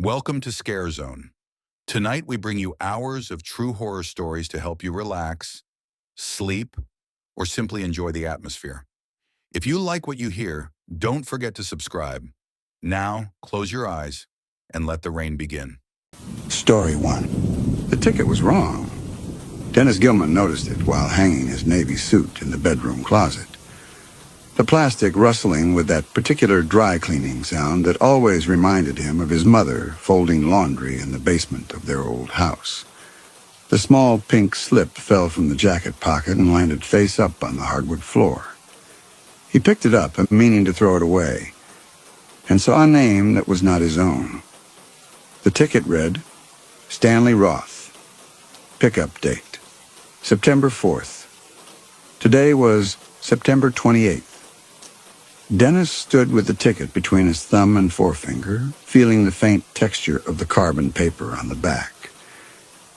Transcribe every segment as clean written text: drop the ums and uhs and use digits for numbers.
Welcome to ScareZone. Tonight we bring you hours of true horror stories to help you relax, sleep, or simply enjoy the atmosphere. If you like what you hear, don't forget to subscribe. Now, close your eyes and let the rain begin. Story 1. The ticket was wrong. Dennis Gilman noticed it while hanging his Navy suit in the bedroom closet. The plastic rustling with that particular dry cleaning sound that always reminded him of his mother folding laundry in the basement of their old house. The small pink slip fell from the jacket pocket and landed face up on the hardwood floor. He picked it up, meaning to throw it away, and saw a name that was not his own. The ticket read, Stanley Roth. Pickup date, September 4th. Today was September 28th. Dennis stood with the ticket between his thumb and forefinger, feeling the faint texture of the carbon paper on the back.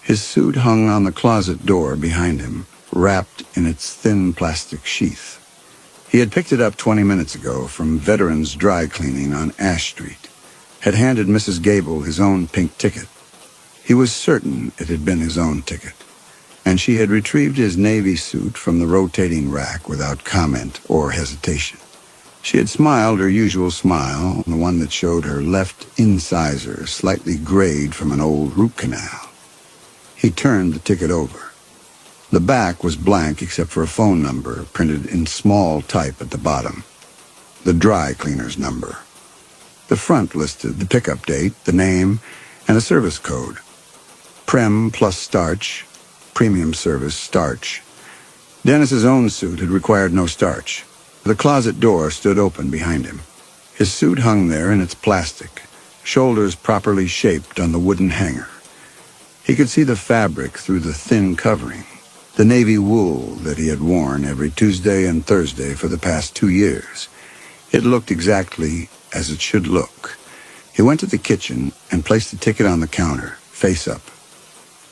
His suit hung on the closet door behind him, wrapped in its thin plastic sheath. He had picked it up 20 minutes ago from Veterans Dry Cleaning on Ash Street, had handed Mrs. Gable his own pink ticket. He was certain it had been his own ticket, and she had retrieved his Navy suit from the rotating rack without comment or hesitation. She had smiled her usual smile, the one that showed her left incisor slightly grayed from an old root canal. He turned the ticket over. The back was blank except for a phone number printed in small type at the bottom. The dry cleaner's number. The front listed the pickup date, the name, and a service code. Prem plus starch, premium service starch. Dennis's own suit had required no starch. The closet door stood open behind him. His suit hung there in its plastic, shoulders properly shaped on the wooden hanger. He could see the fabric through the thin covering, the navy wool that he had worn every Tuesday and Thursday for the past 2 years. It looked exactly as it should look. He went to the kitchen and placed the ticket on the counter, face up,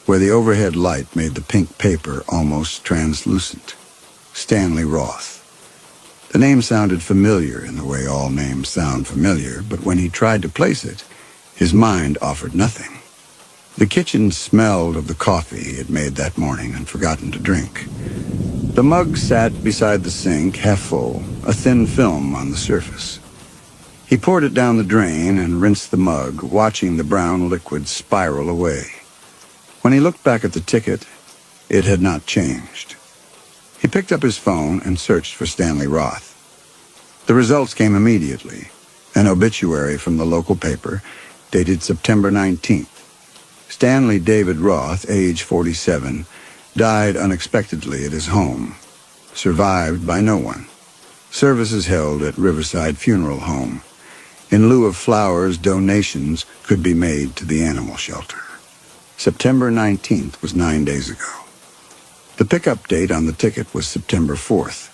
where the overhead light made the pink paper almost translucent. Stanley Roth. The name sounded familiar in the way all names sound familiar, but when he tried to place it, his mind offered nothing. The kitchen smelled of the coffee he had made that morning and forgotten to drink. The mug sat beside the sink, half full, a thin film on the surface. He poured it down the drain and rinsed the mug, watching the brown liquid spiral away. When he looked back at the ticket, it had not changed. He picked up his phone and searched for Stanley Roth. The results came immediately. An obituary from the local paper, dated September 19th. Stanley David Roth, age 47, died unexpectedly at his home. Survived by no one. Services held at Riverside Funeral Home. In lieu of flowers, donations could be made to the animal shelter. September 19th was 9 days ago. The pickup date on the ticket was September 4th.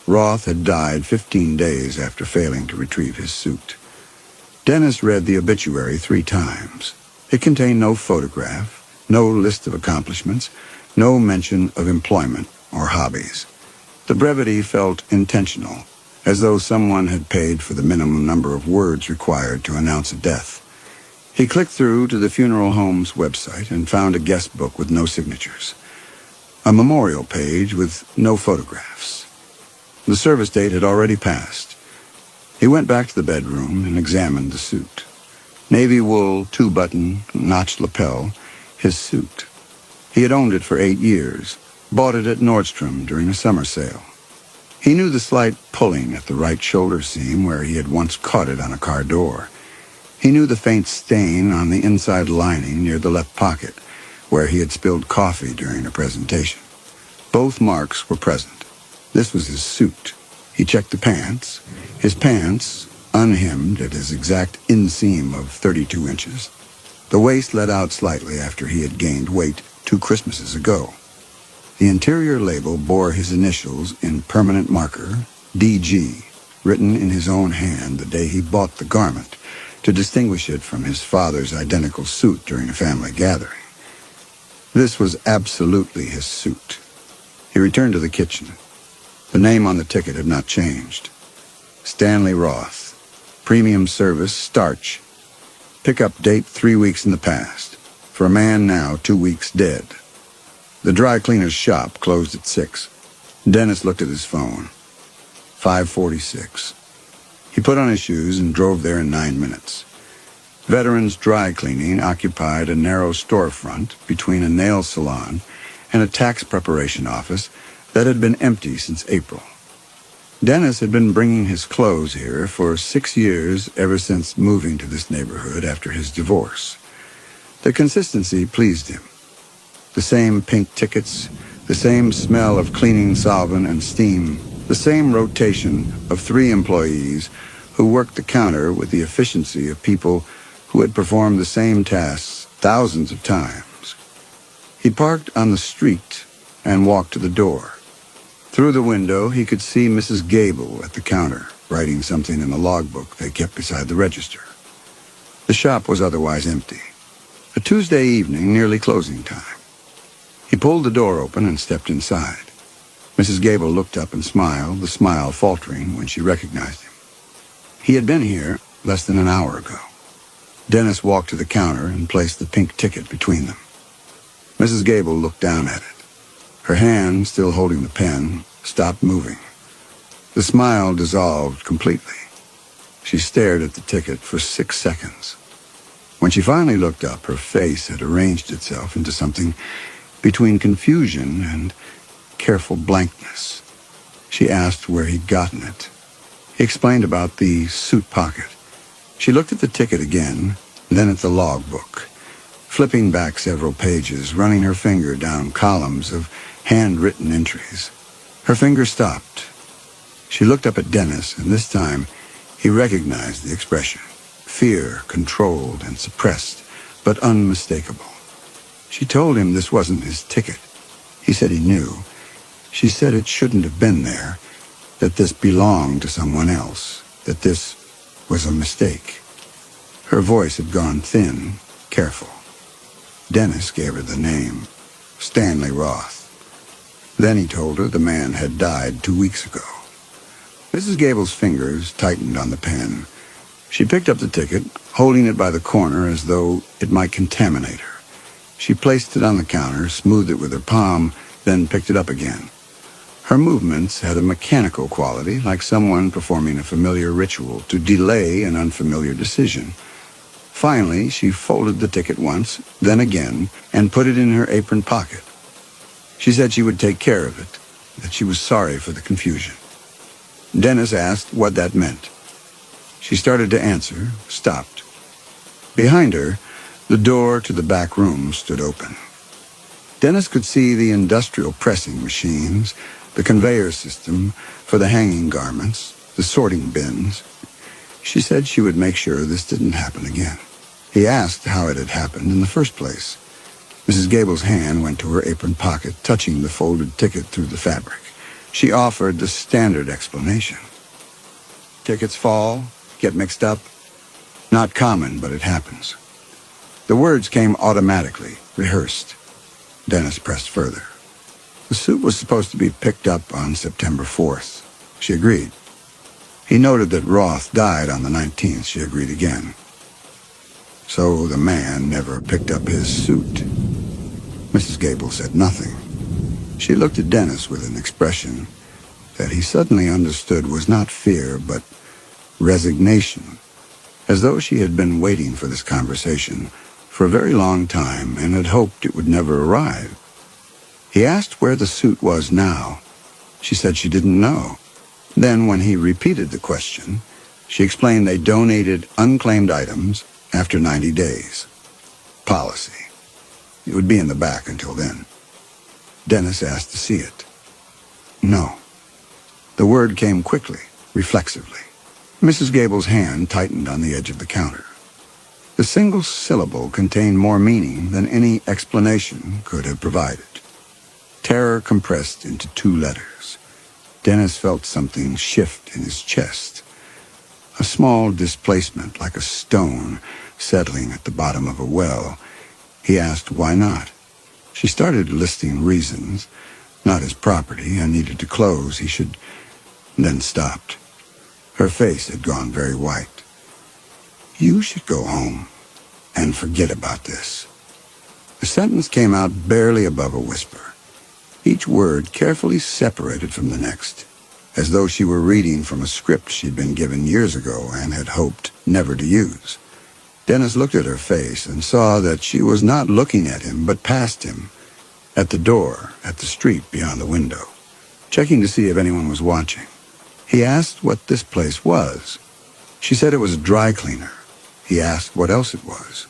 Roth had died 15 days after failing to retrieve his suit. Dennis read the obituary 3 times. It contained no photograph, no list of accomplishments, no mention of employment or hobbies. The brevity felt intentional, as though someone had paid for the minimum number of words required to announce a death. He clicked through to the funeral home's website and found a guest book with no signatures. A memorial page with no photographs. The service date had already passed. He went back to the bedroom and examined the suit. Navy wool, 2-button, notched lapel, his suit. He had owned it for 8 years, bought it at Nordstrom during a summer sale. He knew the slight pulling at the right shoulder seam where he had once caught it on a car door. He knew the faint stain on the inside lining near the left pocket, where he had spilled coffee during a presentation. Both marks were present. This was his suit. He checked the pants. His pants, unhemmed at his exact inseam of 32 inches. The waist let out slightly after he had gained weight 2 Christmases ago. The interior label bore his initials in permanent marker, DG, written in his own hand the day he bought the garment, to distinguish it from his father's identical suit during a family gathering. This was absolutely his suit. He returned to the kitchen. The name on the ticket had not changed. Stanley Roth. Premium service, starch. Pickup date 3 weeks in the past. For a man now 2 weeks dead. The dry cleaner's shop closed at 6. Dennis looked at his phone. 5:46. He put on his shoes and drove there in 9 minutes. Veterans Dry Cleaning occupied a narrow storefront between a nail salon and a tax preparation office that had been empty since April. Dennis had been bringing his clothes here for 6 years, ever since moving to this neighborhood after his divorce. The consistency pleased him. The same pink tickets, the same smell of cleaning solvent and steam, the same rotation of 3 employees who worked the counter with the efficiency of people who had performed the same tasks thousands of times. He parked on the street and walked to the door. Through the window, he could see Mrs. Gable at the counter, writing something in the logbook they kept beside the register. The shop was otherwise empty. A Tuesday evening, nearly closing time. He pulled the door open and stepped inside. Mrs. Gable looked up and smiled, the smile faltering when she recognized him. He had been here less than an hour ago. Dennis walked to the counter and placed the pink ticket between them. Mrs. Gable looked down at it. Her hand, still holding the pen, stopped moving. The smile dissolved completely. She stared at the ticket for 6 seconds. When she finally looked up, her face had arranged itself into something between confusion and careful blankness. She asked where he'd gotten it. He explained about the suit pocket. She looked at the ticket again, then at the logbook, flipping back several pages, running her finger down columns of handwritten entries. Her finger stopped. She looked up at Dennis, and this time he recognized the expression. Fear, controlled and suppressed, but unmistakable. She told him this wasn't his ticket. He said he knew. She said it shouldn't have been there, that this belonged to someone else, that this was a mistake. Her voice had gone thin, careful. Dennis gave her the name, Stanley Roth. Then he told her the man had died 2 weeks ago. Mrs. Gable's fingers tightened on the pen. She picked up the ticket, holding it by the corner as though it might contaminate her. She placed it on the counter, smoothed it with her palm, then picked it up again. Her movements had a mechanical quality, like someone performing a familiar ritual to delay an unfamiliar decision. Finally, she folded the ticket once, then again, and put it in her apron pocket. She said she would take care of it, that she was sorry for the confusion. Dennis asked what that meant. She started to answer, stopped. Behind her, the door to the back room stood open. Dennis could see the industrial pressing machines, the conveyor system for the hanging garments, the sorting bins. She said she would make sure this didn't happen again. He asked how it had happened in the first place. Mrs. Gable's hand went to her apron pocket, touching the folded ticket through the fabric. She offered the standard explanation. Tickets fall, get mixed up. Not common, but it happens. The words came automatically, rehearsed. Dennis pressed further. The suit was supposed to be picked up on September 4th. She agreed. He noted that Roth died on the 19th. She agreed again. So the man never picked up his suit. Mrs. Gable said nothing. She looked at Dennis with an expression that he suddenly understood was not fear, but resignation, as though she had been waiting for this conversation for a very long time and had hoped it would never arrive. He asked where the suit was now. She said she didn't know. Then, when he repeated the question, she explained they donated unclaimed items after 90 days. Policy. It would be in the back until then. Dennis asked to see it. No. The word came quickly, reflexively. Mrs. Gable's hand tightened on the edge of the counter. The single syllable contained more meaning than any explanation could have provided. Terror compressed into 2 letters. Dennis felt something shift in his chest. A small displacement, like a stone settling at the bottom of a well. He asked why not. She started listing reasons. Not his property, and needed to close. He should... Then stopped. Her face had gone very white. You should go home. and forget about this." The sentence came out barely above a whisper, each word carefully separated from the next, as though she were reading from a script she'd been given years ago and had hoped never to use. Dennis looked at her face and saw that she was not looking at him, but past him, at the door, at the street beyond the window, checking to see if anyone was watching. He asked what this place was. She said it was a dry cleaner. He asked what else it was.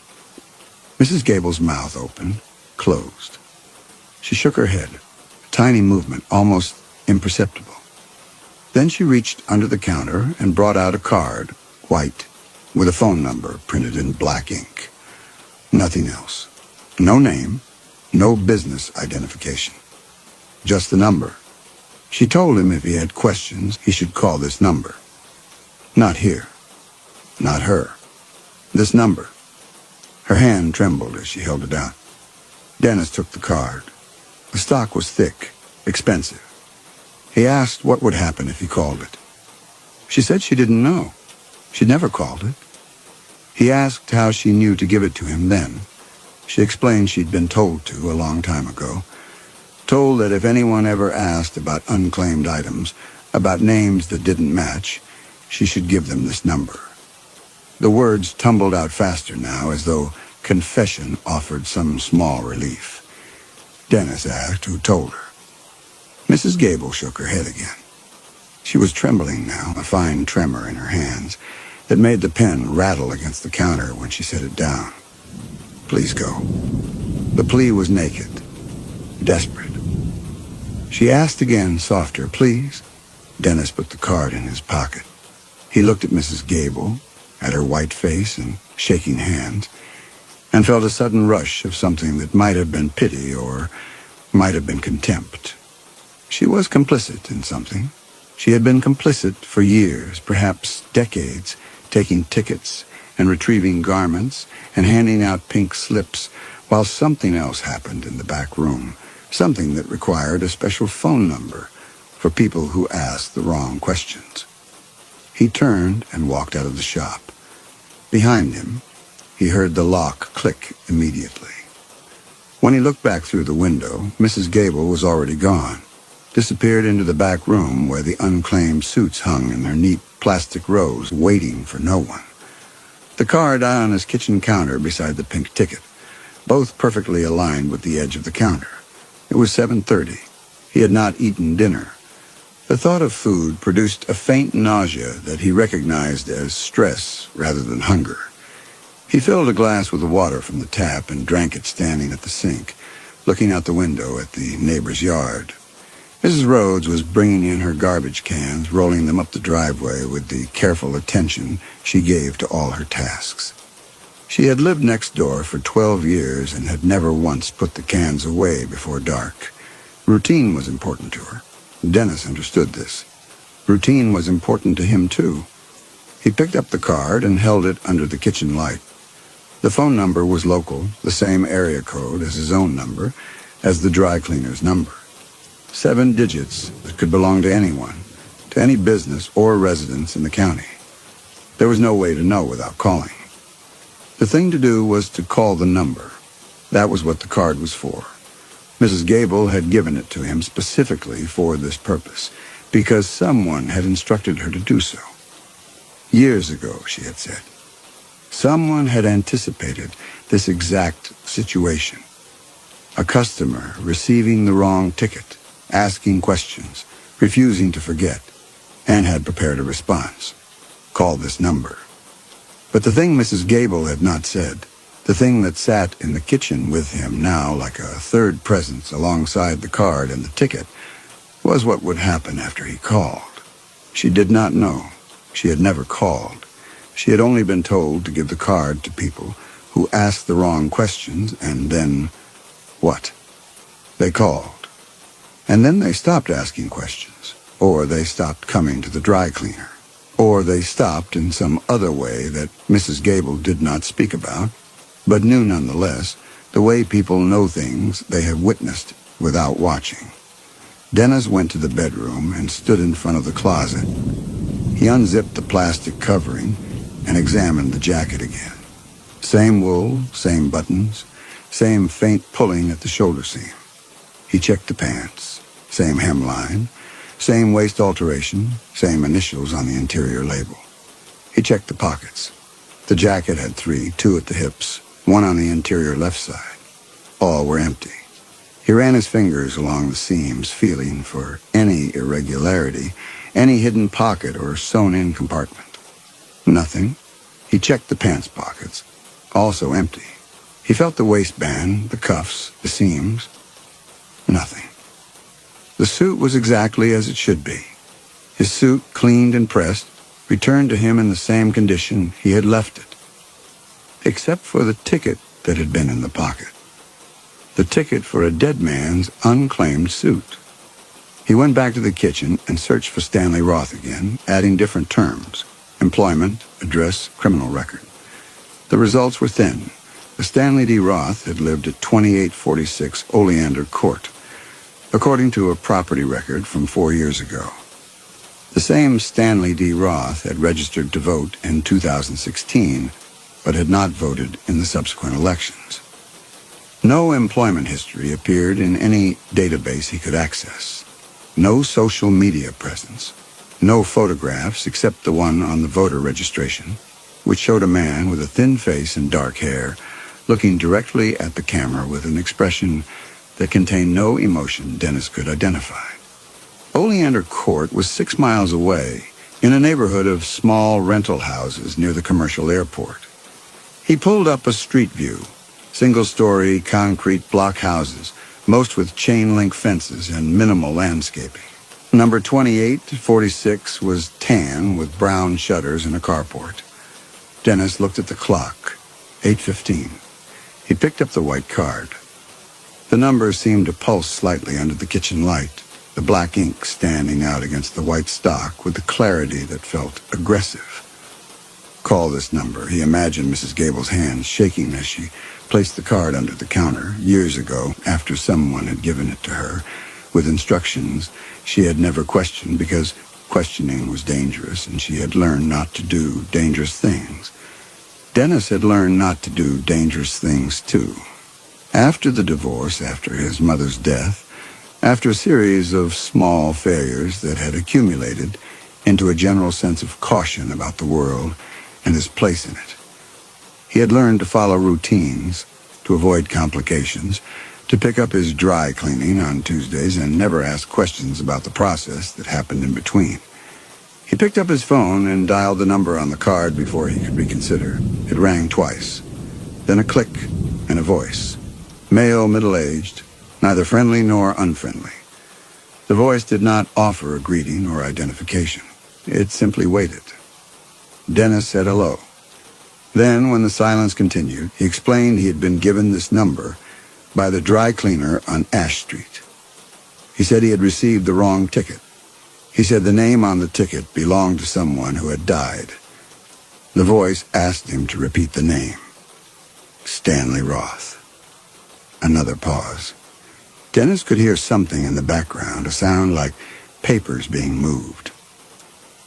Mrs. Gable's mouth opened, closed. She shook her head, a tiny movement, almost imperceptible. Then she reached under the counter and brought out a card, white, with a phone number printed in black ink. Nothing else. No name, no business identification. Just the number. She told him if he had questions, he should call this number. Not here. Not her. This number. Her hand trembled as she held it out. Dennis took the card. The stock was thick, expensive. He asked what would happen if he called it. She said she didn't know. She'd never called it. He asked how she knew to give it to him then. She explained she'd been told to a long time ago. Told that if anyone ever asked about unclaimed items, about names that didn't match, she should give them this number. The words tumbled out faster now, as though confession offered some small relief. Dennis asked who told her. Mrs. Gable shook her head again. She was trembling now, a fine tremor in her hands that made the pen rattle against the counter when she set it down. "Please go." The plea was naked, desperate. She asked again, softer, "Please?" Dennis put the card in his pocket. He looked at Mrs. Gable, at her white face and shaking hands, and felt a sudden rush of something that might have been pity or might have been contempt. She was complicit in something. She had been complicit for years, perhaps decades, taking tickets and retrieving garments and handing out pink slips, while something else happened in the back room, something that required a special phone number for people who asked the wrong questions. He turned and walked out of the shop. Behind him, he heard the lock click immediately. When he looked back through the window, Mrs. Gable was already gone, disappeared into the back room where the unclaimed suits hung in their neat plastic rows, waiting for no one. The card on his kitchen counter beside the pink ticket, both perfectly aligned with the edge of the counter. It was 7:30. He had not eaten dinner. The thought of food produced a faint nausea that he recognized as stress rather than hunger. He filled a glass with the water from the tap and drank it standing at the sink, looking out the window at the neighbor's yard. Mrs. Rhodes was bringing in her garbage cans, rolling them up the driveway with the careful attention she gave to all her tasks. She had lived next door for 12 years and had never once put the cans away before dark. Routine was important to her. Dennis understood this. Routine was important to him, too. He picked up the card and held it under the kitchen light. The phone number was local, the same area code as his own number, as the dry cleaner's number. 7 digits that could belong to anyone, to any business or residence in the county. There was no way to know without calling. The thing to do was to call the number. That was what the card was for. Mrs. Gable had given it to him specifically for this purpose, because someone had instructed her to do so. Years ago, she had said. Someone had anticipated this exact situation. A customer receiving the wrong ticket, asking questions, refusing to forget, and had prepared a response. Call this number. But the thing Mrs. Gable had not said, the thing that sat in the kitchen with him now like a third presence alongside the card and the ticket, was what would happen after he called. She did not know. She had never called. She had only been told to give the card to people who asked the wrong questions, and then what? They called. And then they stopped asking questions, or they stopped coming to the dry cleaner, or they stopped in some other way that Mrs. Gable did not speak about, but knew nonetheless, the way people know things they have witnessed without watching. Dennis went to the bedroom and stood in front of the closet. He unzipped the plastic covering and examined the jacket again. Same wool, same buttons, same faint pulling at the shoulder seam. He checked the pants. Same hemline, same waist alteration, same initials on the interior label. He checked the pockets. The jacket had 3, 2 at the hips, 1 on the interior left side. All were empty. He ran his fingers along the seams, feeling for any irregularity, any hidden pocket or sewn-in compartment. Nothing. He checked the pants pockets, also empty. He felt the waistband, the cuffs, the seams. Nothing. The suit was exactly as it should be. His suit, cleaned and pressed, returned to him in the same condition he had left it, except for the ticket that had been in the pocket. The ticket for a dead man's unclaimed suit. He went back to the kitchen and searched for Stanley Roth again, adding different terms: employment, address, criminal record. The results were thin. The Stanley D. Roth had lived at 2846 Oleander Court, according to a property record from 4 years ago. The same Stanley D. Roth had registered to vote in 2016, but had not voted in the subsequent elections. No employment history appeared in any database he could access. No social media presence. No photographs except the one on the voter registration, which showed a man with a thin face and dark hair looking directly at the camera with an expression that contained no emotion Dennis could identify. Oleander Court was 6 miles away, in a neighborhood of small rental houses near the commercial airport. He pulled up a street view, single-story concrete block houses, most with chain-link fences and minimal landscaping. Number 2846 was tan with brown shutters and a carport. Dennis looked at the clock. 8:15. He picked up the white card. The number seemed to pulse slightly under the kitchen light, the black ink standing out against the white stock with a clarity that felt aggressive. Call this number. He imagined Mrs. Gable's hands shaking as she placed the card under the counter years ago after someone had given it to her, with instructions she had never questioned because questioning was dangerous and she had learned not to do dangerous things. Dennis had learned not to do dangerous things too. After the divorce, after his mother's death, after a series of small failures that had accumulated into a general sense of caution about the world and his place in it, he had learned to follow routines, to avoid complications, to pick up his dry cleaning on Tuesdays and never ask questions about the process that happened in between. He picked up his phone and dialed the number on the card before he could reconsider. It rang twice, then a click and a voice. Male, middle-aged, neither friendly nor unfriendly. The voice did not offer a greeting or identification. It simply waited. Dennis said hello. Then, when the silence continued, he explained he had been given this number by the dry cleaner on Ash Street. He said he had received the wrong ticket. He said the name on the ticket belonged to someone who had died. The voice asked him to repeat the name. Stanley Roth. Another pause. Dennis could hear something in the background, a sound like papers being moved.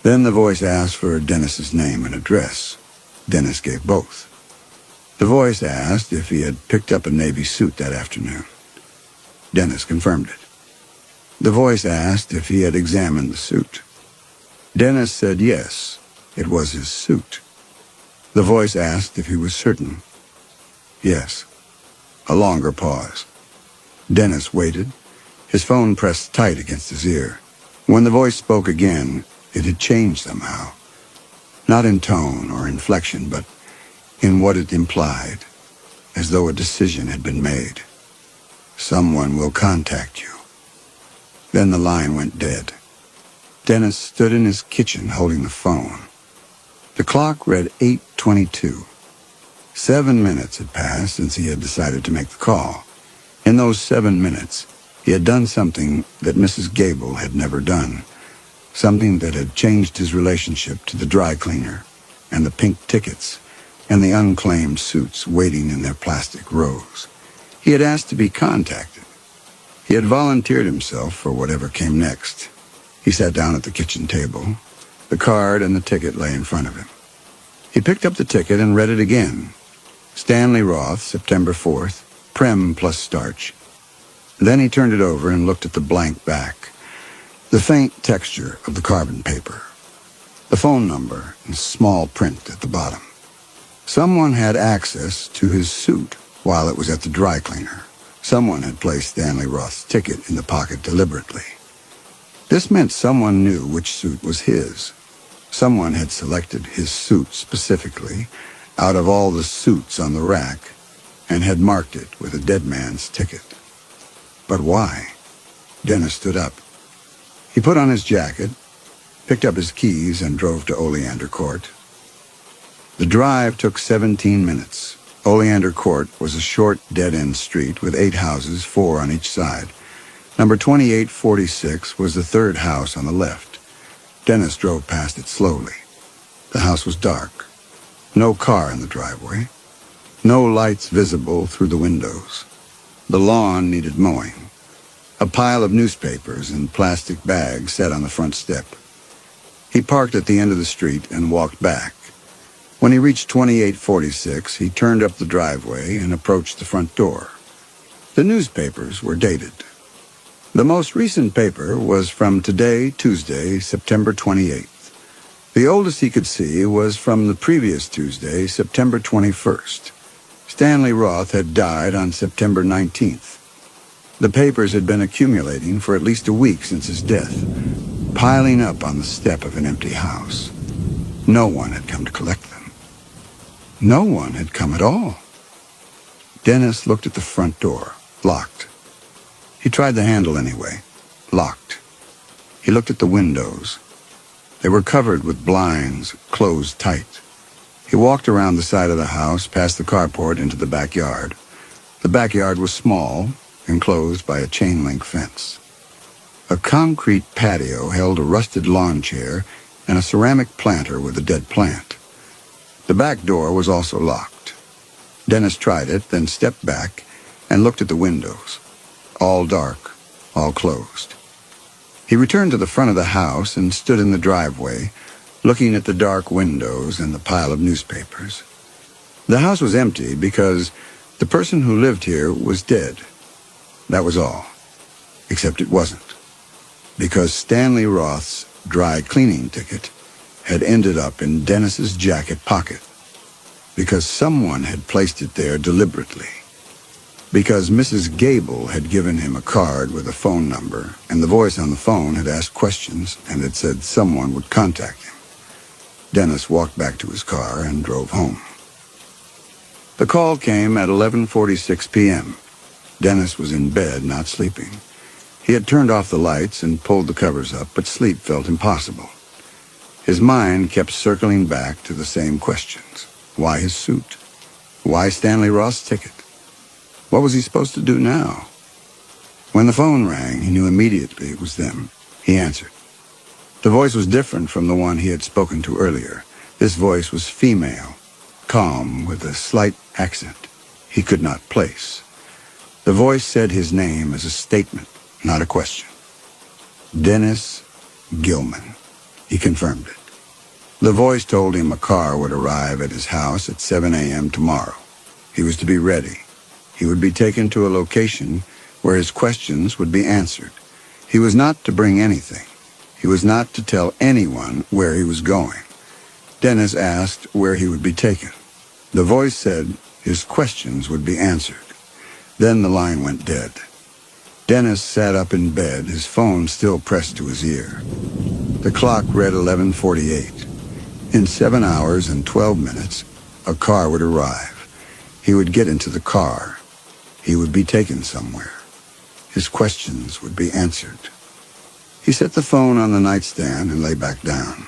Then the voice asked for Dennis's name and address. Dennis gave both. The voice asked if he had picked up a Navy suit that afternoon. Dennis confirmed it. The voice asked if he had examined the suit. Dennis said yes, it was his suit. The voice asked if he was certain. Yes. A longer pause. Dennis waited, his phone pressed tight against his ear. When the voice spoke again, it had changed somehow. Not in tone or inflection, but in what it implied, as though a decision had been made. Someone will contact you. Then the line went dead. Dennis stood in his kitchen holding the phone. The clock read 8:22. 7 minutes had passed since he had decided to make the call. In those 7 minutes, he had done something that Mrs. Gable had never done, something that had changed his relationship to the dry cleaner and the pink tickets and the unclaimed suits waiting in their plastic rows. He had asked to be contacted. He had volunteered himself for whatever came next. He sat down at the kitchen table. The card and the ticket lay in front of him. He picked up the ticket and read it again. Stanley Roth, September 4th, Prem plus starch. Then he turned it over and looked at the blank back, the faint texture of the carbon paper, the phone number in small print at the bottom. Someone had access to his suit while it was at the dry cleaner. Someone had placed Stanley Roth's ticket in the pocket deliberately. This meant someone knew which suit was his. Someone had selected his suit specifically out of all the suits on the rack and had marked it with a dead man's ticket. But why? Dennis stood up. He put on his jacket, picked up his keys, and drove to Oleander Court. The drive took 17 minutes. Oleander Court was a short, dead-end street with 8 houses, 4 on each side. Number 2846 was the third house on the left. Dennis drove past it slowly. The house was dark. No car in the driveway. No lights visible through the windows. The lawn needed mowing. A pile of newspapers and plastic bags sat on the front step. He parked at the end of the street and walked back. When he reached 2846, he turned up the driveway and approached the front door. The newspapers were dated. The most recent paper was from today, Tuesday, September 28th. The oldest he could see was from the previous Tuesday, September 21st. Stanley Roth had died on September 19th. The papers had been accumulating for at least a week since his death, piling up on the step of an empty house. No one had come to collect them. No one had come at all. Dennis looked at the front door, locked. He tried the handle anyway, locked. He looked at the windows. They were covered with blinds, closed tight. He walked around the side of the house, past the carport, into the backyard. The backyard was small, enclosed by a chain-link fence. A concrete patio held a rusted lawn chair and a ceramic planter with a dead plant. The back door was also locked. Dennis tried it, then stepped back and looked at the windows. All dark, all closed. He returned to the front of the house and stood in the driveway, looking at the dark windows and the pile of newspapers. The house was empty because the person who lived here was dead. That was all. Except it wasn't. Because Stanley Roth's dry cleaning ticket had ended up in Dennis's jacket pocket. Because someone had placed it there deliberately. Because Mrs. Gable had given him a card with a phone number, and the voice on the phone had asked questions and had said someone would contact him. Dennis walked back to his car and drove home. The call came at 11:46 p.m. Dennis was in bed, not sleeping. He had turned off the lights and pulled the covers up, but sleep felt impossible. His mind kept circling back to the same questions. Why his suit? Why Stanley Roth's ticket? What was he supposed to do now? When the phone rang, he knew immediately it was them. He answered. The voice was different from the one he had spoken to earlier. This voice was female, calm, with a slight accent he could not place. The voice said his name as a statement, not a question. Dennis Gilman. He confirmed it. The voice told him a car would arrive at his house at 7 a.m. tomorrow. He was to be ready. He would be taken to a location where his questions would be answered. He was not to bring anything. He was not to tell anyone where he was going. Dennis asked where he would be taken. The voice said his questions would be answered. Then the line went dead. Dennis sat up in bed, his phone still pressed to his ear. The clock read 11:48. In 7 hours and 12 minutes, a car would arrive. He would get into the car. He would be taken somewhere. His questions would be answered. He set the phone on the nightstand and lay back down.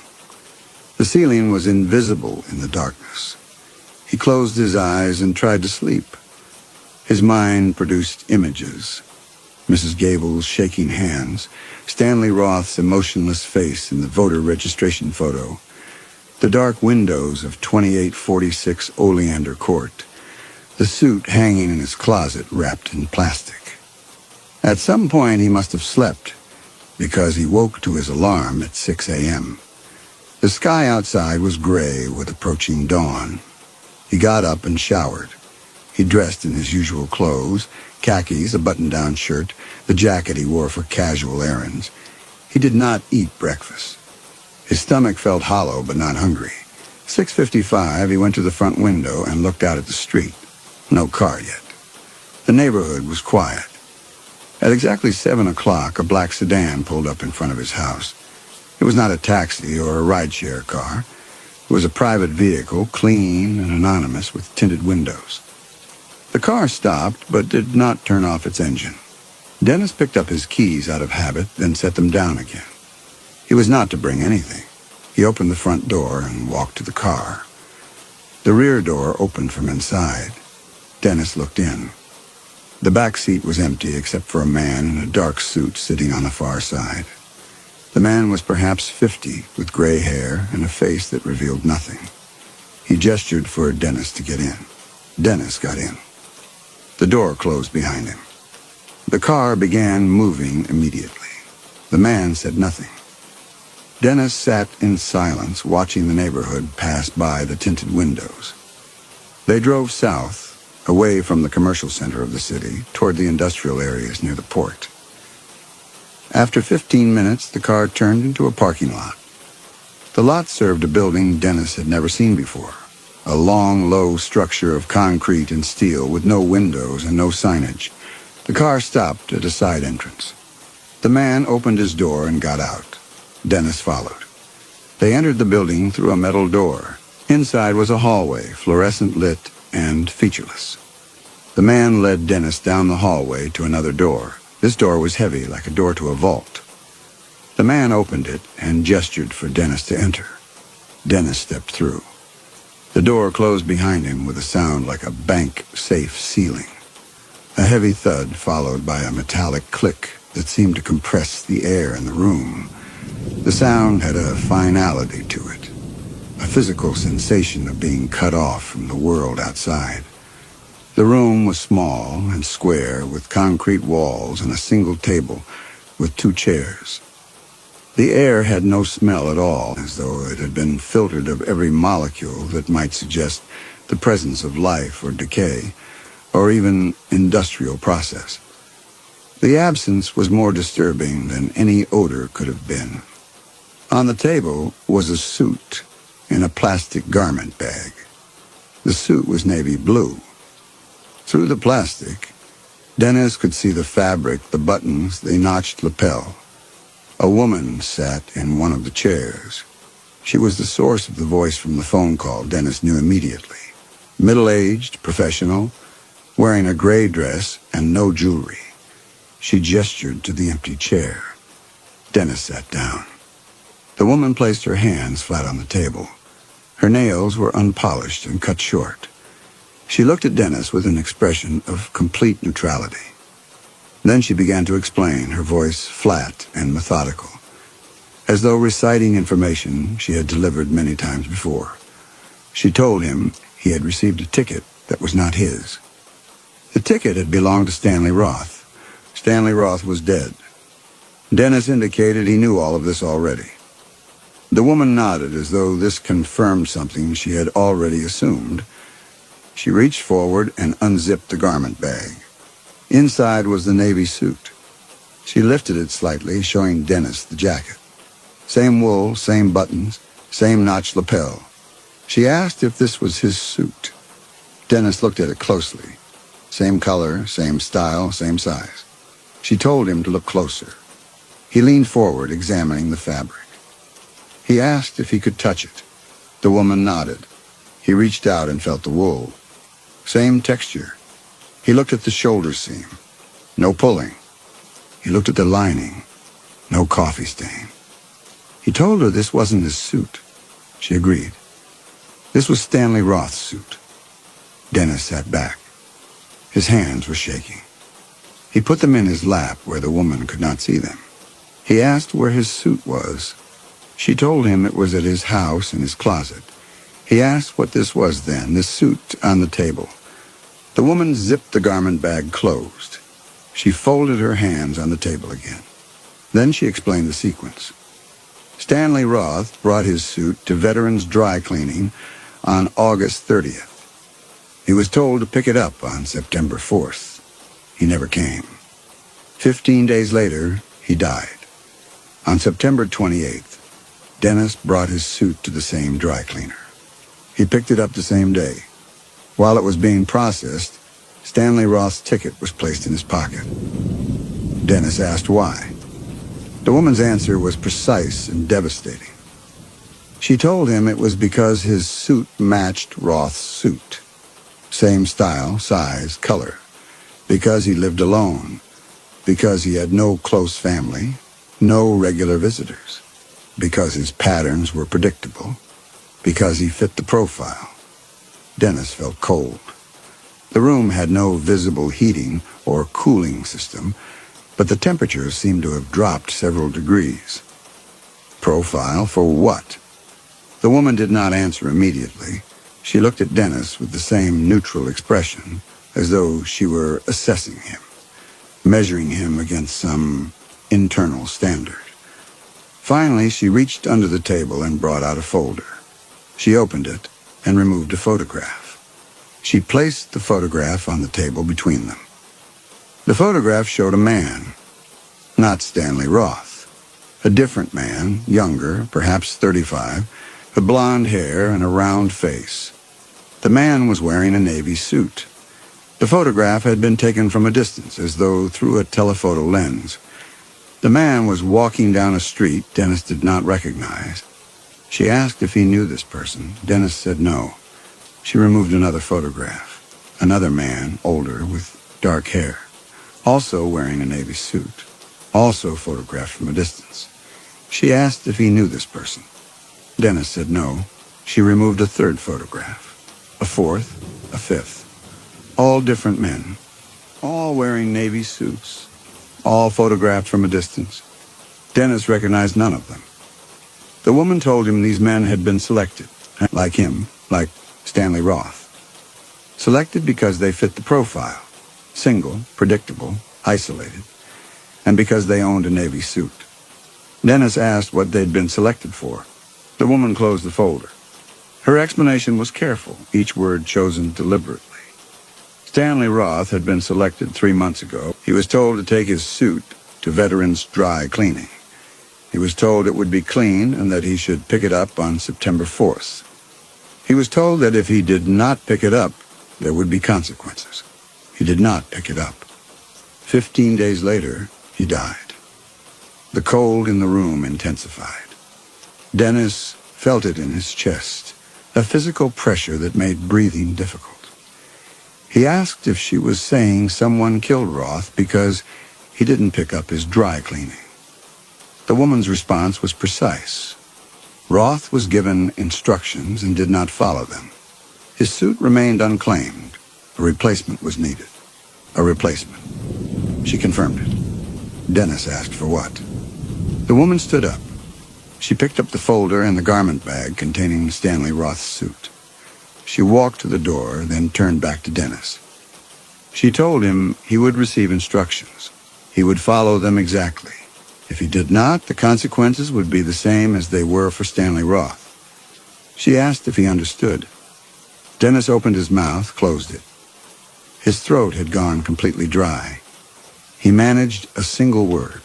The ceiling was invisible in the darkness. He closed his eyes and tried to sleep. His mind produced images. Mrs. Gable's shaking hands, Stanley Roth's emotionless face in the voter registration photo, the dark windows of 2846 Oleander Court, the suit hanging in his closet wrapped in plastic. At some point he must have slept, because he woke to his alarm at 6 a.m. The sky outside was gray with approaching dawn. He got up and showered. He dressed in his usual clothes, khakis, a button-down shirt, the jacket he wore for casual errands. He did not eat breakfast. His stomach felt hollow but not hungry. 6:55, he went to the front window and looked out at the street. No car yet. The neighborhood was quiet. At exactly 7 o'clock, a black sedan pulled up in front of his house. It was not a taxi or a rideshare car. It was a private vehicle, clean and anonymous, with tinted windows. The car stopped, but did not turn off its engine. Dennis picked up his keys out of habit, then set them down again. He was not to bring anything. He opened the front door and walked to the car. The rear door opened from inside. Dennis looked in. The back seat was empty except for a man in a dark suit sitting on the far side. The man was perhaps 50, with gray hair and a face that revealed nothing. He gestured for Dennis to get in. Dennis got in. The door closed behind him. The car began moving immediately. The man said nothing. Dennis sat in silence, watching the neighborhood pass by the tinted windows. They drove south, away from the commercial center of the city, toward the industrial areas near the port. After 15 minutes, the car turned into a parking lot. The lot served a building Dennis had never seen before, a long, low structure of concrete and steel with no windows and no signage. The car stopped at a side entrance. The man opened his door and got out. Dennis followed. They entered the building through a metal door. Inside was a hallway, fluorescent lit and featureless. The man led Dennis down the hallway to another door. This door was heavy, like a door to a vault. The man opened it and gestured for Dennis to enter. Dennis stepped through. The door closed behind him with a sound like a bank safe sealing. A heavy thud followed by a metallic click that seemed to compress the air in the room. The sound had a finality to it, a physical sensation of being cut off from the world outside. The room was small and square, with concrete walls and a single table with 2 chairs. The air had no smell at all, as though it had been filtered of every molecule that might suggest the presence of life or decay, or even industrial process. The absence was more disturbing than any odor could have been. On the table was a suit in a plastic garment bag. The suit was navy blue. Through the plastic, Dennis could see the fabric, the buttons, the notched lapel. A woman sat in one of the chairs. She was the source of the voice from the phone call Dennis knew immediately. Middle-aged, professional, wearing a gray dress and no jewelry. She gestured to the empty chair. Dennis sat down. The woman placed her hands flat on the table. Her nails were unpolished and cut short. She looked at Dennis with an expression of complete neutrality. Then she began to explain, her voice flat and methodical, as though reciting information she had delivered many times before. She told him he had received a ticket that was not his. The ticket had belonged to Stanley Roth. Stanley Roth was dead. Dennis indicated he knew all of this already. The woman nodded as though this confirmed something she had already assumed. She reached forward and unzipped the garment bag. Inside was the navy suit. She lifted it slightly, showing Dennis the jacket. Same wool, same buttons, same notched lapel. She asked if this was his suit. Dennis looked at it closely. Same color, same style, same size. She told him to look closer. He leaned forward, examining the fabric. He asked if he could touch it. The woman nodded. He reached out and felt the wool. Same texture. He looked at the shoulder seam. No pulling. He looked at the lining. No coffee stain. He told her this wasn't his suit. She agreed. This was Stanley Roth's suit. Dennis sat back. His hands were shaking. He put them in his lap where the woman could not see them. He asked where his suit was. She told him it was at his house in his closet. He asked what this was then, this suit on the table. The woman zipped the garment bag closed. She folded her hands on the table again. Then she explained the sequence. Stanley Roth brought his suit to Veterans Dry Cleaning on August 30th. He was told to pick it up on September 4th. He never came. 15 days later, he died. On September 28th, Dennis brought his suit to the same dry cleaner. He picked it up the same day. While it was being processed, Stanley Roth's ticket was placed in his pocket. Dennis asked why. The woman's answer was precise and devastating. She told him it was because his suit matched Roth's suit. Same style, size, color. Because he lived alone. Because he had no close family, no regular visitors. Because his patterns were predictable. Because he fit the profile. Dennis felt cold. The room had no visible heating or cooling system, but the temperature seemed to have dropped several degrees. Profile for what? The woman did not answer immediately. She looked at Dennis with the same neutral expression, as though she were assessing him, measuring him against some internal standard. Finally, she reached under the table and brought out a folder. She opened it and removed a photograph. She placed the photograph on the table between them. The photograph showed a man, not Stanley Roth. A different man, younger, perhaps 35, with blonde hair and a round face. The man was wearing a navy suit. The photograph had been taken from a distance, as though through a telephoto lens. The man was walking down a street Dennis did not recognize. She asked if he knew this person. Dennis said no. She removed another photograph. Another man, older, with dark hair, also wearing a navy suit, also photographed from a distance. She asked if he knew this person. Dennis said no. She removed a third photograph, a fourth, a fifth. All different men, all wearing navy suits, all photographed from a distance. Dennis recognized none of them. The woman told him these men had been selected, like him, like Stanley Roth. Selected because they fit the profile, single, predictable, isolated, and because they owned a navy suit. Dennis asked what they'd been selected for. The woman closed the folder. Her explanation was careful, each word chosen deliberately. Stanley Roth had been selected 3 months ago. He was told to take his suit to Veterans Dry Cleaning. He was told it would be clean and that he should pick it up on September 4th. He was told that if he did not pick it up, there would be consequences. He did not pick it up. 15 days later, he died. The cold in the room intensified. Dennis felt it in his chest, a physical pressure that made breathing difficult. He asked if she was saying someone killed Roth because he didn't pick up his dry cleaning. The woman's response was precise. Roth was given instructions and did not follow them. His suit remained unclaimed. A replacement was needed. A replacement. She confirmed it. Dennis asked for what? The woman stood up. She picked up the folder and the garment bag containing Stanley Roth's suit. She walked to the door, then turned back to Dennis. She told him he would receive instructions. He would follow them exactly. If he did not, the consequences would be the same as they were for Stanley Roth. She asked if he understood. Dennis opened his mouth, closed it. His throat had gone completely dry. He managed a single word.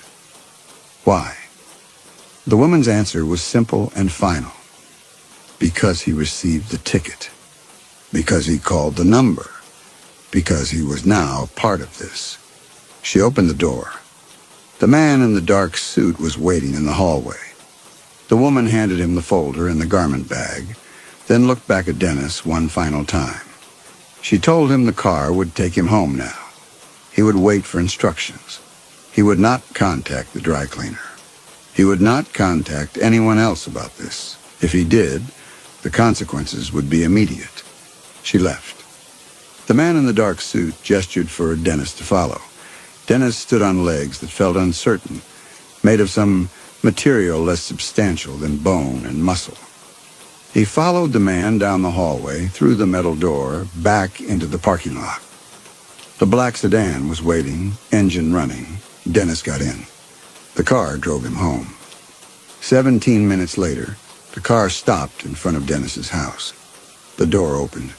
Why? The woman's answer was simple and final. Because he received the ticket. Because he called the number. Because he was now part of this. She opened the door. The man in the dark suit was waiting in the hallway. The woman handed him the folder and the garment bag, then looked back at Dennis one final time. She told him the car would take him home now. He would wait for instructions. He would not contact the dry cleaner. He would not contact anyone else about this. If he did, the consequences would be immediate. She left. The man in the dark suit gestured for Dennis to follow. Dennis stood on legs that felt uncertain, made of some material less substantial than bone and muscle. He followed the man down the hallway, through the metal door, back into the parking lot. The black sedan was waiting, engine running. Dennis got in. The car drove him home. 17 minutes later, the car stopped in front of Dennis's house. The door opened.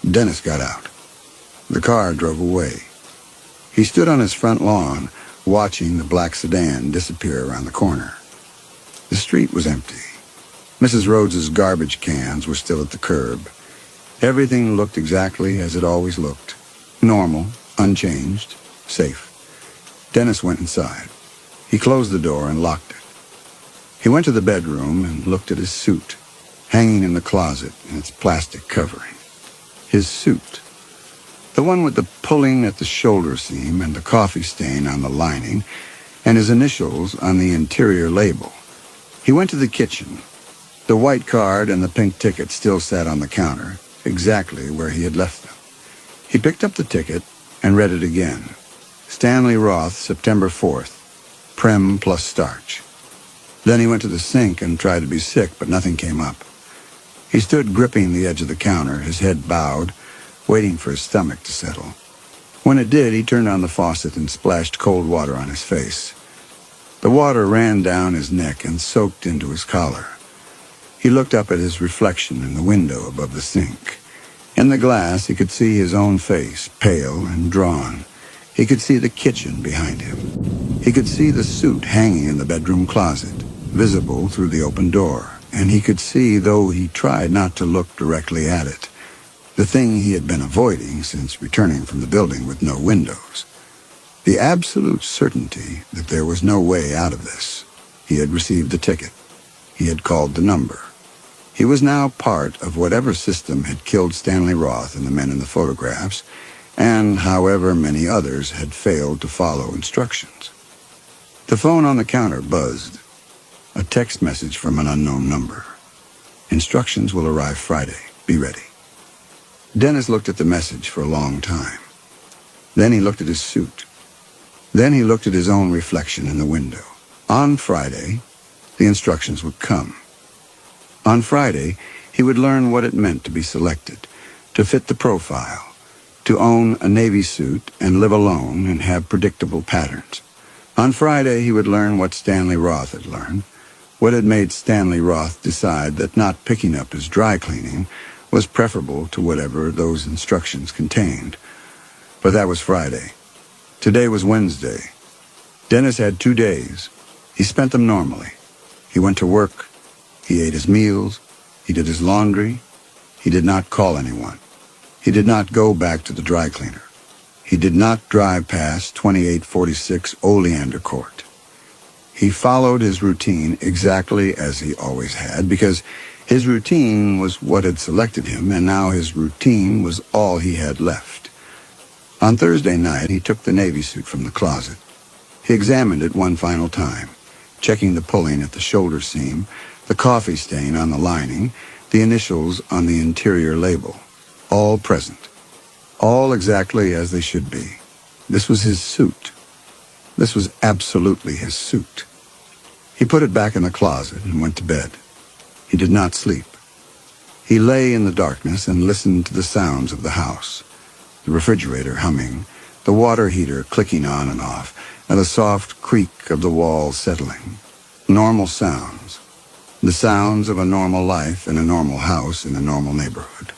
Dennis got out. The car drove away. He stood on his front lawn, watching the black sedan disappear around the corner. The street was empty. Mrs. Rhodes's garbage cans were still at the curb. Everything looked exactly as it always looked. Normal, unchanged, safe. Dennis went inside. He closed the door and locked it. He went to the bedroom and looked at his suit, hanging in the closet in its plastic covering. His suit. The one with the pulling at the shoulder seam and the coffee stain on the lining, and his initials on the interior label. He went to the kitchen. The white card and the pink ticket still sat on the counter, exactly where he had left them. He picked up the ticket and read it again. Stanley Roth, September 4th. Prem plus starch. Then he went to the sink and tried to be sick, but nothing came up. He stood gripping the edge of the counter, his head bowed, waiting for his stomach to settle. When it did, he turned on the faucet and splashed cold water on his face. The water ran down his neck and soaked into his collar. He looked up at his reflection in the window above the sink. In the glass, he could see his own face, pale and drawn. He could see the kitchen behind him. He could see the suit hanging in the bedroom closet, visible through the open door. And he could see, though he tried not to look directly at it, the thing he had been avoiding since returning from the building with no windows. The absolute certainty that there was no way out of this. He had received the ticket. He had called the number. He was now part of whatever system had killed Stanley Roth and the men in the photographs, and however many others had failed to follow instructions. The phone on the counter buzzed. A text message from an unknown number. Instructions will arrive Friday. Be ready. Dennis looked at the message for a long time. Then he looked at his suit. Then he looked at his own reflection in the window. On Friday, the instructions would come. On Friday, he would learn what it meant to be selected, to fit the profile, to own a Navy suit and live alone and have predictable patterns. On Friday, he would learn what Stanley Roth had learned, what had made Stanley Roth decide that not picking up his dry cleaning was preferable to whatever those instructions contained. But that was Friday. Today was Wednesday. Dennis had 2 days. He spent them normally. He went to work. He ate his meals. He did his laundry. He did not call anyone. He did not go back to the dry cleaner. He did not drive past 2846 Oleander Court. He followed his routine exactly as he always had, because his routine was what had selected him, and now his routine was all he had left. On Thursday night, he took the Navy suit from the closet. He examined it one final time, checking the pulling at the shoulder seam, the coffee stain on the lining, the initials on the interior label. All present. All exactly as they should be. This was his suit. This was absolutely his suit. He put it back in the closet and went to bed. He did not sleep. He lay in the darkness and listened to the sounds of the house. The refrigerator humming, the water heater clicking on and off, and the soft creak of the walls settling. Normal sounds. The sounds of a normal life in a normal house in a normal neighborhood.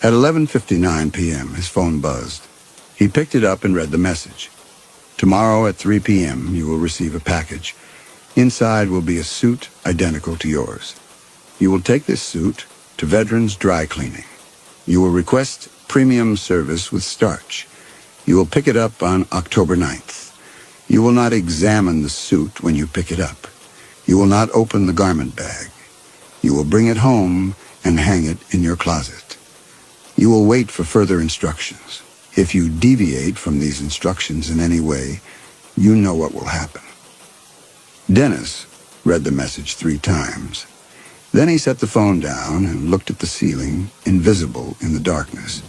At 11:59 p.m., his phone buzzed. He picked it up and read the message. Tomorrow at 3 p.m., you will receive a package. Inside will be a suit identical to yours. You will take this suit to Veterans Dry Cleaning. You will request premium service with starch. You will pick it up on October 9th. You will not examine the suit when you pick it up. You will not open the garment bag. You will bring it home and hang it in your closet. You will wait for further instructions. If you deviate from these instructions in any way, you know what will happen. Dennis read the message 3 times. Then he set the phone down and looked at the ceiling, invisible in the darkness.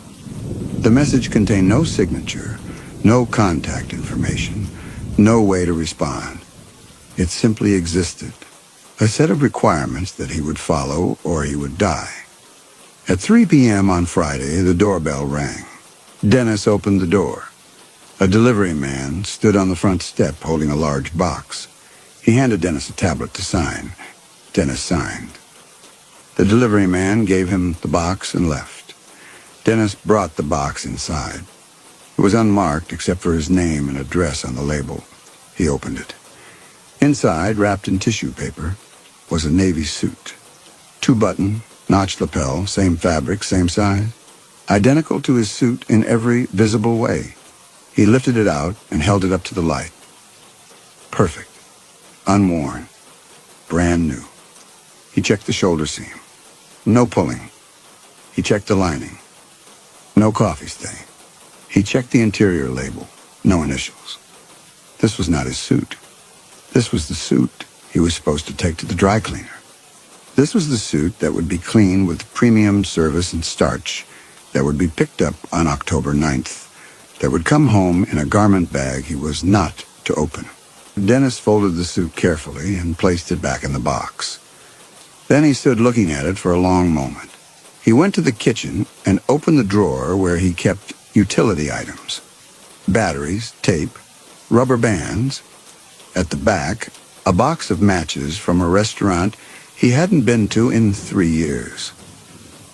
The message contained no signature, no contact information, no way to respond. It simply existed, a set of requirements that he would follow or he would die. At 3 p.m. on Friday, the doorbell rang. Dennis opened the door. A delivery man stood on the front step holding a large box. He handed Dennis a tablet to sign. Dennis signed. The delivery man gave him the box and left. Dennis brought the box inside. It was unmarked except for his name and address on the label. He opened it. Inside, wrapped in tissue paper, was a navy suit. 2-button, notched lapel, same fabric, same size. Identical to his suit in every visible way. He lifted it out and held it up to the light. Perfect. Unworn. Brand new. He checked the shoulder seam. No pulling. He checked the lining. No coffee stain. He checked the interior label. No initials. This was not his suit. This was the suit he was supposed to take to the dry cleaner. This was the suit that would be cleaned with premium service and starch, that would be picked up on October 9th, that would come home in a garment bag he was not to open. Dennis folded the suit carefully and placed it back in the box. Then he stood looking at it for a long moment. He went to the kitchen and opened the drawer where he kept utility items. Batteries, tape, rubber bands. At the back, a box of matches from a restaurant he hadn't been to in 3 years.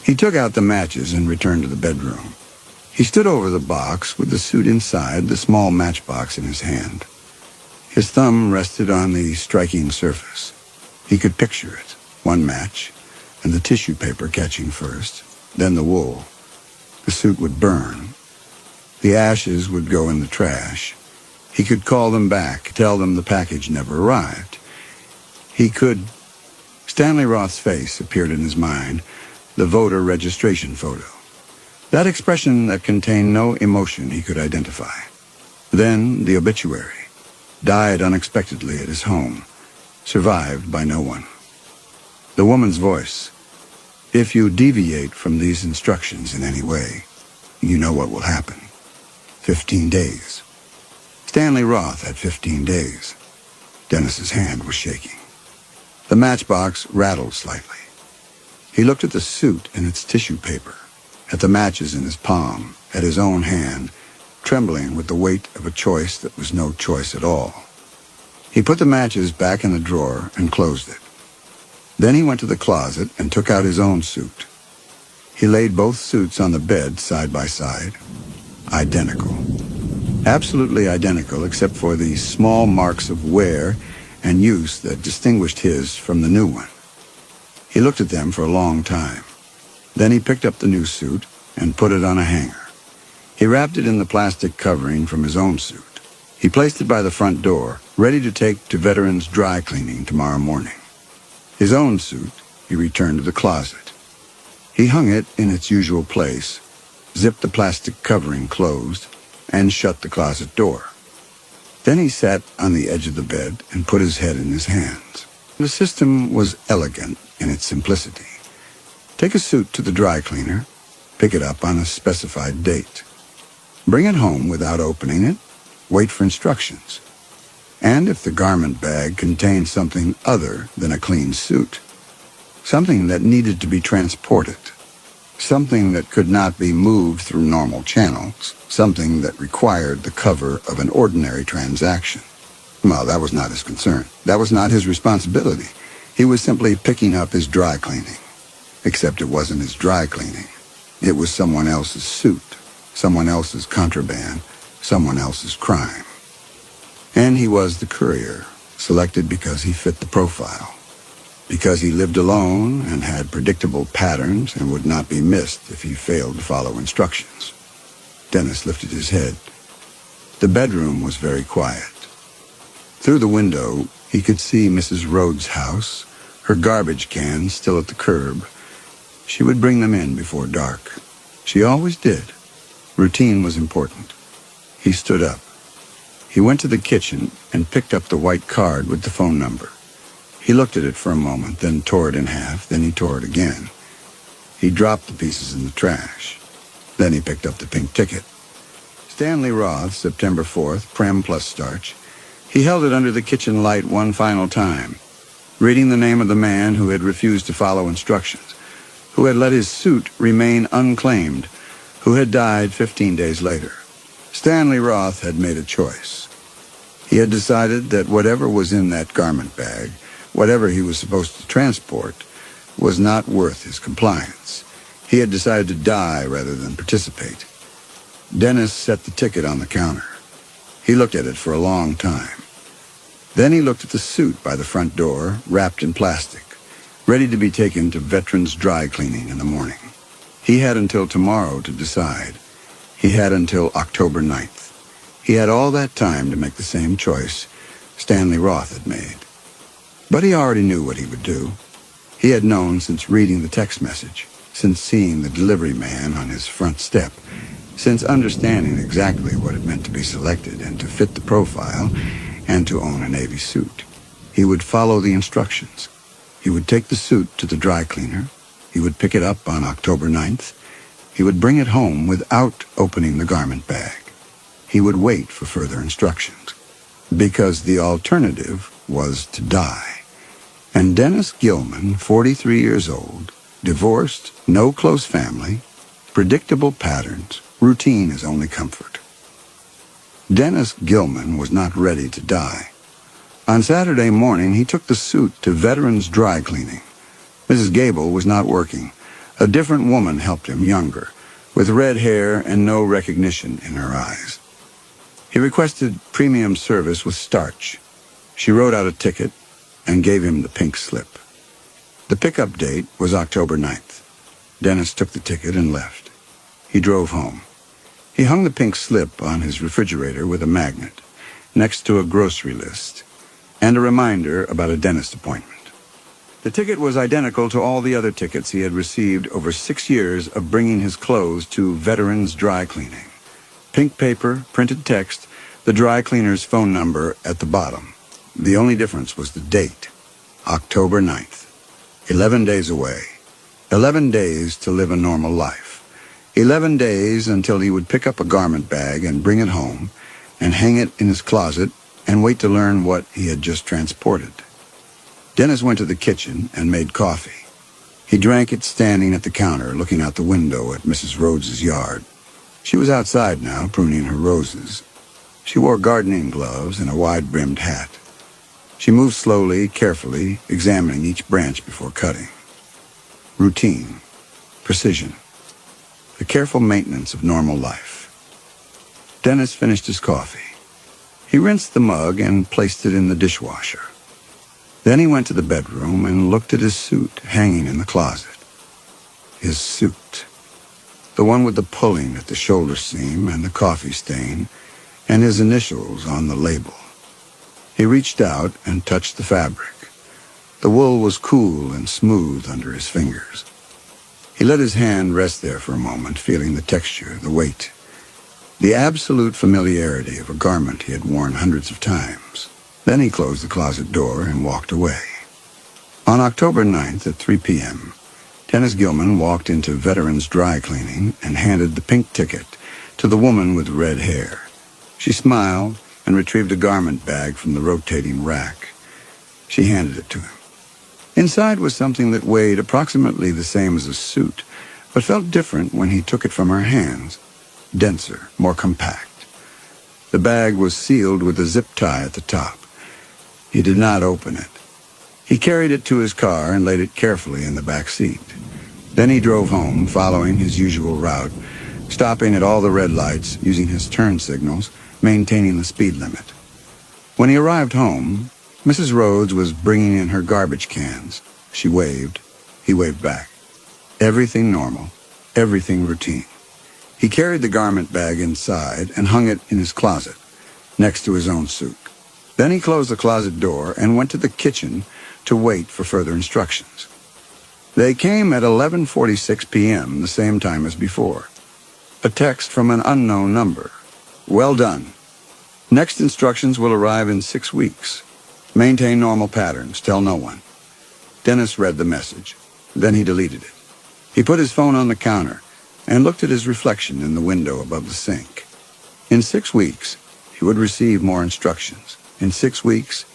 He took out the matches and returned to the bedroom. He stood over the box with the suit inside, the small matchbox in his hand. His thumb rested on the striking surface. He could picture it, one match, and the tissue paper catching first, then the wool. The suit would burn. The ashes would go in the trash. He could call them back, tell them the package never arrived. He could... Stanley Roth's face appeared in his mind, the voter registration photo. That expression that contained no emotion he could identify. Then the obituary. Died unexpectedly at his home. Survived by no one. The woman's voice. If you deviate from these instructions in any way, you know what will happen. 15 days. Stanley Roth had 15 days. Dennis's hand was shaking. The matchbox rattled slightly. He looked at the suit and its tissue paper, at the matches in his palm, at his own hand, trembling with the weight of a choice that was no choice at all. He put the matches back in the drawer and closed it. Then he went to the closet and took out his own suit. He laid both suits on the bed side by side. Identical. Absolutely identical except for the small marks of wear and use that distinguished his from the new one. He looked at them for a long time. Then he picked up the new suit and put it on a hanger. He wrapped it in the plastic covering from his own suit. He placed it by the front door, ready to take to veterans' dry cleaning tomorrow morning. His own suit he returned to the closet. He hung it in its usual place, zipped the plastic covering closed, and shut the closet door. Then he sat on the edge of the bed and put his head in his hands. The system was elegant in its simplicity. Take a suit to the dry cleaner, pick it up on a specified date. Bring it home without opening it, wait for instructions. And if the garment bag contained something other than a clean suit, something that needed to be transported, something that could not be moved through normal channels, something that required the cover of an ordinary transaction. Well, that was not his concern. That was not his responsibility. He was simply picking up his dry cleaning. Except it wasn't his dry cleaning. It was someone else's suit, someone else's contraband, someone else's crime. And he was the courier, selected because he fit the profile. Because he lived alone and had predictable patterns and would not be missed if he failed to follow instructions. Dennis lifted his head. The bedroom was very quiet. Through the window, he could see Mrs. Rhodes' house, her garbage cans still at the curb. She would bring them in before dark. She always did. Routine was important. He stood up. He went to the kitchen and picked up the white card with the phone number. He looked at it for a moment, then tore it in half, then he tore it again. He dropped the pieces in the trash. Then he picked up the pink ticket. Stanley Roth, September 4th, Prem plus starch. He held it under the kitchen light one final time, reading the name of the man who had refused to follow instructions, who had let his suit remain unclaimed, who had died 15 days later. Stanley Roth had made a choice. He had decided that whatever was in that garment bag, whatever he was supposed to transport, was not worth his compliance. He had decided to die rather than participate. Dennis set the ticket on the counter. He looked at it for a long time. Then he looked at the suit by the front door, wrapped in plastic, ready to be taken to veterans' dry cleaning in the morning. He had until tomorrow to decide. He had until October 9th. He had all that time to make the same choice Stanley Roth had made. But he already knew what he would do. He had known since reading the text message, since seeing the delivery man on his front step, since understanding exactly what it meant to be selected and to fit the profile and to own a Navy suit. He would follow the instructions. He would take the suit to the dry cleaner. He would pick it up on October 9th. He would bring it home without opening the garment bag. He would wait for further instructions, because the alternative was to die. And Dennis Gilman, 43 years old, divorced, no close family, predictable patterns, routine his only comfort. Dennis Gilman was not ready to die. On Saturday morning, he took the suit to veterans' dry cleaning. Mrs. Gable was not working. A different woman helped him, younger, with red hair and no recognition in her eyes. He requested premium service with starch. She wrote out a ticket and gave him the pink slip. The pickup date was October 9th. Dennis took the ticket and left. He drove home. He hung the pink slip on his refrigerator with a magnet, next to a grocery list, and a reminder about a dentist appointment. The ticket was identical to all the other tickets he had received over 6 years of bringing his clothes to veterans' dry cleaning. Pink paper, printed text, the dry cleaner's phone number at the bottom. The only difference was the date, October 9th. 11 days away. 11 days to live a normal life. 11 days until he would pick up a garment bag and bring it home and hang it in his closet and wait to learn what he had just transported. Dennis went to the kitchen and made coffee. He drank it standing at the counter, looking out the window at Mrs. Rhodes's yard. She was outside now, pruning her roses. She wore gardening gloves and a wide-brimmed hat. She moved slowly, carefully, examining each branch before cutting. Routine, precision, the careful maintenance of normal life. Dennis finished his coffee. He rinsed the mug and placed it in the dishwasher. Then he went to the bedroom and looked at his suit hanging in the closet. His suit. The one with the pulling at the shoulder seam and the coffee stain, and his initials on the label. He reached out and touched the fabric. The wool was cool and smooth under his fingers. He let his hand rest there for a moment, feeling the texture, the weight, the absolute familiarity of a garment he had worn hundreds of times. Then he closed the closet door and walked away. On October 9th at 3 p.m., Dennis Gilman walked into Veterans Dry Cleaning and handed the pink ticket to the woman with red hair. She smiled and retrieved a garment bag from the rotating rack. She handed it to him. Inside was something that weighed approximately the same as a suit, but felt different when he took it from her hands. Denser, more compact. The bag was sealed with a zip tie at the top. He did not open it. He carried it to his car and laid it carefully in the back seat. Then he drove home, following his usual route, stopping at all the red lights, using his turn signals, maintaining the speed limit. When he arrived home, Mrs. Rhodes was bringing in her garbage cans. She waved. He waved back. Everything normal. Everything routine. He carried the garment bag inside and hung it in his closet, next to his own suit. Then he closed the closet door and went to the kitchen to wait for further instructions. They came at 11:46 p.m., the same time as before. A text from an unknown number. Well done. Next instructions will arrive in 6 weeks. Maintain normal patterns. Tell no one. Dennis read the message. Then he deleted it. He put his phone on the counter and looked at his reflection in the window above the sink. In 6 weeks, he would receive more instructions. In 6 weeks,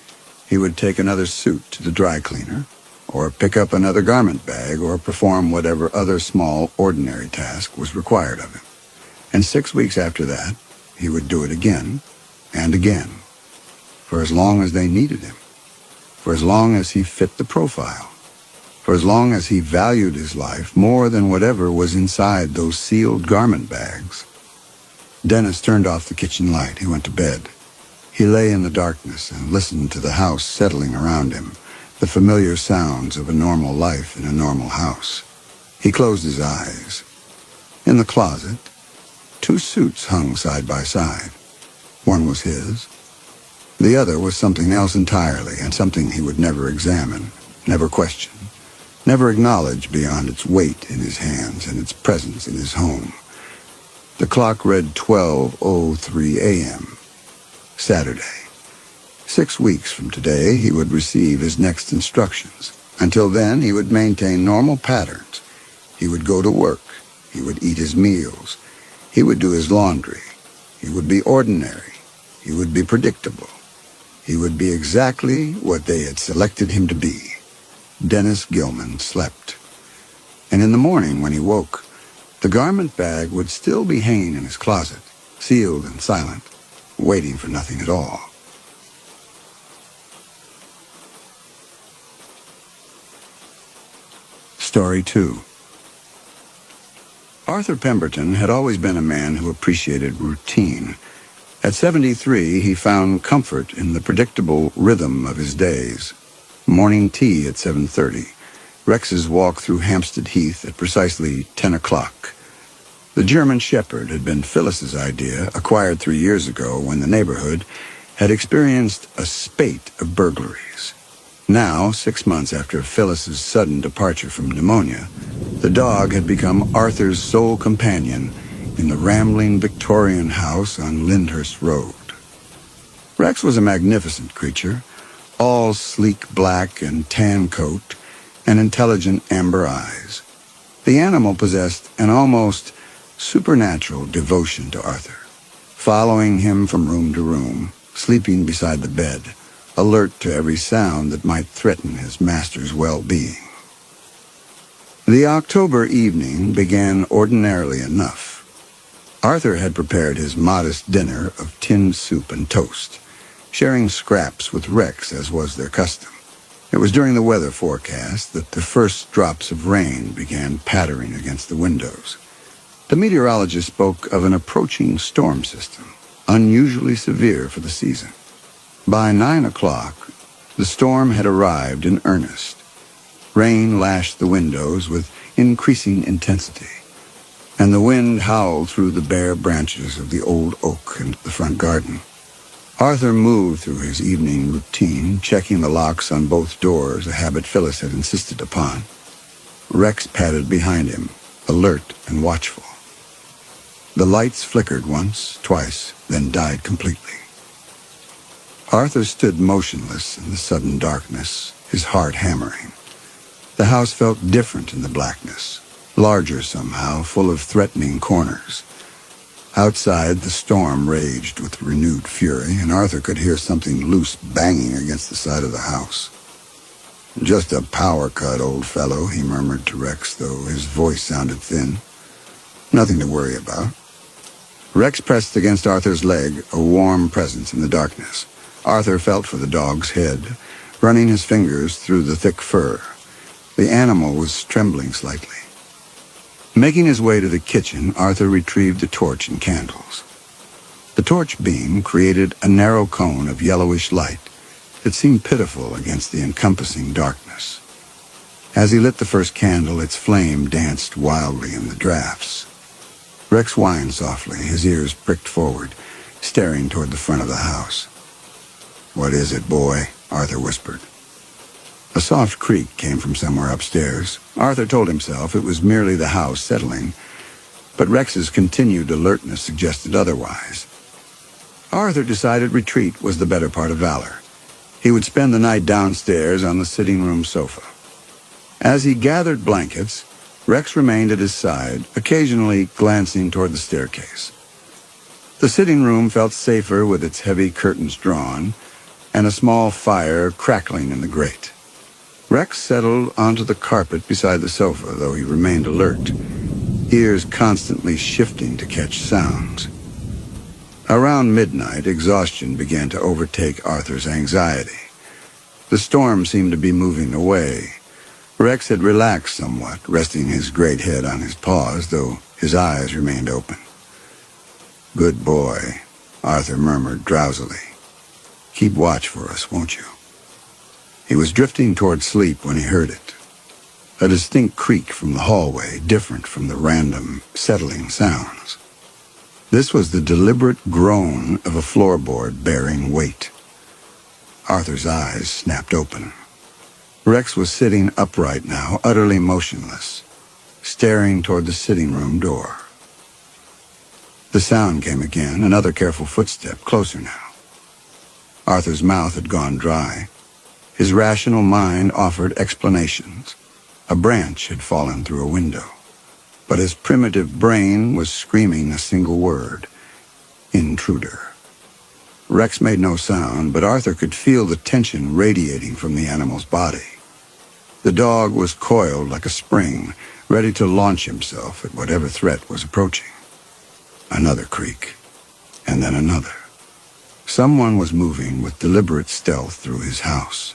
he would take another suit to the dry cleaner, or pick up another garment bag, or perform whatever other small, ordinary task was required of him. And 6 weeks after that, he would do it again and again, for as long as they needed him, for as long as he fit the profile. for as long as he valued his life more than whatever was inside those sealed garment bags. Dennis turned off the kitchen light. He went to bed. He lay in the darkness and listened to the house settling around him, the familiar sounds of a normal life in a normal house. He closed his eyes. In the closet, 2 suits hung side by side. One was his. The other was something else entirely, and something he would never examine, never question, never acknowledge beyond its weight in his hands and its presence in his home. The clock read 12:03 a.m. Saturday. 6 weeks from today, he would receive his next instructions. Until then, he would maintain normal patterns. He would go to work. He would eat his meals. He would do his laundry. He would be ordinary. He would be predictable. He would be exactly what they had selected him to be. Dennis Gilman slept. And in the morning, when he woke, the garment bag would still be hanging in his closet, sealed and silent, waiting for nothing at all. Story 2. Arthur Pemberton had always been a man who appreciated routine. At 73, he found comfort in the predictable rhythm of his days. Morning tea at 7:30. Rex's walk through Hampstead Heath at precisely 10 o'clock. The German Shepherd had been Phyllis's idea, acquired 3 years ago when the neighborhood had experienced a spate of burglaries. Now, 6 months after Phyllis's sudden departure from pneumonia, the dog had become Arthur's sole companion in the rambling Victorian house on Lyndhurst Road. Rex was a magnificent creature, all sleek black and tan coat and intelligent amber eyes. The animal possessed an almost supernatural devotion to Arthur, following him from room to room, sleeping beside the bed, alert to every sound that might threaten his master's well-being. The October evening began ordinarily enough. Arthur had prepared his modest dinner of tinned soup and toast, sharing scraps with Rex as was their custom. It was during the weather forecast that the first drops of rain began pattering against the windows. The meteorologist spoke of an approaching storm system, unusually severe for the season. By 9 o'clock, the storm had arrived in earnest. Rain lashed the windows with increasing intensity, and the wind howled through the bare branches of the old oak into the front garden. Arthur moved through his evening routine, checking the locks on both doors, a habit Phyllis had insisted upon. Rex padded behind him, alert and watchful. The lights flickered once, twice, then died completely. Arthur stood motionless in the sudden darkness, his heart hammering. The house felt different in the blackness, larger somehow, full of threatening corners. Outside, the storm raged with renewed fury, and Arthur could hear something loose banging against the side of the house. "Just a power cut, old fellow," he murmured to Rex, though his voice sounded thin. "Nothing to worry about." Rex pressed against Arthur's leg, a warm presence in the darkness. Arthur felt for the dog's head, running his fingers through the thick fur. The animal was trembling slightly. Making his way to the kitchen, Arthur retrieved a torch and candles. The torch beam created a narrow cone of yellowish light that seemed pitiful against the encompassing darkness. As he lit the first candle, its flame danced wildly in the drafts. Rex whined softly, his ears pricked forward, staring toward the front of the house. "What is it, boy?" Arthur whispered. A soft creak came from somewhere upstairs. Arthur told himself it was merely the house settling, but Rex's continued alertness suggested otherwise. Arthur decided retreat was the better part of valor. He would spend the night downstairs on the sitting room sofa. As he gathered blankets, Rex remained at his side, occasionally glancing toward the staircase. The sitting room felt safer with its heavy curtains drawn and a small fire crackling in the grate. Rex settled onto the carpet beside the sofa, though he remained alert, ears constantly shifting to catch sounds. Around midnight, exhaustion began to overtake Arthur's anxiety. The storm seemed to be moving away. Rex had relaxed somewhat, resting his great head on his paws, though his eyes remained open. "Good boy," Arthur murmured drowsily. "Keep watch for us, won't you?" He was drifting toward sleep when he heard it. A distinct creak from the hallway, different from the random, settling sounds. This was the deliberate groan of a floorboard bearing weight. Arthur's eyes snapped open. Rex was sitting upright now, utterly motionless, staring toward the sitting room door. The sound came again, another careful footstep, closer now. Arthur's mouth had gone dry. His rational mind offered explanations. A branch had fallen through a window. But his primitive brain was screaming a single word: intruder. Rex made no sound, but Arthur could feel the tension radiating from the animal's body. The dog was coiled like a spring, ready to launch himself at whatever threat was approaching. Another creak, and then another. Someone was moving with deliberate stealth through his house.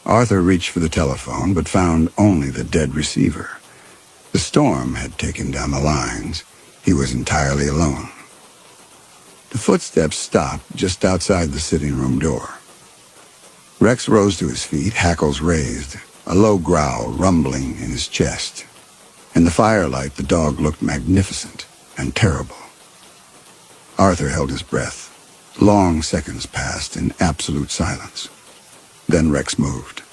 Arthur reached for the telephone, but found only the dead receiver. The storm had taken down the lines. He was entirely alone. The footsteps stopped just outside the sitting room door. Rex rose to his feet, hackles raised, a low growl rumbling in his chest. In the firelight, the dog looked magnificent and terrible. Arthur held his breath. Long seconds passed in absolute silence. Then Rex moved.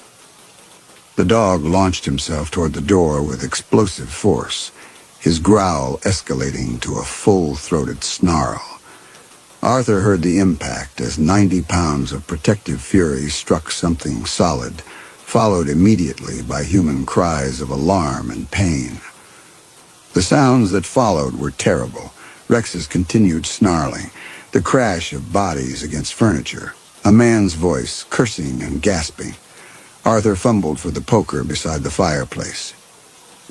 The dog launched himself toward the door with explosive force, his growl escalating to a full-throated snarl. Arthur heard the impact as 90 pounds of protective fury struck something solid, followed immediately by human cries of alarm and pain. The sounds that followed were terrible. Rex's continued snarling, the crash of bodies against furniture, a man's voice cursing and gasping. Arthur fumbled for the poker beside the fireplace.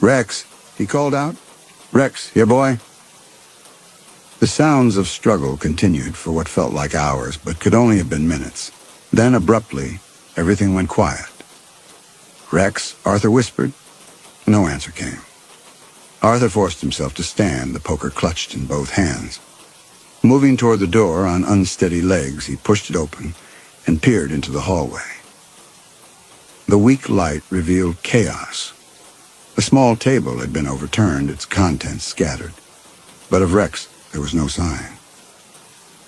"Rex," he called out. "Rex, here, boy." The sounds of struggle continued for what felt like hours, but could only have been minutes. Then, abruptly, everything went quiet. "Rex," Arthur whispered. No answer came. Arthur forced himself to stand, the poker clutched in both hands. Moving toward the door on unsteady legs, he pushed it open and peered into the hallway. The weak light revealed chaos. A small table had been overturned, its contents scattered. But of Rex, there was no sign.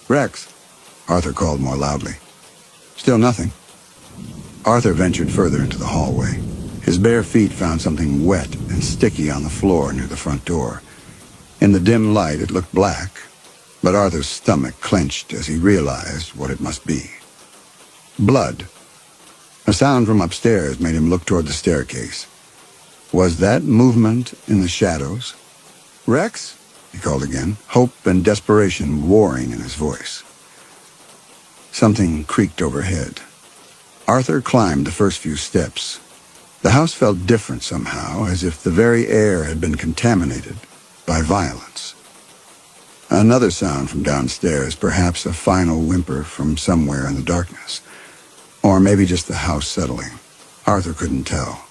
"Rex," Arthur called more loudly. Still nothing. Arthur ventured further into the hallway. His bare feet found something wet and sticky on the floor near the front door. In the dim light, it looked black, but Arthur's stomach clenched as he realized what it must be. Blood. A sound from upstairs made him look toward the staircase. Was that movement in the shadows? "Rex?" he called again, hope and desperation warring in his voice. Something creaked overhead. Arthur climbed the first few steps. The house felt different somehow, as if the very air had been contaminated by violence. Another sound from downstairs, perhaps a final whimper from somewhere in the darkness. Or maybe just the house settling. Arthur couldn't tell.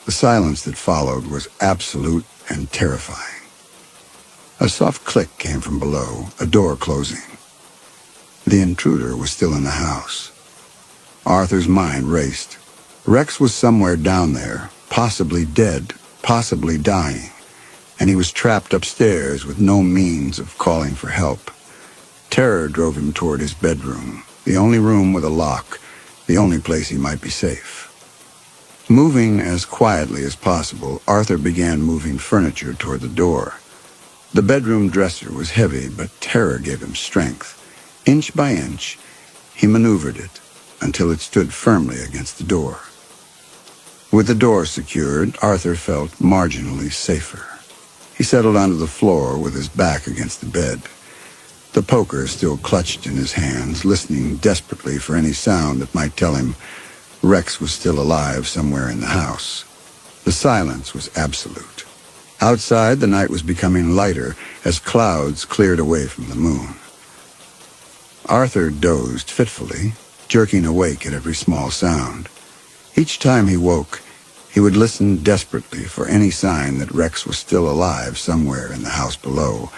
The silence that followed was absolute and terrifying. A soft click came from below, a door closing. The intruder was still in the house. Arthur's mind raced. Rex was somewhere down there, possibly dead, possibly dying, and he was trapped upstairs with no means of calling for help. Terror drove him toward his bedroom, the only room with a lock, the only place he might be safe. Moving as quietly as possible, Arthur began moving furniture toward the door. The bedroom dresser was heavy, but terror gave him strength. Inch by inch, he maneuvered it until it stood firmly against the door. With the door secured, Arthur felt marginally safer. He settled onto the floor with his back against the bed. The poker still clutched in his hands, listening desperately for any sound that might tell him Rex was still alive somewhere in the house. The silence was absolute. Outside, the night was becoming lighter as clouds cleared away from the moon. Arthur dozed fitfully, jerking awake at every small sound. Each time he woke, He would listen desperately for any sign that Rex was still alive somewhere in the house below,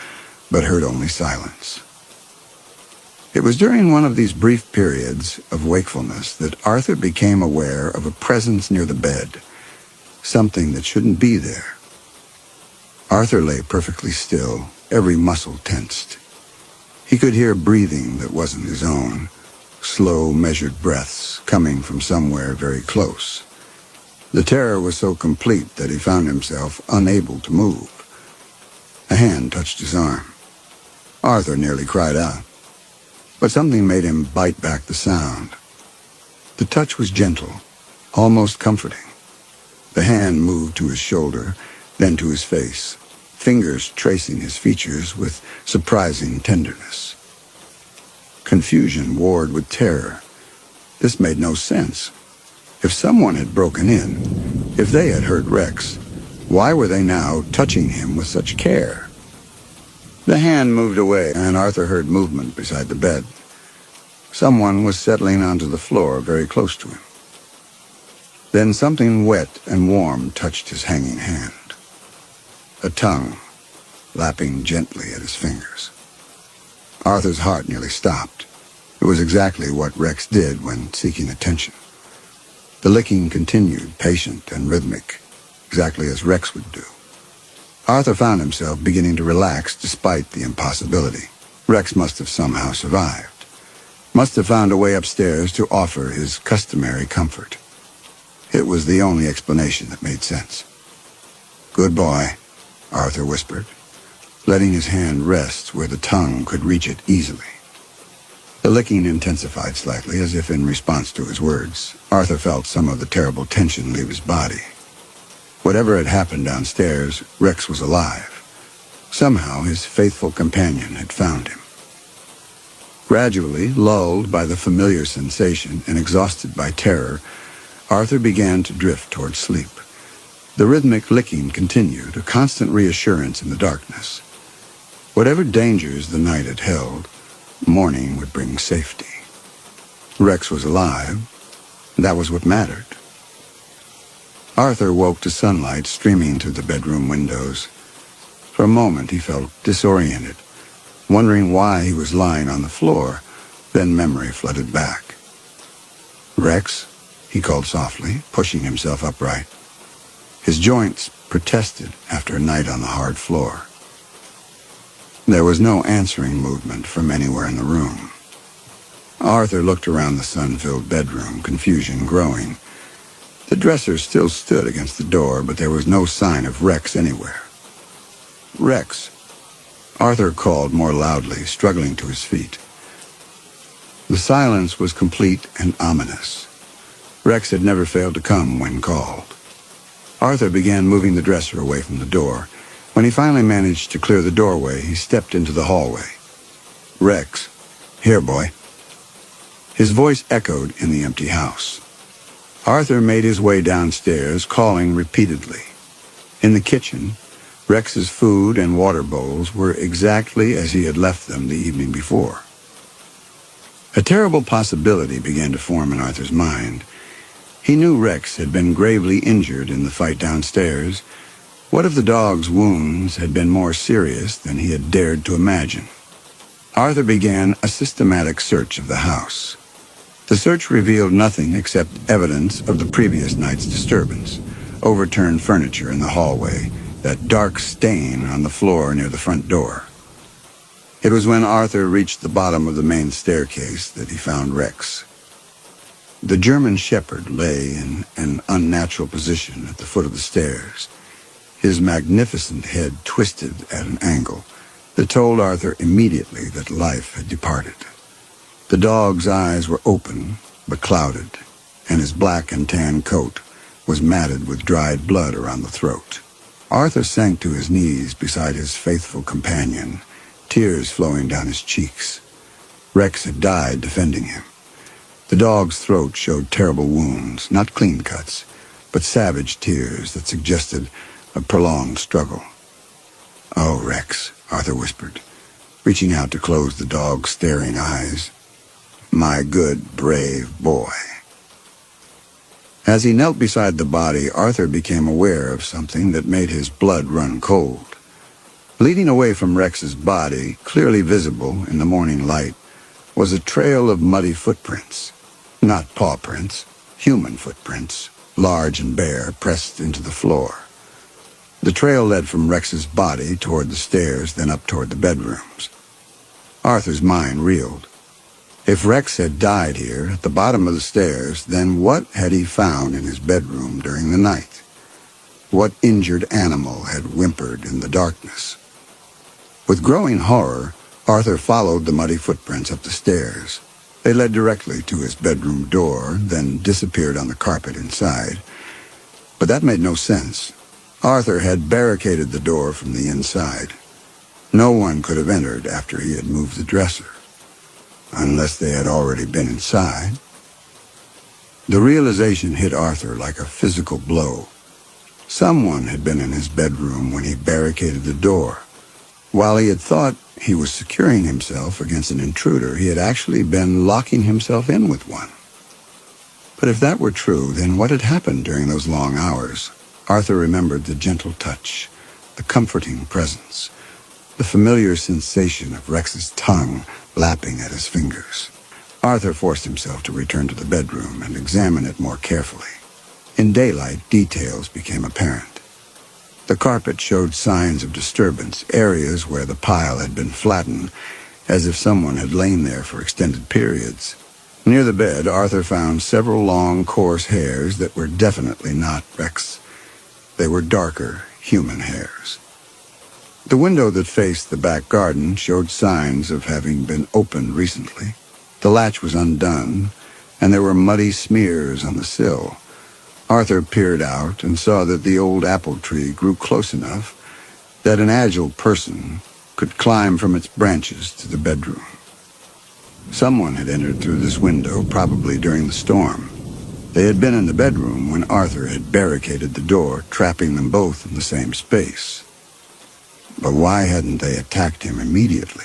but heard only silence. It was during one of these brief periods of wakefulness that Arthur became aware of a presence near the bed, something that shouldn't be there. Arthur lay perfectly still, every muscle tensed. He could hear breathing that wasn't his own, slow, measured breaths coming from somewhere very close. The terror was so complete that he found himself unable to move. A hand touched his arm. Arthur nearly cried out, but something made him bite back the sound. The touch was gentle, almost comforting. The hand moved to his shoulder, then to his face, fingers tracing his features with surprising tenderness. Confusion warred with terror. This made no sense. If someone had broken in, if they had hurt Rex, why were they now touching him with such care? The hand moved away, and Arthur heard movement beside the bed. Someone was settling onto the floor very close to him. Then something wet and warm touched his hanging hand. A tongue, lapping gently at his fingers. Arthur's heart nearly stopped. It was exactly what Rex did when seeking attention. The licking continued, patient and rhythmic, exactly as Rex would do. Arthur found himself beginning to relax despite the impossibility. Rex must have somehow survived. Must have found a way upstairs to offer his customary comfort. It was the only explanation that made sense. "Good boy," Arthur whispered, letting his hand rest where the tongue could reach it easily. The licking intensified slightly, as if in response to his words. Arthur felt some of the terrible tension leave his body. Whatever had happened downstairs, Rex was alive. Somehow his faithful companion had found him. Gradually, lulled by the familiar sensation and exhausted by terror, Arthur began to drift toward sleep. The rhythmic licking continued, a constant reassurance in the darkness. Whatever dangers the night had held, morning would bring safety. Rex was alive, and that was what mattered. Arthur woke to sunlight streaming through the bedroom windows. For a moment he felt disoriented, wondering why he was lying on the floor. Then memory flooded back. "Rex," he called softly, pushing himself upright. His joints protested after a night on the hard floor. There was no answering movement from anywhere in the room. Arthur looked around the sun-filled bedroom, confusion growing. The dresser still stood against the door, but there was no sign of Rex anywhere. "Rex," Arthur called more loudly, struggling to his feet. The silence was complete and ominous. Rex had never failed to come when called. Arthur began moving the dresser away from the door. When he finally managed to clear the doorway, he stepped into the hallway. "Rex, here, boy." His voice echoed in the empty house. Arthur made his way downstairs, calling repeatedly. In the kitchen, Rex's food and water bowls were exactly as he had left them the evening before. A terrible possibility began to form in Arthur's mind. He knew Rex had been gravely injured in the fight downstairs. What if the dog's wounds had been more serious than he had dared to imagine? Arthur began a systematic search of the house. The search revealed nothing except evidence of the previous night's disturbance, overturned furniture in the hallway, that dark stain on the floor near the front door. It was when Arthur reached the bottom of the main staircase that he found Rex. The German shepherd lay in an unnatural position at the foot of the stairs, his magnificent head twisted at an angle that told Arthur immediately that life had departed. The dog's eyes were open but clouded, and his black and tan coat was matted with dried blood around the throat. Arthur sank to his knees beside his faithful companion, tears flowing down his cheeks. Rex had died defending him. The dog's throat showed terrible wounds, not clean cuts, but savage tears that suggested a prolonged struggle. "Oh, Rex," Arthur whispered, reaching out to close the dog's staring eyes. "My good, brave boy." As he knelt beside the body, Arthur became aware of something that made his blood run cold. Leading away from Rex's body, clearly visible in the morning light, was a trail of muddy footprints. Not paw prints, human footprints, large and bare, pressed into the floor. The trail led from Rex's body toward the stairs, then up toward the bedrooms. Arthur's mind reeled. If Rex had died here, at the bottom of the stairs, then what had he found in his bedroom during the night? What injured animal had whimpered in the darkness? With growing horror, Arthur followed the muddy footprints up the stairs. They led directly to his bedroom door, then disappeared on the carpet inside. But that made no sense. Arthur had barricaded the door from the inside. No one could have entered after he had moved the dresser, unless they had already been inside. The realization hit Arthur like a physical blow. Someone had been in his bedroom when he barricaded the door. While he had thought he was securing himself against an intruder, he had actually been locking himself in with one. But if that were true, then what had happened during those long hours? Arthur remembered the gentle touch, the comforting presence, the familiar sensation of Rex's tongue lapping at his fingers. Arthur forced himself to return to the bedroom and examine it more carefully. In daylight, details became apparent. The carpet showed signs of disturbance, areas where the pile had been flattened, as if someone had lain there for extended periods. Near the bed, Arthur found several long, coarse hairs that were definitely not Rex. They were darker, human hairs. The window that faced the back garden showed signs of having been opened recently. The latch was undone, and there were muddy smears on the sill. Arthur peered out and saw that the old apple tree grew close enough that an agile person could climb from its branches to the bedroom. Someone had entered through this window, probably during the storm. They had been in the bedroom when Arthur had barricaded the door, trapping them both in the same space. But why hadn't they attacked him immediately?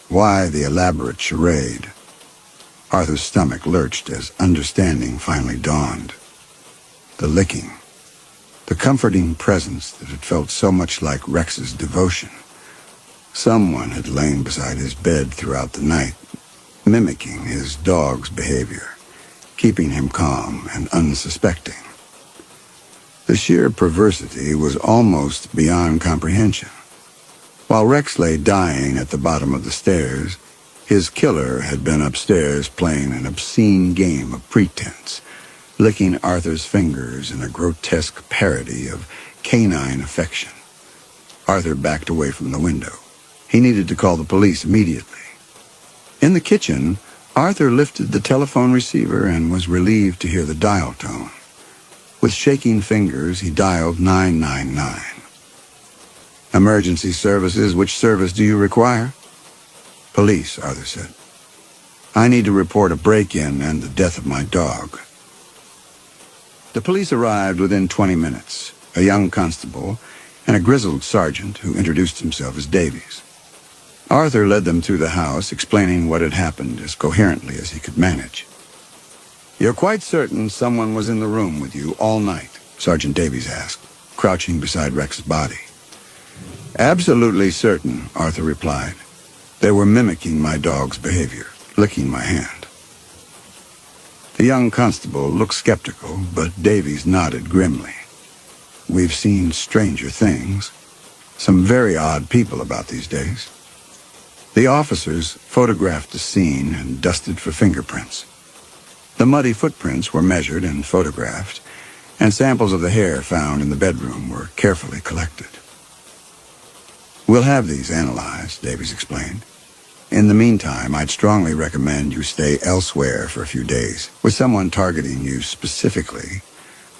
Why the elaborate charade? Arthur's stomach lurched as understanding finally dawned. The licking. The comforting presence that had felt so much like Rex's devotion. Someone had lain beside his bed throughout the night, mimicking his dog's behavior, keeping him calm and unsuspecting. The sheer perversity was almost beyond comprehension. While Rex lay dying at the bottom of the stairs, his killer had been upstairs playing an obscene game of pretense, licking Arthur's fingers in a grotesque parody of canine affection. Arthur backed away from the window. He needed to call the police immediately. In the kitchen, Arthur lifted the telephone receiver and was relieved to hear the dial tone. With shaking fingers, he dialed 999. Emergency services, which service do you require? Police, Arthur said. I need to report a break-in and the death of my dog. The police arrived within 20 minutes, a young constable and a grizzled sergeant who introduced himself as Davies. Arthur led them through the house, explaining what had happened as coherently as he could manage. You're quite certain someone was in the room with you all night? Sergeant Davies asked, crouching beside Rex's body. Absolutely certain, Arthur replied. They were mimicking my dog's behavior, licking my hand. The young constable looked skeptical, but Davies nodded grimly. We've seen stranger things. Some very odd people about these days. The officers photographed the scene and dusted for fingerprints. The muddy footprints were measured and photographed, and samples of the hair found in the bedroom were carefully collected. We'll have these analyzed, Davies explained. In the meantime, I'd strongly recommend you stay elsewhere for a few days. With someone targeting you specifically,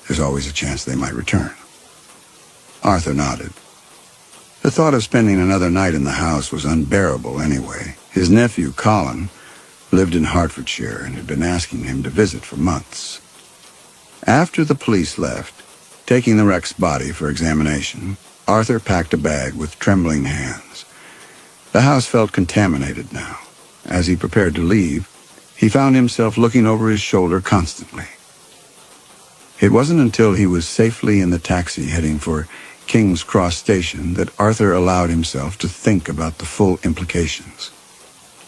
there's always a chance they might return. Arthur nodded. The thought of spending another night in the house was unbearable anyway. His nephew, Colin, lived in Hertfordshire and had been asking him to visit for months. After the police left, taking the Rex body for examination, Arthur packed a bag with trembling hands. The house felt contaminated now. As he prepared to leave, he found himself looking over his shoulder constantly. It wasn't until he was safely in the taxi heading for King's Cross Station that Arthur allowed himself to think about the full implications.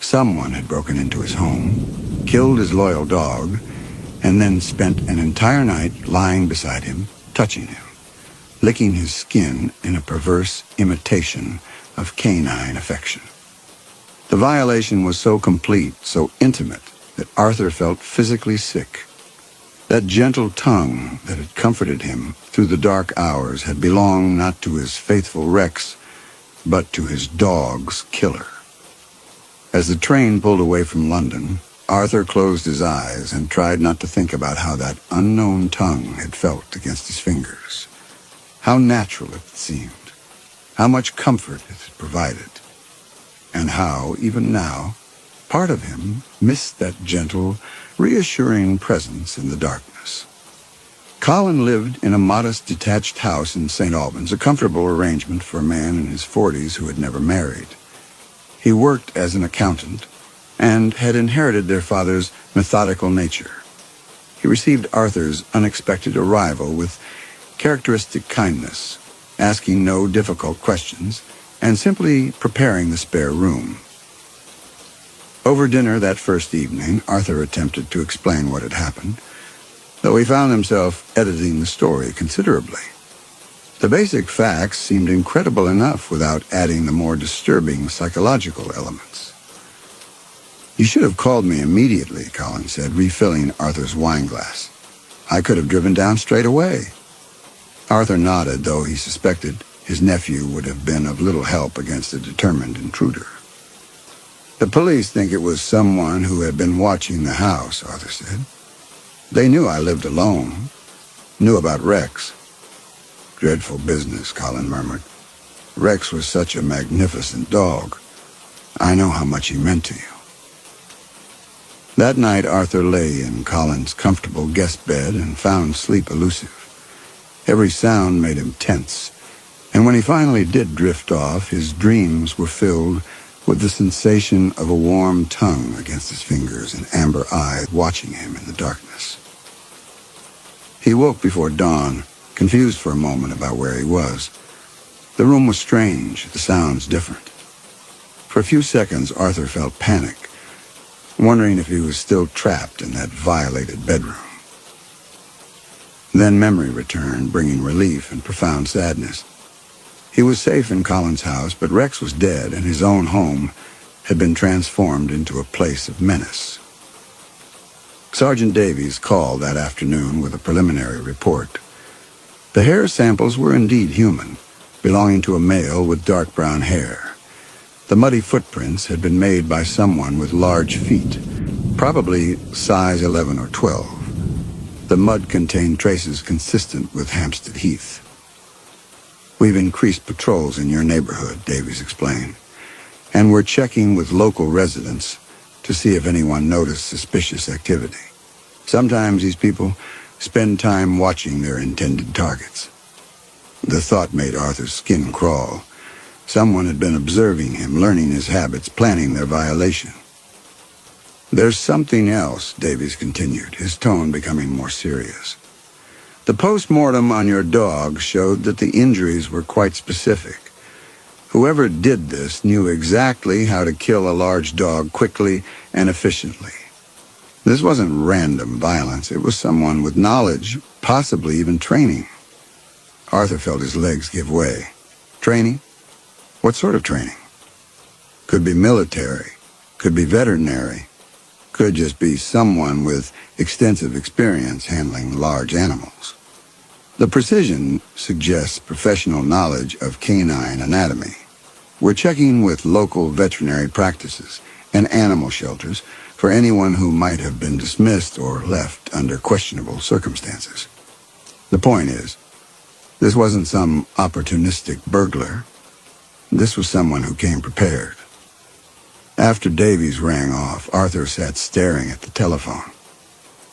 Someone had broken into his home, killed his loyal dog, and then spent an entire night lying beside him, touching him, licking his skin in a perverse imitation of canine affection. The violation was so complete, so intimate, that Arthur felt physically sick. That gentle tongue that had comforted him through the dark hours had belonged not to his faithful Rex, but to his dog's killer. As the train pulled away from London, Arthur closed his eyes and tried not to think about how that unknown tongue had felt against his fingers. How natural it seemed, how much comfort it had provided, and how, even now, part of him missed that gentle, reassuring presence in the darkness. Colin lived in a modest, detached house in St. Albans, a comfortable arrangement for a man in his 40s who had never married. He worked as an accountant and had inherited their father's methodical nature. He received Arthur's unexpected arrival with characteristic kindness, asking no difficult questions and simply preparing the spare room. Over dinner that first evening, Arthur attempted to explain what had happened, though he found himself editing the story considerably. The basic facts seemed incredible enough without adding the more disturbing psychological elements. "You should have called me immediately," Colin said, refilling Arthur's wine glass. "I could have driven down straight away." Arthur nodded, though he suspected his nephew would have been of little help against a determined intruder. "The police think it was someone who had been watching the house," Arthur said. "They knew I lived alone, knew about Rex." "Dreadful business," Colin murmured. "Rex was such a magnificent dog. I know how much he meant to you." That night, Arthur lay in Colin's comfortable guest bed and found sleep elusive. Every sound made him tense, and when he finally did drift off, his dreams were filled with the sensation of a warm tongue against his fingers and amber eyes watching him in the darkness. He woke before dawn, confused for a moment about where he was. The room was strange, the sounds different. For a few seconds, Arthur felt panic, wondering if he was still trapped in that violated bedroom. Then memory returned, bringing relief and profound sadness. He was safe in Colin's house, but Rex was dead, and his own home had been transformed into a place of menace. Sergeant Davies called that afternoon with a preliminary report. The hair samples were indeed human, belonging to a male with dark brown hair. The muddy footprints had been made by someone with large feet, probably size 11 or 12. The mud contained traces consistent with Hampstead Heath. "We've increased patrols in your neighborhood," Davies explained, "and we're checking with local residents to see if anyone noticed suspicious activity. Sometimes these people spend time watching their intended targets." The thought made Arthur's skin crawl. Someone had been observing him, learning his habits, planning their violation. "There's something else," Davies continued, his tone becoming more serious. "The post-mortem on your dog showed that the injuries were quite specific. Whoever did this knew exactly how to kill a large dog quickly and efficiently. This wasn't random violence. It was someone with knowledge, possibly even training." Arthur felt his legs give way. "Training? What sort of training?" "Could be military, could be veterinary, could just be someone with extensive experience handling large animals. The precision suggests professional knowledge of canine anatomy. We're checking with local veterinary practices and animal shelters for anyone who might have been dismissed or left under questionable circumstances. The point is, this wasn't some opportunistic burglar. This was someone who came prepared." After Davies rang off, Arthur sat staring at the telephone.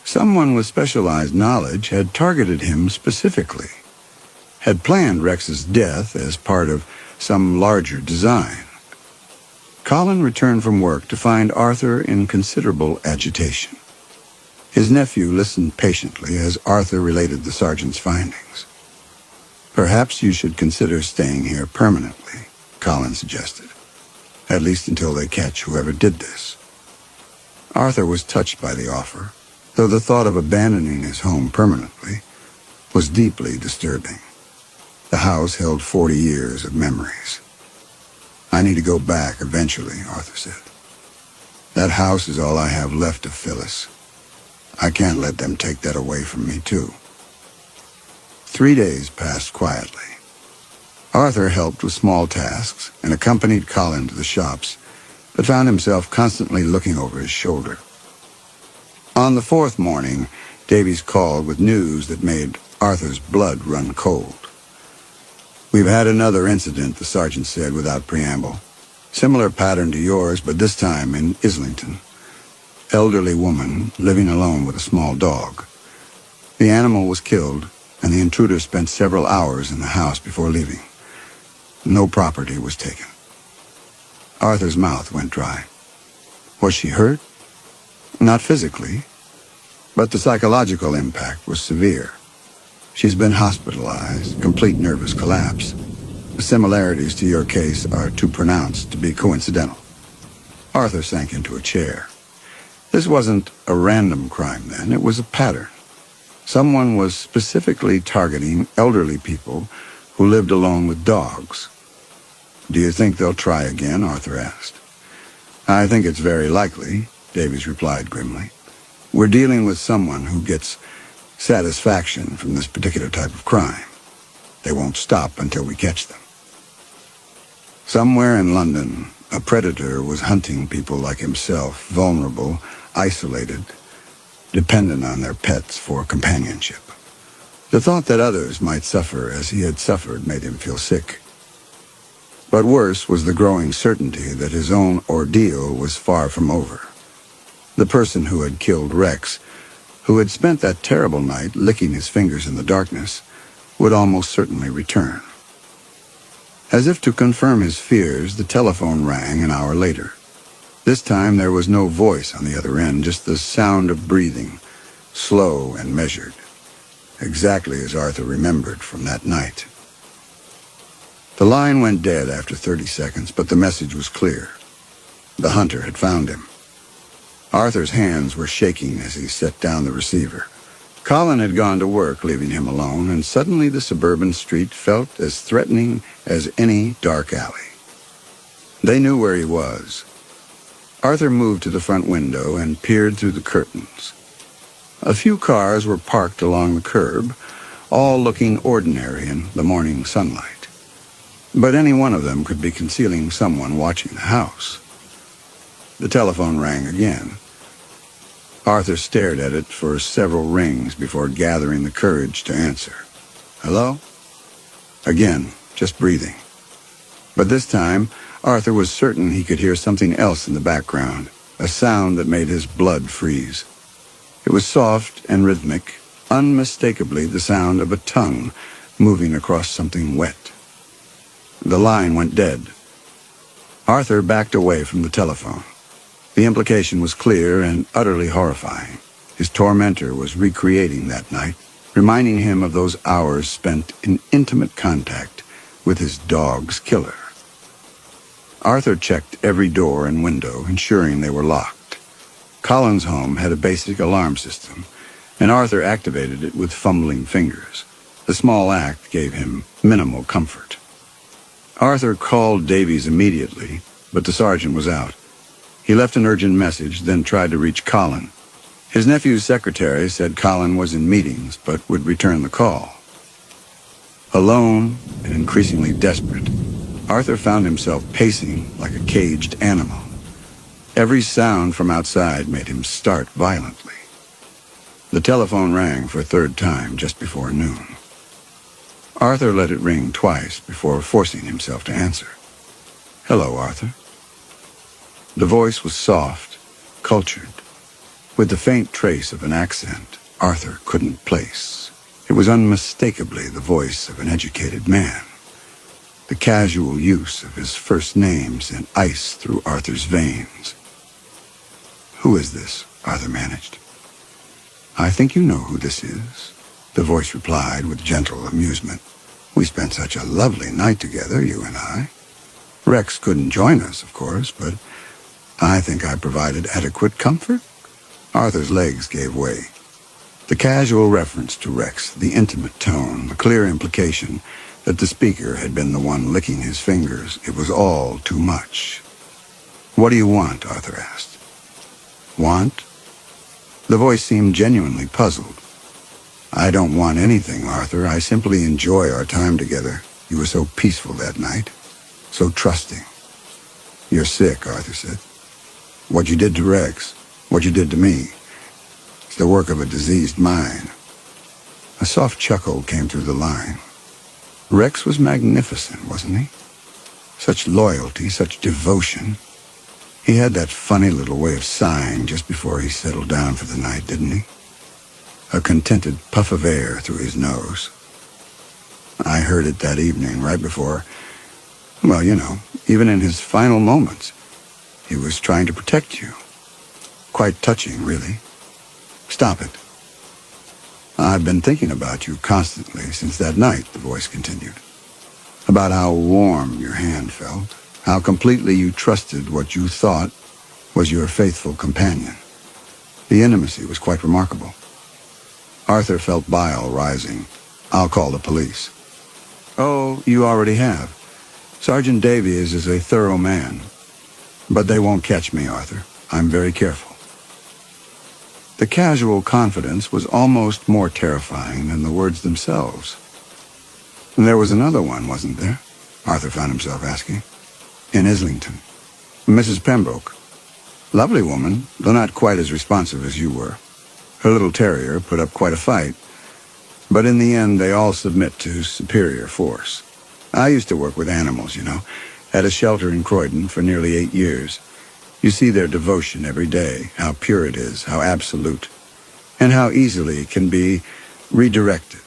Someone with specialized knowledge had targeted him specifically, had planned Rex's death as part of some larger design. Colin returned from work to find Arthur in considerable agitation. His nephew listened patiently as Arthur related the sergeant's findings. "Perhaps you should consider staying here permanently," Colin suggested. "At least until they catch whoever did this." Arthur was touched by the offer, though the thought of abandoning his home permanently was deeply disturbing. The house held 40 years of memories. "I need to go back eventually," Arthur said. "That house is all I have left of Phyllis. I can't let them take that away from me, too." 3 days passed quietly. Arthur helped with small tasks and accompanied Colin to the shops, but found himself constantly looking over his shoulder. On the 4th morning, Davies called with news that made Arthur's blood run cold. "We've had another incident," the sergeant said without preamble. "Similar pattern to yours, but this time in Islington. Elderly woman living alone with a small dog. The animal was killed, and the intruder spent several hours in the house before leaving. No property was taken." Arthur's mouth went dry. "Was she hurt?" "Not physically, but the psychological impact was severe. She's been hospitalized, complete nervous collapse. The similarities to your case are too pronounced to be coincidental." Arthur sank into a chair. This wasn't a random crime then, it was a pattern. Someone was specifically targeting elderly people who lived alone with dogs. "Do you think they'll try again?" Arthur asked. "I think it's very likely," Davies replied grimly. "We're dealing with someone who gets satisfaction from this particular type of crime. They won't stop until we catch them." Somewhere in London, a predator was hunting people like himself, vulnerable, isolated, dependent on their pets for companionship. The thought that others might suffer as he had suffered made him feel sick. But worse was the growing certainty that his own ordeal was far from over. The person who had killed Rex, who had spent that terrible night licking his fingers in the darkness, would almost certainly return. As if to confirm his fears, the telephone rang an hour later. This time there was no voice on the other end, just the sound of breathing, slow and measured, exactly as Arthur remembered from that night. The line went dead after 30 seconds, but the message was clear. The hunter had found him. Arthur's hands were shaking as he set down the receiver. Colin had gone to work, leaving him alone, and suddenly the suburban street felt as threatening as any dark alley. They knew where he was. Arthur moved to the front window and peered through the curtains. A few cars were parked along the curb, all looking ordinary in the morning sunlight. But any one of them could be concealing someone watching the house. The telephone rang again. Arthur stared at it for several rings before gathering the courage to answer. "Hello?" Again, just breathing. But this time, Arthur was certain he could hear something else in the background, a sound that made his blood freeze. It was soft and rhythmic, unmistakably the sound of a tongue moving across something wet. The line went dead. Arthur backed away from the telephone. The implication was clear and utterly horrifying. His tormentor was recreating that night, reminding him of those hours spent in intimate contact with his dog's killer. Arthur checked every door and window, ensuring they were locked. Colin's home had a basic alarm system, and Arthur activated it with fumbling fingers. The small act gave him minimal comfort. Arthur called Davies immediately, but the sergeant was out. He left an urgent message, then tried to reach Colin. His nephew's secretary said Colin was in meetings, but would return the call. Alone and increasingly desperate, Arthur found himself pacing like a caged animal. Every sound from outside made him start violently. The telephone rang for a third time just before noon. Arthur let it ring twice before forcing himself to answer. "Hello, Arthur." The voice was soft, cultured, with the faint trace of an accent Arthur couldn't place. It was unmistakably the voice of an educated man. The casual use of his first name sent ice through Arthur's veins. "Who is this?" Arthur managed. I think you know who this is, the voice replied with gentle amusement. We spent such a lovely night together, you and I. Rex couldn't join us, of course, but I think I provided adequate comfort. Arthur's legs gave way. The casual reference to Rex, the intimate tone, the clear implication that the speaker had been the one licking his fingers, it was all too much. What do you want? Arthur asked. Want? The voice seemed genuinely puzzled. I don't want anything, Arthur. I simply enjoy our time together. You were so peaceful that night, so trusting. You're sick, Arthur said. What you did to Rex, what you did to me, it's the work of a diseased mind. A soft chuckle came through the line. Rex was magnificent, wasn't he? Such loyalty, such devotion. He had that funny little way of sighing just before he settled down for the night, didn't he? A contented puff of air through his nose. I heard it that evening, right before, well, you know, even in his final moments. He was trying to protect you. Quite touching, really. Stop it. I've been thinking about you constantly since that night, the voice continued. About how warm your hand felt, how completely you trusted what you thought was your faithful companion. The intimacy was quite remarkable. Arthur felt bile rising. I'll call the police. Oh, you already have. Sergeant Davies is a thorough man. But they won't catch me, Arthur. I'm very careful. The casual confidence was almost more terrifying than the words themselves. And there was another one, wasn't there? Arthur found himself asking. In Islington. Mrs. Pembroke. Lovely woman, though not quite as responsive as you were. Her little terrier put up quite a fight. But in the end, they all submit to superior force. I used to work with animals, you know, at a shelter in Croydon for nearly 8 years. You see their devotion every day, how pure it is, how absolute, and how easily it can be redirected.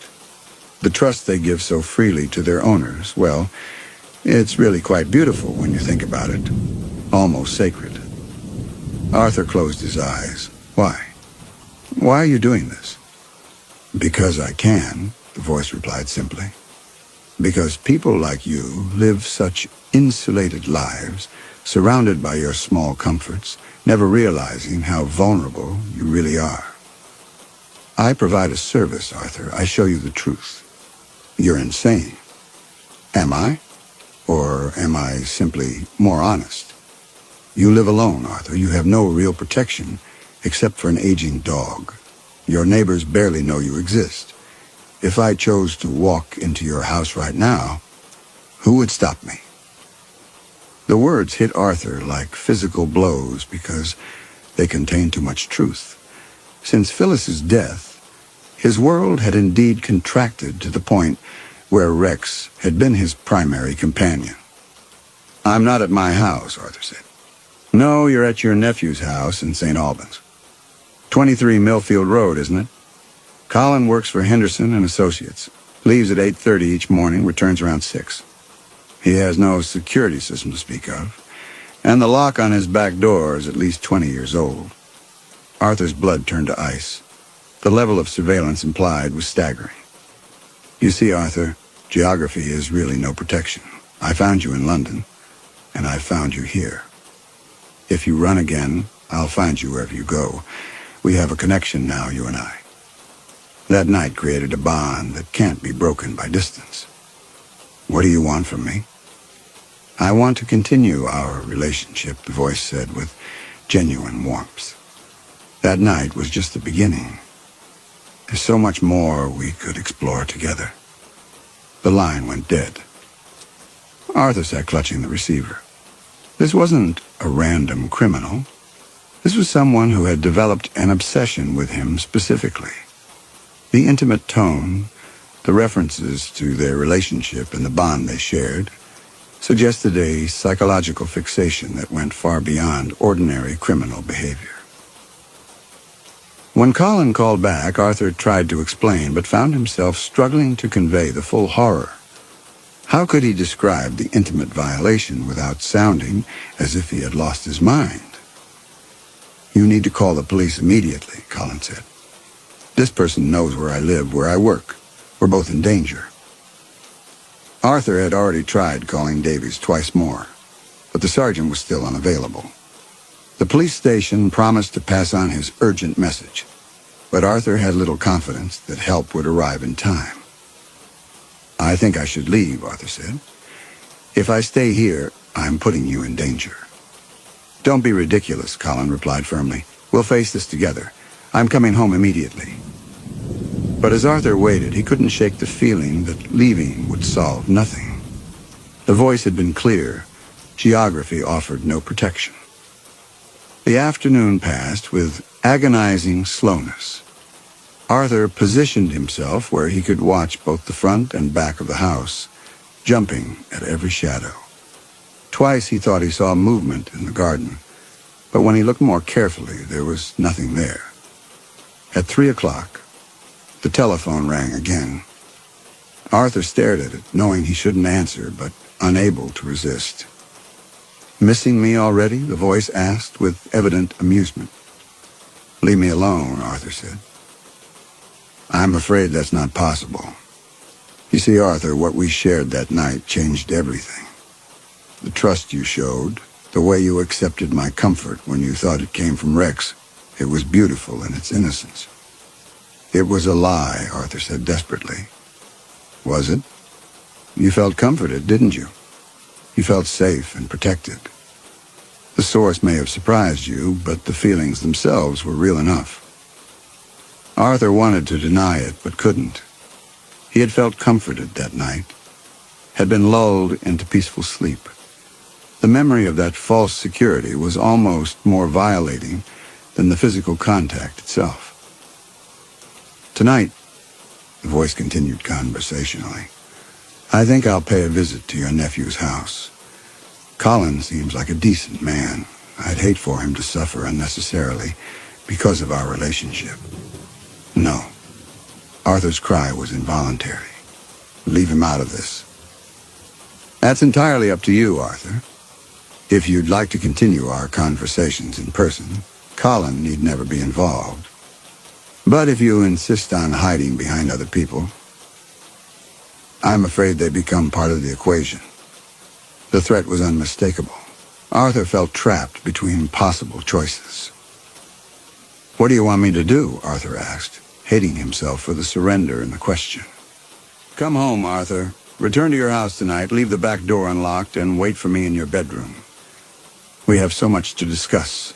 The trust they give so freely to their owners, well, it's really quite beautiful when you think about it. Almost sacred. Arthur closed his eyes. Why? Why are you doing this? Because I can, the voice replied simply. Because people like you live such insulated lives, surrounded by your small comforts, never realizing how vulnerable you really are. I provide a service, Arthur. I show you the truth. You're insane. Am I? Or am I simply more honest? You live alone, Arthur. You have no real protection, except for an aging dog. Your neighbors barely know you exist. If I chose to walk into your house right now, who would stop me? The words hit Arthur like physical blows because they contained too much truth. Since Phyllis's death, his world had indeed contracted to the point where Rex had been his primary companion. I'm not at my house, Arthur said. No, you're at your nephew's house in St. Albans. 23 Millfield Road, isn't it? Colin works for Henderson and Associates. Leaves at 8:30 each morning, returns around 6. He has no security system to speak of, and the lock on his back door is at least 20 years old. Arthur's blood turned to ice. The level of surveillance implied was staggering. You see, Arthur, geography is really no protection. I found you in London, and I found you here. If you run again, I'll find you wherever you go. We have a connection now, you and I. That night created a bond that can't be broken by distance. What do you want from me? I want to continue our relationship, the voice said with genuine warmth. That night was just the beginning. There's so much more we could explore together. The line went dead. Arthur sat clutching the receiver. This wasn't a random criminal. This was someone who had developed an obsession with him specifically. The intimate tone, the references to their relationship and the bond they shared, suggested a psychological fixation that went far beyond ordinary criminal behavior. When Colin called back, Arthur tried to explain, but found himself struggling to convey the full horror. How could he describe the intimate violation without sounding as if he had lost his mind? You need to call the police immediately, Colin said. This person knows where I live, where I work. We're both in danger. Arthur had already tried calling Davies twice more, but the sergeant was still unavailable. The police station promised to pass on his urgent message, but Arthur had little confidence that help would arrive in time. "I think I should leave," Arthur said. "If I stay here, I'm putting you in danger." "Don't be ridiculous," Colin replied firmly. "We'll face this together. I'm coming home immediately." But as Arthur waited, he couldn't shake the feeling that leaving would solve nothing. The voice had been clear. Geography offered no protection. The afternoon passed with agonizing slowness. Arthur positioned himself where he could watch both the front and back of the house, jumping at every shadow. Twice he thought he saw movement in the garden, but when he looked more carefully, there was nothing there. At 3 o'clock, the telephone rang again. Arthur stared at it, knowing he shouldn't answer, but unable to resist. "Missing me already?" the voice asked with evident amusement. "Leave me alone," Arthur said. "I'm afraid that's not possible. You see, Arthur, what we shared that night changed everything. The trust you showed, the way you accepted my comfort when you thought it came from Rex, it was beautiful in its innocence." "It was a lie," Arthur said desperately. "Was it? You felt comforted, didn't you? You felt safe and protected. The source may have surprised you, but the feelings themselves were real enough." Arthur wanted to deny it, but couldn't. He had felt comforted that night, had been lulled into peaceful sleep. The memory of that false security was almost more violating than the physical contact itself. "Tonight," the voice continued conversationally, "I think I'll pay a visit to your nephew's house. Colin seems like a decent man. I'd hate for him to suffer unnecessarily because of our relationship." "No." Arthur's cry was involuntary. "Leave him out of this." "That's entirely up to you, Arthur. If you'd like to continue our conversations in person, Colin need never be involved. But if you insist on hiding behind other people, I'm afraid they become part of the equation." The threat was unmistakable. Arthur felt trapped between possible choices. "What do you want me to do?" Arthur asked, hating himself for the surrender in the question. "Come home, Arthur. Return to your house tonight, leave the back door unlocked, and wait for me in your bedroom. We have so much to discuss."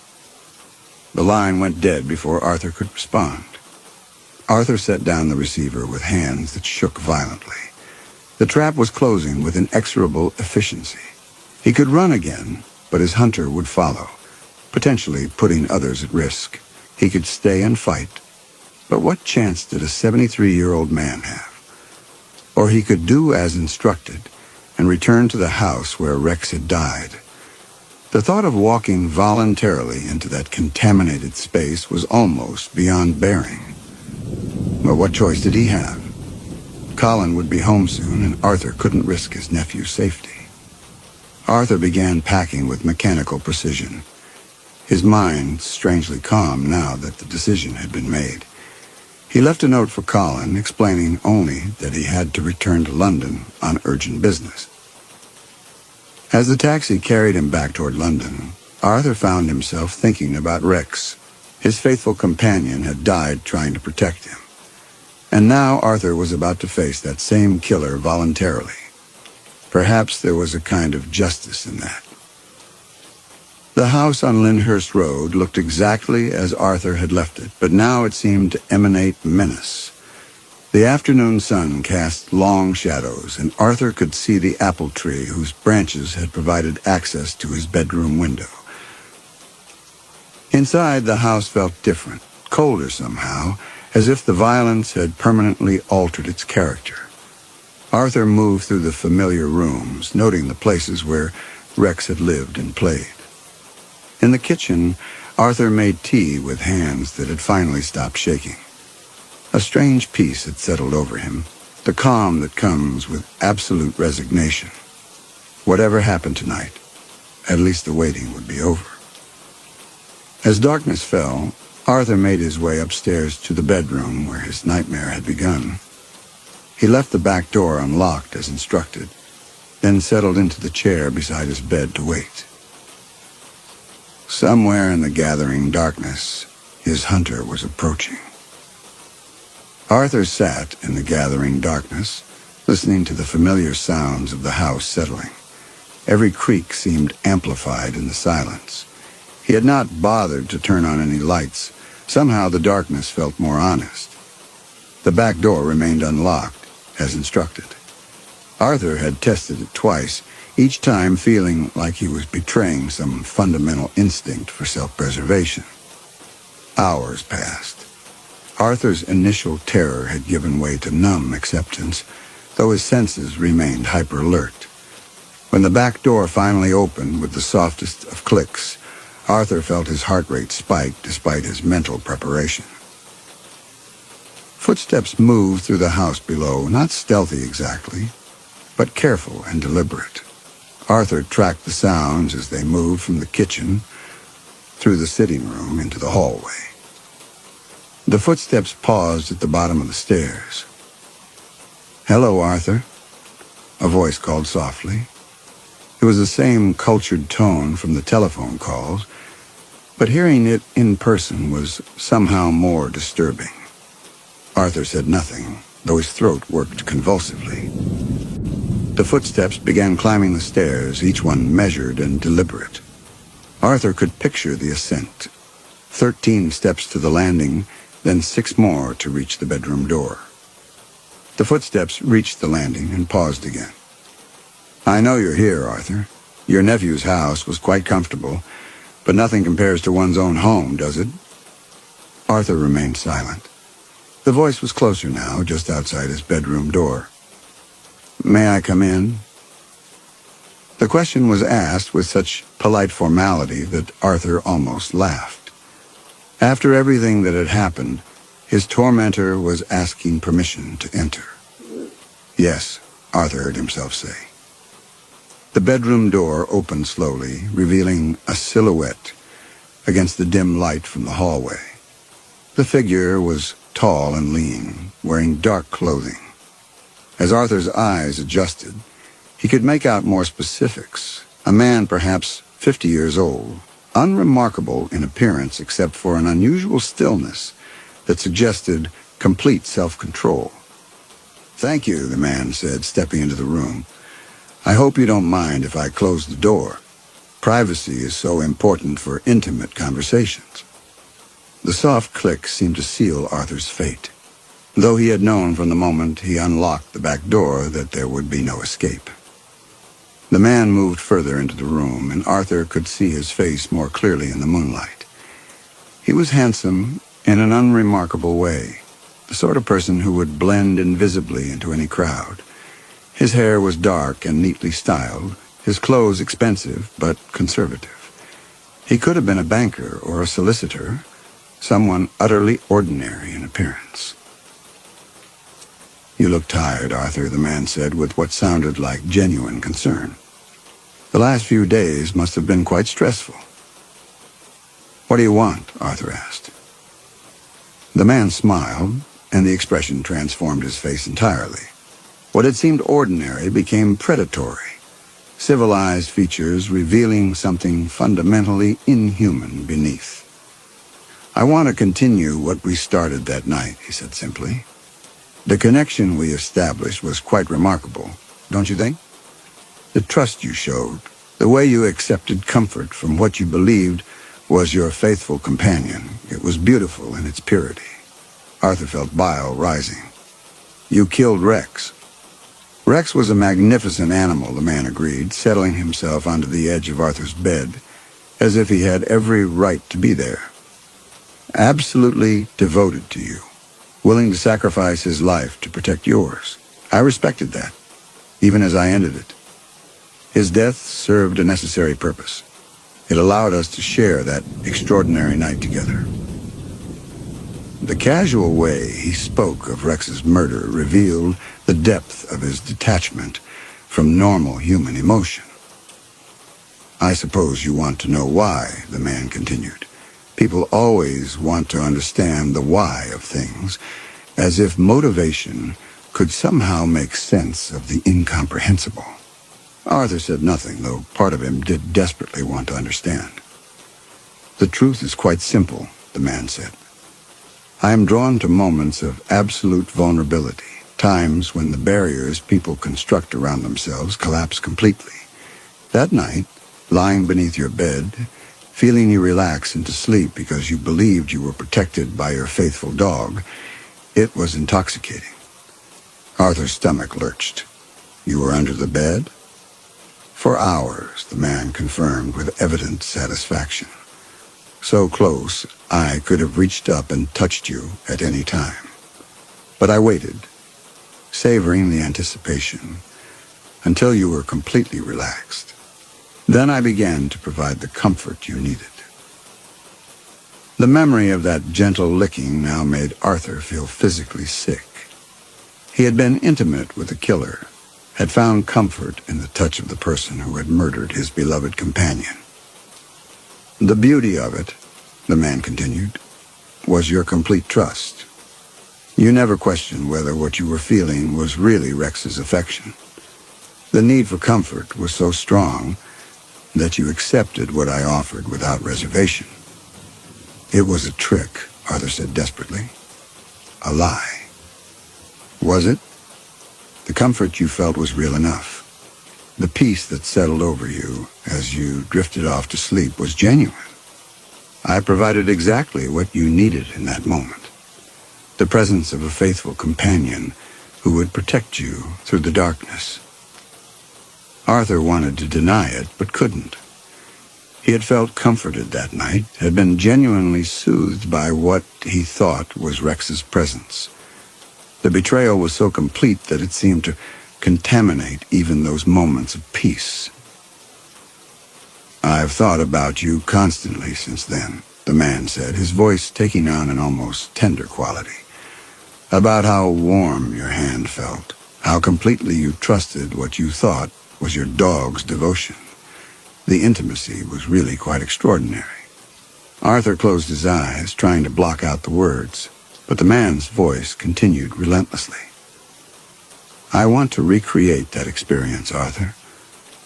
The line went dead before Arthur could respond. Arthur set down the receiver with hands that shook violently. The trap was closing with inexorable efficiency. He could run again, but his hunter would follow, potentially putting others at risk. He could stay and fight, but what chance did a 73-year-old man have? Or he could do as instructed and return to the house where Rex had died. The thought of walking voluntarily into that contaminated space was almost beyond bearing. But what choice did he have? Colin would be home soon, and Arthur couldn't risk his nephew's safety. Arthur began packing with mechanical precision, his mind strangely calm now that the decision had been made. He left a note for Colin, explaining only that he had to return to London on urgent business. As the taxi carried him back toward London, Arthur found himself thinking about Rex. His faithful companion had died trying to protect him. And now Arthur was about to face that same killer voluntarily. Perhaps there was a kind of justice in that. The house on Lyndhurst Road looked exactly as Arthur had left it, but now it seemed to emanate menace. The afternoon sun cast long shadows, and Arthur could see the apple tree whose branches had provided access to his bedroom window. Inside, the house felt different, colder somehow, as if the violence had permanently altered its character. Arthur moved through the familiar rooms, noting the places where Rex had lived and played. In the kitchen, Arthur made tea with hands that had finally stopped shaking. A strange peace had settled over him, the calm that comes with absolute resignation. Whatever happened tonight, at least the waiting would be over. As darkness fell, Arthur made his way upstairs to the bedroom where his nightmare had begun. He left the back door unlocked as instructed, then settled into the chair beside his bed to wait. Somewhere in the gathering darkness, his hunter was approaching. Arthur sat in the gathering darkness, listening to the familiar sounds of the house settling. Every creak seemed amplified in the silence. He had not bothered to turn on any lights. Somehow the darkness felt more honest. The back door remained unlocked, as instructed. Arthur had tested it twice, each time feeling like he was betraying some fundamental instinct for self-preservation. Hours passed. Arthur's initial terror had given way to numb acceptance, though his senses remained hyper-alert. When the back door finally opened with the softest of clicks, Arthur felt his heart rate spike despite his mental preparation. Footsteps moved through the house below, not stealthy exactly, but careful and deliberate. Arthur tracked the sounds as they moved from the kitchen through the sitting room into the hallway. The footsteps paused at the bottom of the stairs. "Hello, Arthur," a voice called softly. It was the same cultured tone from the telephone calls, but hearing it in person was somehow more disturbing. Arthur said nothing, though his throat worked convulsively. The footsteps began climbing the stairs, each one measured and deliberate. Arthur could picture the ascent. 13 steps to the landing, then 6 more to reach the bedroom door. The footsteps reached the landing and paused again. "I know you're here, Arthur. Your nephew's house was quite comfortable, but nothing compares to one's own home, does it?" Arthur remained silent. The voice was closer now, just outside his bedroom door. "May I come in?" The question was asked with such polite formality that Arthur almost laughed. After everything that had happened, his tormentor was asking permission to enter. "Yes," Arthur heard himself say. The bedroom door opened slowly, revealing a silhouette against the dim light from the hallway. The figure was tall and lean, wearing dark clothing. As Arthur's eyes adjusted, he could make out more specifics. A man perhaps 50 years old, unremarkable in appearance except for an unusual stillness that suggested complete self-control. "Thank you," the man said, stepping into the room. "I hope you don't mind if I close the door. Privacy is so important for intimate conversations." The soft click seemed to seal Arthur's fate, though he had known from the moment he unlocked the back door that there would be no escape. The man moved further into the room, and Arthur could see his face more clearly in the moonlight. He was handsome in an unremarkable way, the sort of person who would blend invisibly into any crowd. His hair was dark and neatly styled, his clothes expensive but conservative. He could have been a banker or a solicitor, someone utterly ordinary in appearance. "You look tired, Arthur," the man said with what sounded like genuine concern. "The last few days must have been quite stressful." "What do you want?" Arthur asked. The man smiled, and the expression transformed his face entirely. What had seemed ordinary became predatory, civilized features revealing something fundamentally inhuman beneath. "I want to continue what we started that night," he said simply. "The connection we established was quite remarkable, don't you think? The trust you showed, the way you accepted comfort from what you believed was your faithful companion. It was beautiful in its purity." Arthur felt bile rising. "You killed Rex." "Rex was a magnificent animal," the man agreed, settling himself onto the edge of Arthur's bed, as if he had every right to be there. "Absolutely devoted to you, willing to sacrifice his life to protect yours. I respected that, even as I ended it. His death served a necessary purpose. It allowed us to share that extraordinary night together." The casual way he spoke of Rex's murder revealed the depth of his detachment from normal human emotion. "I suppose you want to know why," the man continued. People always want to understand the why of things, as if motivation could somehow make sense of the incomprehensible. Arthur said nothing, though part of him did desperately want to understand. "The truth is quite simple," the man said. "I am drawn to moments of absolute vulnerability, times when the barriers people construct around themselves collapse completely. That night, lying beneath your bed, feeling you relax into sleep because you believed you were protected by your faithful dog, it was intoxicating." Arthur's stomach lurched. "You were under the bed?" "For hours," the man confirmed with evident satisfaction. "So close, I could have reached up and touched you at any time. But I waited, savoring the anticipation, until you were completely relaxed. Then I began to provide the comfort you needed." The memory of that gentle licking now made Arthur feel physically sick. He had been intimate with the killer, had found comfort in the touch of the person who had murdered his beloved companion. "The beauty of it," the man continued, "was your complete trust. You never questioned whether what you were feeling was really Rex's affection. The need for comfort was so strong that you accepted what I offered without reservation." "It was a trick," Arthur said desperately. "A lie." "Was it? The comfort you felt was real enough. The peace that settled over you as you drifted off to sleep was genuine. I provided exactly what you needed in that moment. The presence of a faithful companion who would protect you through the darkness." Arthur wanted to deny it, but couldn't. He had felt comforted that night, had been genuinely soothed by what he thought was Rex's presence. The betrayal was so complete that it seemed to contaminate even those moments of peace. "I've thought about you constantly since then," the man said, his voice taking on an almost tender quality. "About how warm your hand felt, how completely you trusted what you thought was your dog's devotion. The intimacy was really quite extraordinary." Arthur closed his eyes, trying to block out the words, but the man's voice continued relentlessly. "I want to recreate that experience, Arthur.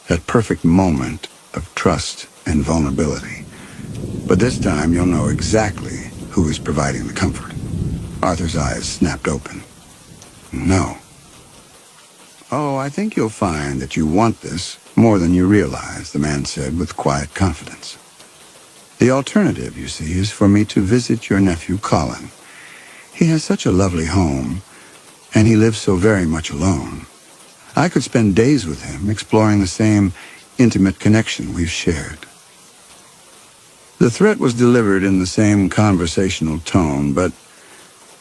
That perfect moment of trust and vulnerability. But this time you'll know exactly who is providing the comfort." Arthur's eyes snapped open. "No." "Oh, I think you'll find that you want this more than you realize," the man said with quiet confidence. "The alternative, you see, is for me to visit your nephew Colin. He has such a lovely home, and he lives so very much alone. I could spend days with him exploring the same intimate connection we've shared." The threat was delivered in the same conversational tone, but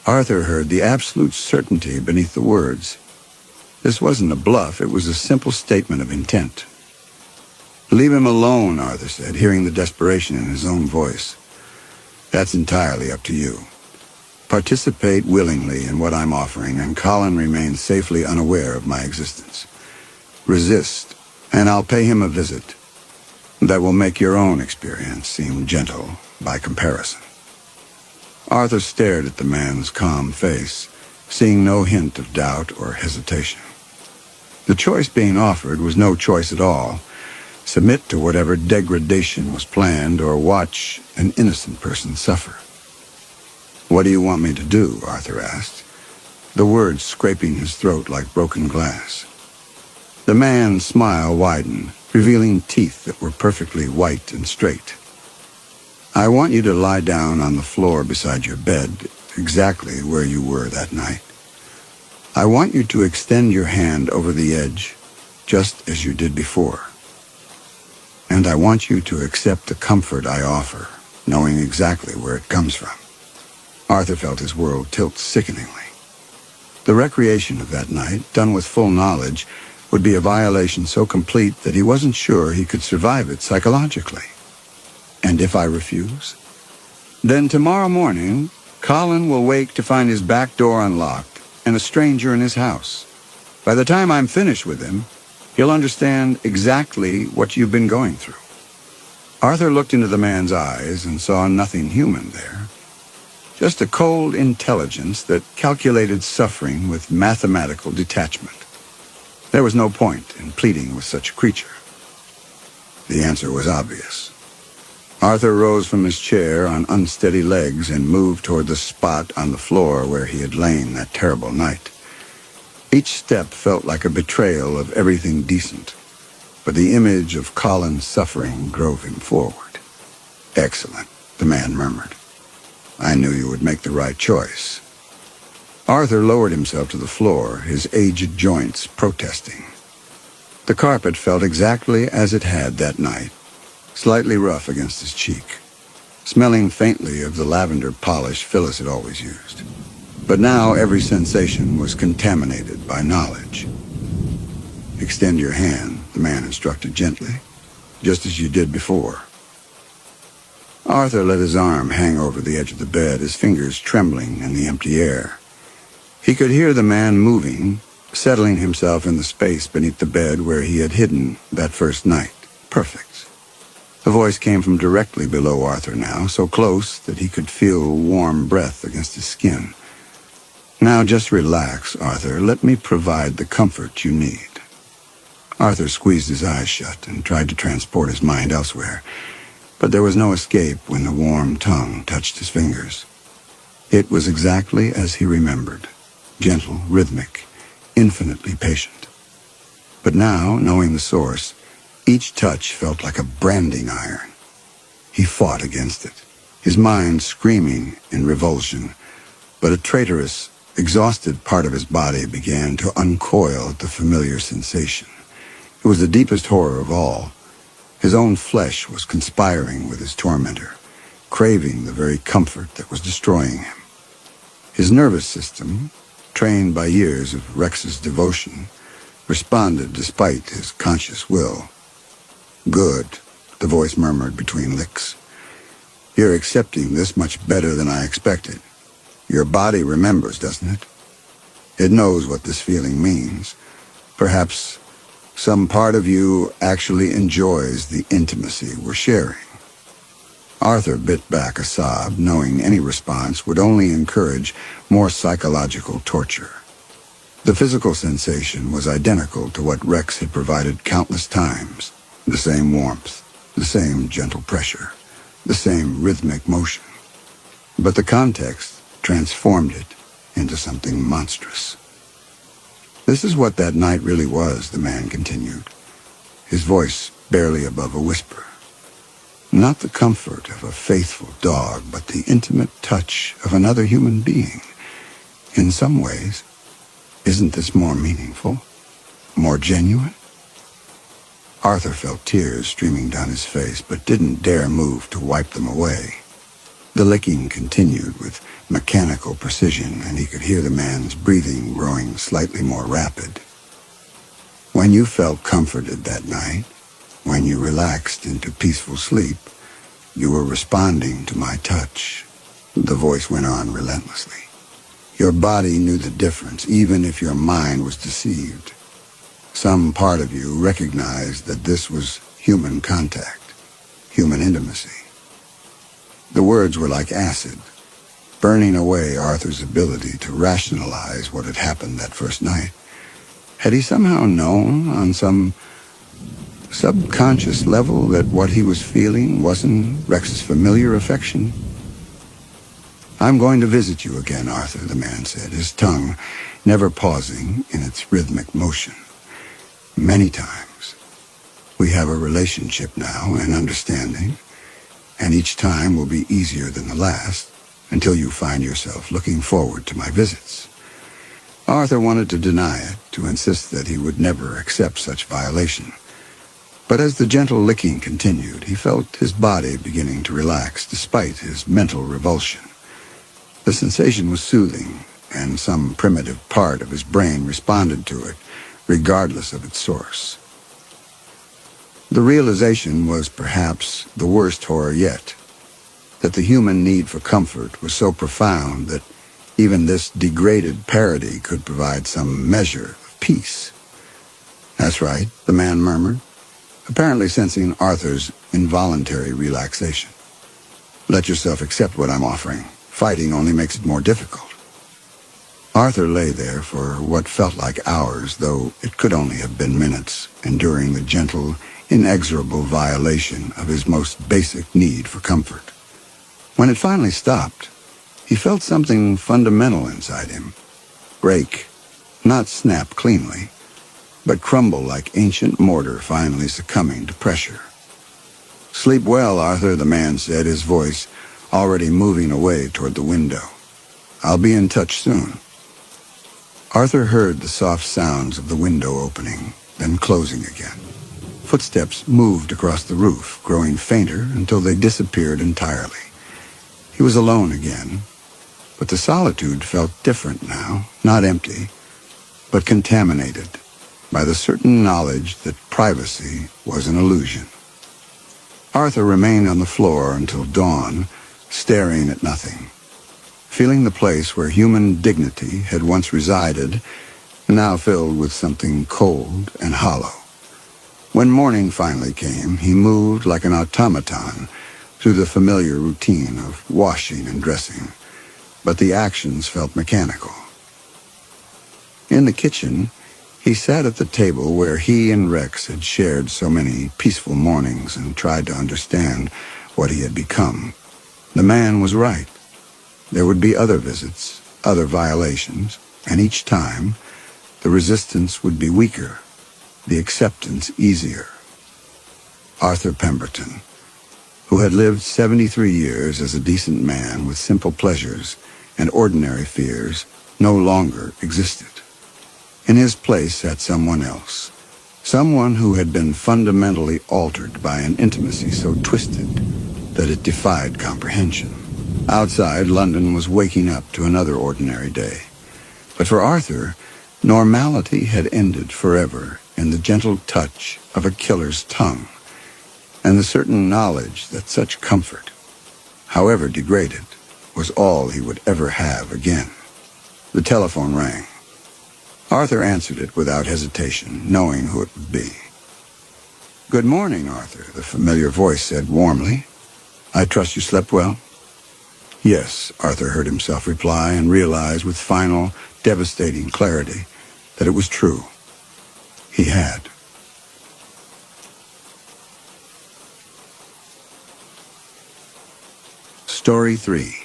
Arthur heard the absolute certainty beneath the words. This wasn't a bluff, it was a simple statement of intent. "Leave him alone," Arthur said, hearing the desperation in his own voice. "That's entirely up to you. Participate willingly in what I'm offering, and Colin remains safely unaware of my existence. Resist, and I'll pay him a visit that will make your own experience seem gentle by comparison." Arthur stared at the man's calm face, seeing no hint of doubt or hesitation. The choice being offered was no choice at all. Submit to whatever degradation was planned or watch an innocent person suffer. "What do you want me to do?" Arthur asked, the words scraping his throat like broken glass. The man's smile widened, revealing teeth that were perfectly white and straight. "I want you to lie down on the floor beside your bed, exactly where you were that night. I want you to extend your hand over the edge, just as you did before. And I want you to accept the comfort I offer, knowing exactly where it comes from." Arthur felt his world tilt sickeningly. The recreation of that night, done with full knowledge, would be a violation so complete that he wasn't sure he could survive it psychologically. "And if I refuse?" "Then tomorrow morning, Colin will wake to find his back door unlocked and a stranger in his house. By the time I'm finished with him, he'll understand exactly what you've been going through." Arthur looked into the man's eyes and saw nothing human there. Just a cold intelligence that calculated suffering with mathematical detachment. There was no point in pleading with such a creature. The answer was obvious. Arthur rose from his chair on unsteady legs and moved toward the spot on the floor where he had lain that terrible night. Each step felt like a betrayal of everything decent, but the image of Colin's suffering drove him forward. "Excellent," the man murmured. "I knew you would make the right choice." Arthur lowered himself to the floor, his aged joints protesting. The carpet felt exactly as it had that night, slightly rough against his cheek, smelling faintly of the lavender polish Phyllis had always used. But now every sensation was contaminated by knowledge. "Extend your hand," the man instructed gently, "just as you did before." Arthur let his arm hang over the edge of the bed, his fingers trembling in the empty air. He could hear the man moving, settling himself in the space beneath the bed where he had hidden that first night. Perfect. The voice came from directly below Arthur now, so close that he could feel warm breath against his skin. "Now just relax, Arthur. Let me provide the comfort you need." Arthur squeezed his eyes shut and tried to transport his mind elsewhere, but there was no escape when the warm tongue touched his fingers. It was exactly as he remembered, gentle, rhythmic, infinitely patient. But now, knowing the source, each touch felt like a branding iron. He fought against it, his mind screaming in revulsion, but a traitorous, exhausted part of his body began to uncoil at the familiar sensation. It was the deepest horror of all. His own flesh was conspiring with his tormentor, craving the very comfort that was destroying him. His nervous system, trained by years of Rex's devotion, responded despite his conscious will. "Good," the voice murmured between licks. "You're accepting this much better than I expected. Your body remembers, doesn't it? It knows what this feeling means. Perhaps some part of you actually enjoys the intimacy we're sharing." Arthur bit back a sob, knowing any response would only encourage more psychological torture. The physical sensation was identical to what Rex had provided countless times. The same warmth, the same gentle pressure, the same rhythmic motion. But the context transformed it into something monstrous. "This is what that night really was," the man continued, his voice barely above a whisper. "Not the comfort of a faithful dog, but the intimate touch of another human being. In some ways, isn't this more meaningful? More genuine?" Arthur felt tears streaming down his face, but didn't dare move to wipe them away. The licking continued with mechanical precision, and he could hear the man's breathing growing slightly more rapid. "When you felt comforted that night, when you relaxed into peaceful sleep, you were responding to my touch," the voice went on relentlessly. "Your body knew the difference, even if your mind was deceived. Some part of you recognized that this was human contact, human intimacy." The words were like acid, burning away Arthur's ability to rationalize what had happened that first night. Had he somehow known, on some subconscious level, that what he was feeling wasn't Rex's familiar affection? "I'm going to visit you again, Arthur," the man said, his tongue never pausing in its rhythmic motion. "Many times. We have a relationship now, an understanding, and each time will be easier than the last, until you find yourself looking forward to my visits." Arthur wanted to deny it, to insist that he would never accept such violation. But as the gentle licking continued, he felt his body beginning to relax despite his mental revulsion. The sensation was soothing, and some primitive part of his brain responded to it, regardless of its source. The realization was perhaps the worst horror yet, that the human need for comfort was so profound that even this degraded parody could provide some measure of peace. "That's right," the man murmured. apparently sensing Arthur's involuntary relaxation. "Let yourself accept what I'm offering. Fighting only makes it more difficult." Arthur lay there for what felt like hours, though it could only have been minutes, enduring the gentle, inexorable violation of his most basic need for comfort. When it finally stopped, he felt something fundamental inside him break, not snap cleanly, but crumble like ancient mortar finally succumbing to pressure. "Sleep well, Arthur," the man said, his voice already moving away toward the window. "I'll be in touch soon." Arthur heard the soft sounds of the window opening, then closing again. Footsteps moved across the roof, growing fainter until they disappeared entirely. He was alone again, but the solitude felt different now, not empty, but contaminated by the certain knowledge that privacy was an illusion. Arthur remained on the floor until dawn, staring at nothing, feeling the place where human dignity had once resided, now filled with something cold and hollow. When morning finally came, he moved like an automaton through the familiar routine of washing and dressing, but the actions felt mechanical. In the kitchen, he sat at the table where he and Rex had shared so many peaceful mornings and tried to understand what he had become. The man was right. There would be other visits, other violations, and each time, the resistance would be weaker, the acceptance easier. Arthur Pemberton, who had lived 73 years as a decent man with simple pleasures and ordinary fears, no longer existed. In his place sat someone else, someone who had been fundamentally altered by an intimacy so twisted that it defied comprehension. Outside, London was waking up to another ordinary day. But for Arthur, normality had ended forever in the gentle touch of a killer's tongue, and the certain knowledge that such comfort, however degraded, was all he would ever have again. The telephone rang. Arthur answered it without hesitation, knowing who it would be. "Good morning, Arthur," the familiar voice said warmly. "I trust you slept well?" "Yes," Arthur heard himself reply and realized with final, devastating clarity that it was true. He had. Story 3.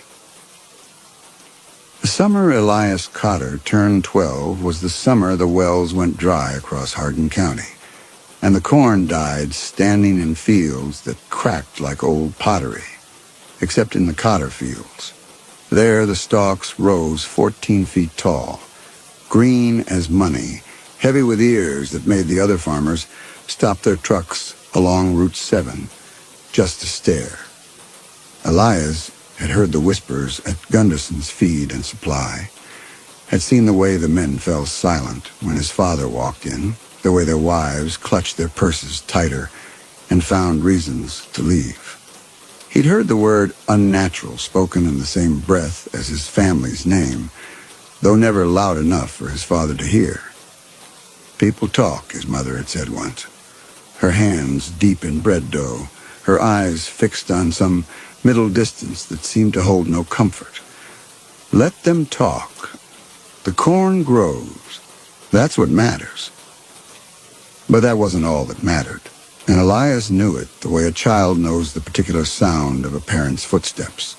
The summer Elias Cotter turned 12 was the summer the wells went dry across Hardin County, and the corn died standing in fields that cracked like old pottery, except in the Cotter fields. There the stalks rose 14 feet tall, green as money, heavy with ears that made the other farmers stop their trucks along Route 7 just to stare. Elias had heard the whispers at Gunderson's feed and supply, had seen the way the men fell silent when his father walked in, the way their wives clutched their purses tighter and found reasons to leave. He'd heard the word unnatural spoken in the same breath as his family's name, though never loud enough for his father to hear. "People talk," his mother had said once, her hands deep in bread dough, her eyes fixed on some middle distance that seemed to hold no comfort. "Let them talk. The corn grows. That's what matters." But that wasn't all that mattered, and Elias knew it the way a child knows the particular sound of a parent's footsteps,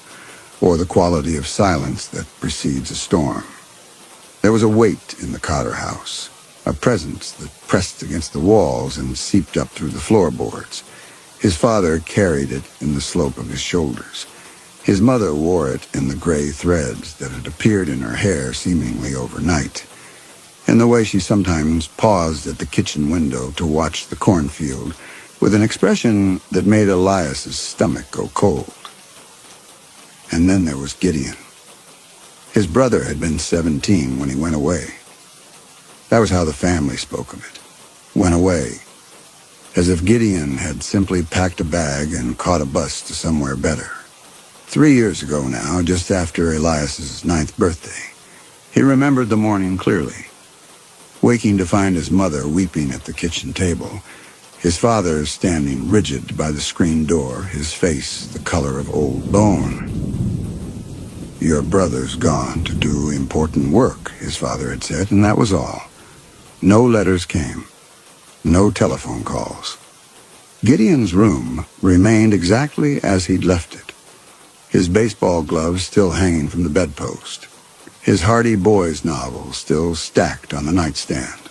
or the quality of silence that precedes a storm. There was a weight in the Cotter house, a presence that pressed against the walls and seeped up through the floorboards. His father carried it in the slope of his shoulders. His mother wore it in the gray threads that had appeared in her hair seemingly overnight, in the way she sometimes paused at the kitchen window to watch the cornfield with an expression that made Elias's stomach go cold. And then there was Gideon. His brother had been 17 when he went away. That was how the family spoke of it. Went away. As if Gideon had simply packed a bag and caught a bus to somewhere better. 3 years ago now, just after Elias's 9th birthday, he remembered the morning clearly. Waking to find his mother weeping at the kitchen table, His father standing rigid by the screen door, his face the color of old bone. "Your brother's gone to do important work," his father had said, and that was all. No letters came. No telephone calls. Gideon's room remained exactly as he'd left it, his baseball gloves still hanging from the bedpost, his Hardy Boys novel still stacked on the nightstand.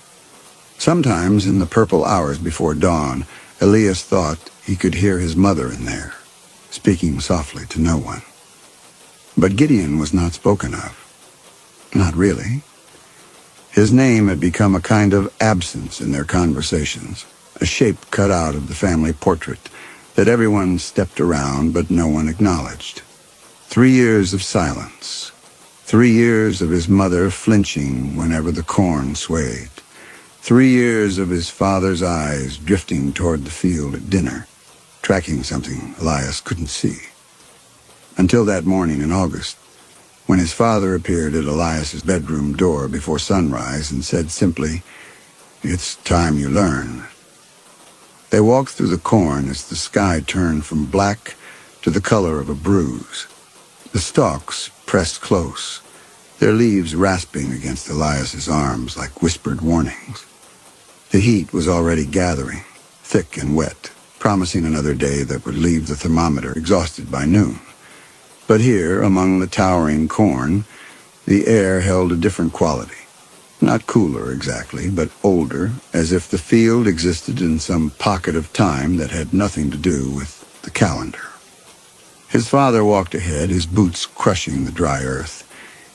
Sometimes, in the purple hours before dawn, Elias thought he could hear his mother in there, speaking softly to no one. But Gideon was not spoken of. Not really. His name had become a kind of absence in their conversations, a shape cut out of the family portrait that everyone stepped around but no one acknowledged. 3 years of silence. 3 years of his mother flinching whenever the corn swayed. 3 years of his father's eyes drifting toward the field at dinner, tracking something Elias couldn't see. Until that morning in August, when his father appeared at Elias's bedroom door before sunrise and said simply, "It's time you learn." They walked through the corn as the sky turned from black to the color of a bruise. The stalks pressed close, their leaves rasping against Elias's arms like whispered warnings. The heat was already gathering, thick and wet, promising another day that would leave the thermometer exhausted by noon. But here, among the towering corn, the air held a different quality. Not cooler exactly, but older, as if the field existed in some pocket of time that had nothing to do with the calendar. His father walked ahead, his boots crushing the dry earth,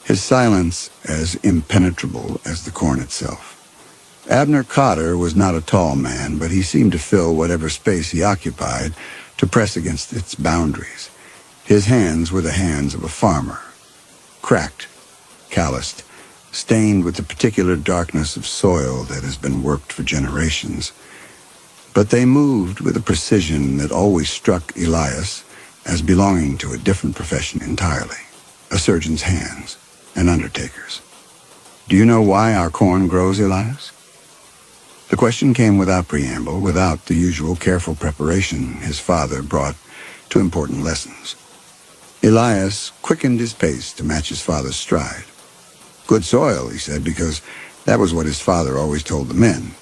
his silence as impenetrable as the corn itself. Abner Cotter was not a tall man, but he seemed to fill whatever space he occupied to press against its boundaries. His hands were the hands of a farmer, cracked, calloused, stained with the particular darkness of soil that has been worked for generations. But they moved with a precision that always struck Elias as belonging to a different profession entirely, a surgeon's hands, an undertaker's. "Do you know why our corn grows, Elias?" The question came without preamble, without the usual careful preparation his father brought to important lessons. Elias quickened his pace to match his father's stride. "Good soil," he said, because that was what his father always told the men,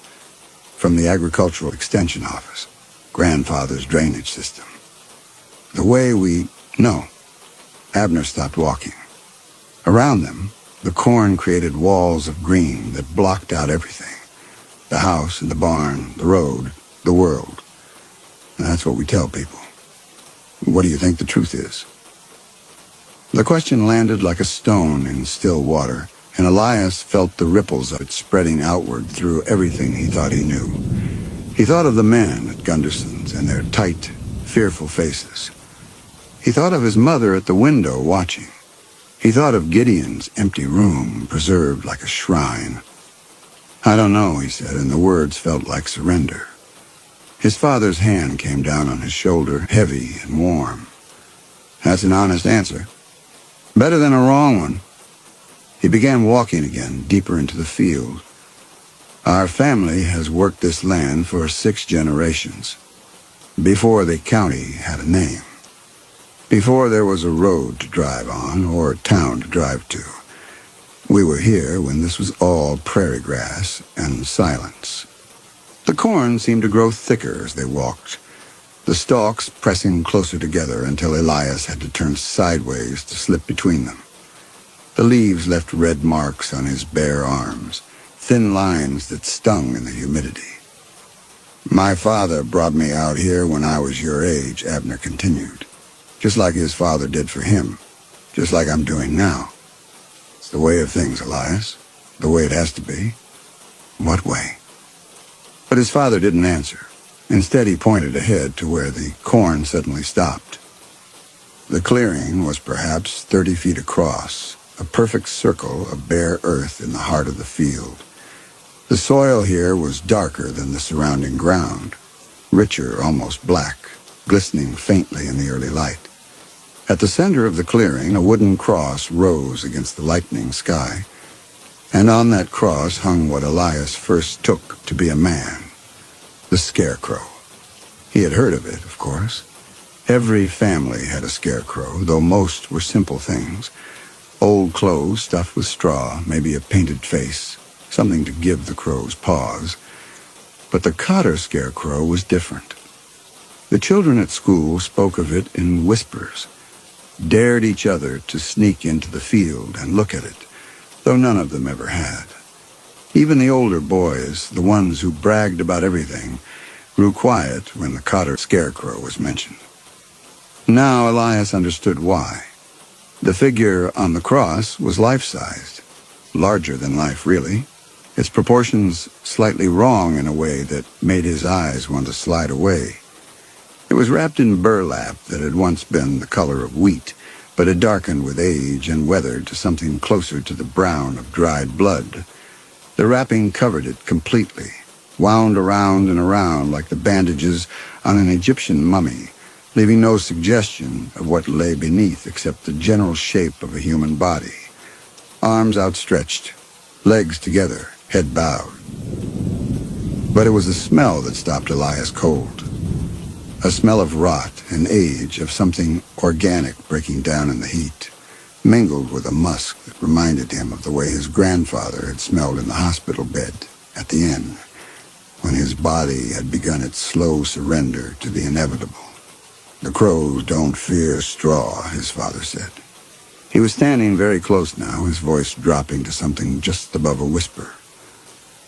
from the Agricultural Extension Office, grandfather's drainage system. "The way we..." No. Abner stopped walking. Around them, the corn created walls of green that blocked out everything. The house and the barn, the road, the world. And that's what we tell people. What do you think the truth is? The question landed like a stone in still water, and Elias felt the ripples of it spreading outward through everything he thought he knew. He thought of the men at Gunderson's and their tight, fearful faces. He thought of his mother at the window watching. He thought of Gideon's empty room, preserved like a shrine. "I don't know," he said, and the words felt like surrender. His father's hand came down on his shoulder, heavy and warm. "That's an honest answer. Better than a wrong one." He began walking again, deeper into the field. "Our family has worked this land for 6 generations, before the county had a name, before there was a road to drive on or a town to drive to. We were here when this was all prairie grass and silence." The corn seemed to grow thicker as they walked, the stalks pressing closer together until Elias had to turn sideways to slip between them. The leaves left red marks on his bare arms, thin lines that stung in the humidity. "My father brought me out here when I was your age," Abner continued, "just like his father did for him, just like I'm doing now. It's the way of things, Elias, the way it has to be." "What way?" But his father didn't answer. Instead, he pointed ahead to where the corn suddenly stopped. The clearing was perhaps 30 feet across, a perfect circle of bare earth in the heart of the field. The soil here was darker than the surrounding ground, richer, almost black, glistening faintly in the early light. At the center of the clearing, a wooden cross rose against the lightening sky, and on that cross hung what Elias first took to be a man. The scarecrow. He had heard of it, of course. Every family had a scarecrow, though most were simple things. Old clothes stuffed with straw, maybe a painted face, something to give the crows pause. But the Cotter scarecrow was different. The children at school spoke of it in whispers, dared each other to sneak into the field and look at it, though none of them ever had. Even the older boys, the ones who bragged about everything, grew quiet when the Cotter scarecrow was mentioned. Now Elias understood why. The figure on the cross was life-sized, larger than life, really, its proportions slightly wrong in a way that made his eyes want to slide away. It was wrapped in burlap that had once been the color of wheat, but had darkened with age and weathered to something closer to the brown of dried blood. The wrapping covered it completely, wound around and around like the bandages on an Egyptian mummy, leaving no suggestion of what lay beneath except the general shape of a human body. Arms outstretched, legs together, head bowed. But it was the smell that stopped Elias cold. A smell of rot and age, of something organic breaking down in the heat, mingled with a musk that reminded him of the way his grandfather had smelled in the hospital bed at the inn, when his body had begun its slow surrender to the inevitable. "The crows don't fear straw," his father said. He was standing very close now, his voice dropping to something just above a whisper.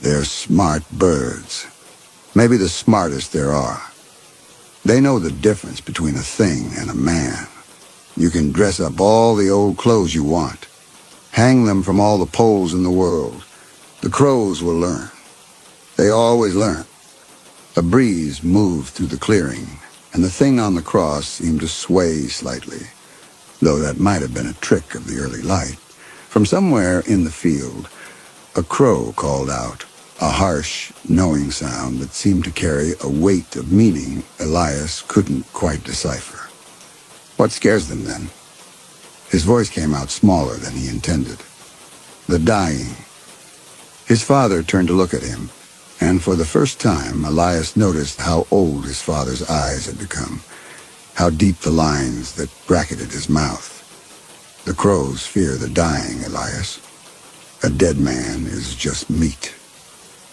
"They're smart birds. Maybe the smartest there are. They know the difference between a thing and a man. You can dress up all the old clothes you want. Hang them from all the poles in the world. The crows will learn. They always learn." A breeze moved through the clearing, and the thing on the cross seemed to sway slightly, though that might have been a trick of the early light. From somewhere in the field, a crow called out, a harsh, knowing sound that seemed to carry a weight of meaning Elias couldn't quite decipher. "What scares them, then?" His voice came out smaller than he intended. "The dying." His father turned to look at him, and for the first time Elias noticed how old his father's eyes had become, how deep the lines that bracketed his mouth. "The crows fear the dying, Elias. A dead man is just meat.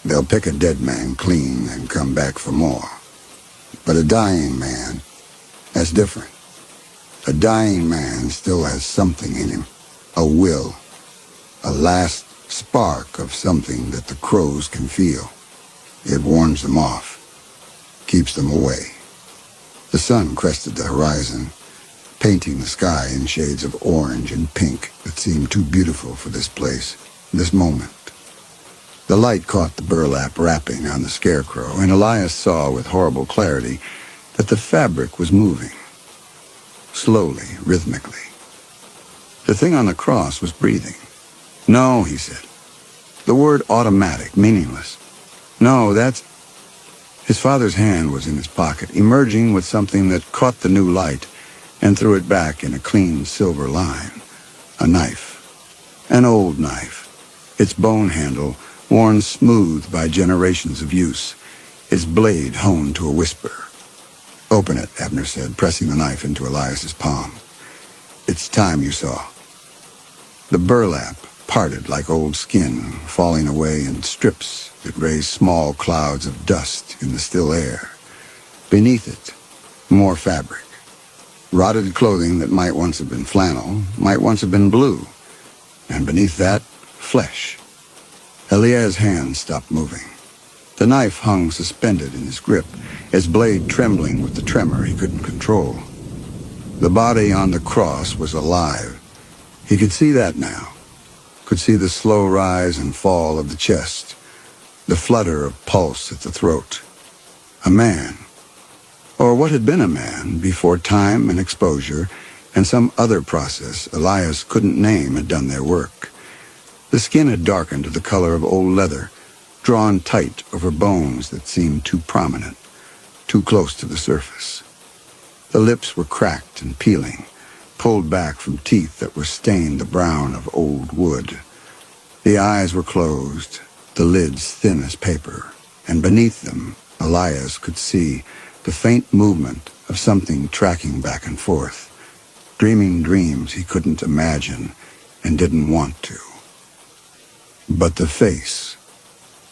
They'll pick a dead man clean and come back for more. But a dying man, that's different. A dying man still has something in him, a will, a last spark of something that the crows can feel. It warns them off, keeps them away." The sun crested the horizon, painting the sky in shades of orange and pink that seemed too beautiful for this place, this moment. The light caught the burlap wrapping on the scarecrow, and Elias saw with horrible clarity that the fabric was moving, slowly, rhythmically. The thing on the cross was breathing. "No," he said. The word automatic, meaningless. "No, that's..." His father's hand was in his pocket, emerging with something that caught the new light and threw it back in a clean silver line. A knife. An old knife. Its bone handle worn smooth by generations of use, its blade honed to a whisper. "Open it," Abner said, pressing the knife into Elias's palm. "It's time you saw." The burlap parted like old skin, falling away in strips that raised small clouds of dust in the still air. Beneath it, more fabric. Rotted clothing that might once have been flannel, might once have been blue. And beneath that, flesh. Elias's hand stopped moving. The knife hung suspended in his grip, its blade trembling with the tremor he couldn't control. The body on the cross was alive. He could see that now. Could see the slow rise and fall of the chest, the flutter of pulse at the throat. A man. Or what had been a man before time and exposure and some other process Elias couldn't name had done their work. The skin had darkened to the color of old leather, drawn tight over bones that seemed too prominent, too close to the surface. The lips were cracked and peeling, pulled back from teeth that were stained the brown of old wood. The eyes were closed, the lids thin as paper, and beneath them, Elias could see the faint movement of something tracking back and forth, dreaming dreams he couldn't imagine and didn't want to. But the face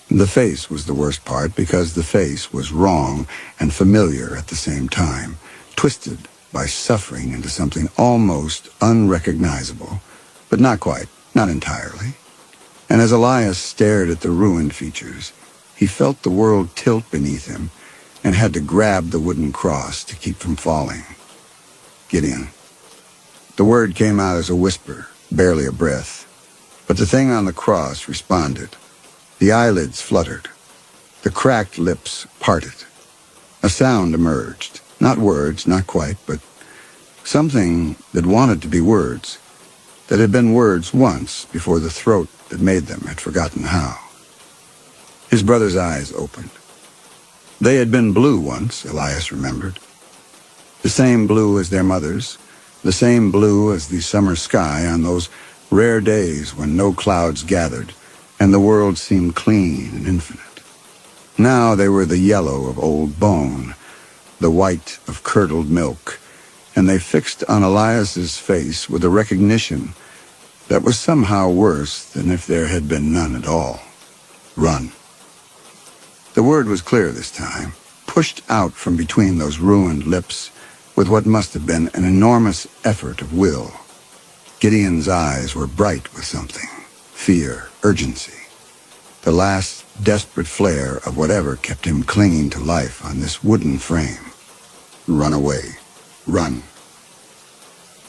was the worst part, because the face was wrong and familiar at the same time, twisted by suffering into something almost unrecognizable, but not quite, not entirely. And as Elias stared at the ruined features, he felt the world tilt beneath him and had to grab the wooden cross to keep from falling. Gideon. The word came out as a whisper, barely a breath, but the thing on the cross responded. The eyelids fluttered. The cracked lips parted. A sound emerged. Not words, not quite, but something that wanted to be words, that had been words once before the throat that made them had forgotten how. His brother's eyes opened. They had been blue once, Elias remembered. The same blue as their mother's, the same blue as the summer sky on those rare days when no clouds gathered and the world seemed clean and infinite. Now they were the yellow of old bone, the white of curdled milk, and they fixed on Elias's face with a recognition that was somehow worse than if there had been none at all. Run. The word was clear this time, pushed out from between those ruined lips with what must have been an enormous effort of will. Gideon's eyes were bright with something, fear, urgency, the last desperate flare of whatever kept him clinging to life on this wooden frame. Run away. Run.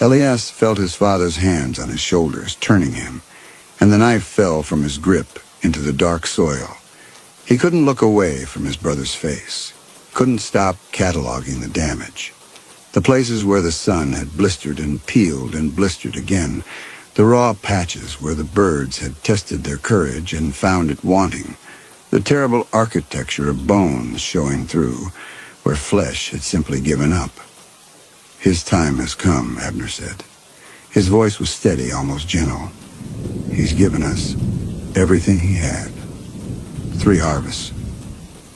Elias felt his father's hands on his shoulders, turning him, and the knife fell from his grip into the dark soil. He couldn't look away from his brother's face, couldn't stop cataloging the damage. The places where the sun had blistered and peeled and blistered again, the raw patches where the birds had tested their courage and found it wanting, the terrible architecture of bones showing through, where flesh had simply given up. His time has come, Abner said. His voice was steady, almost gentle. He's given us everything he had. 3 harvests.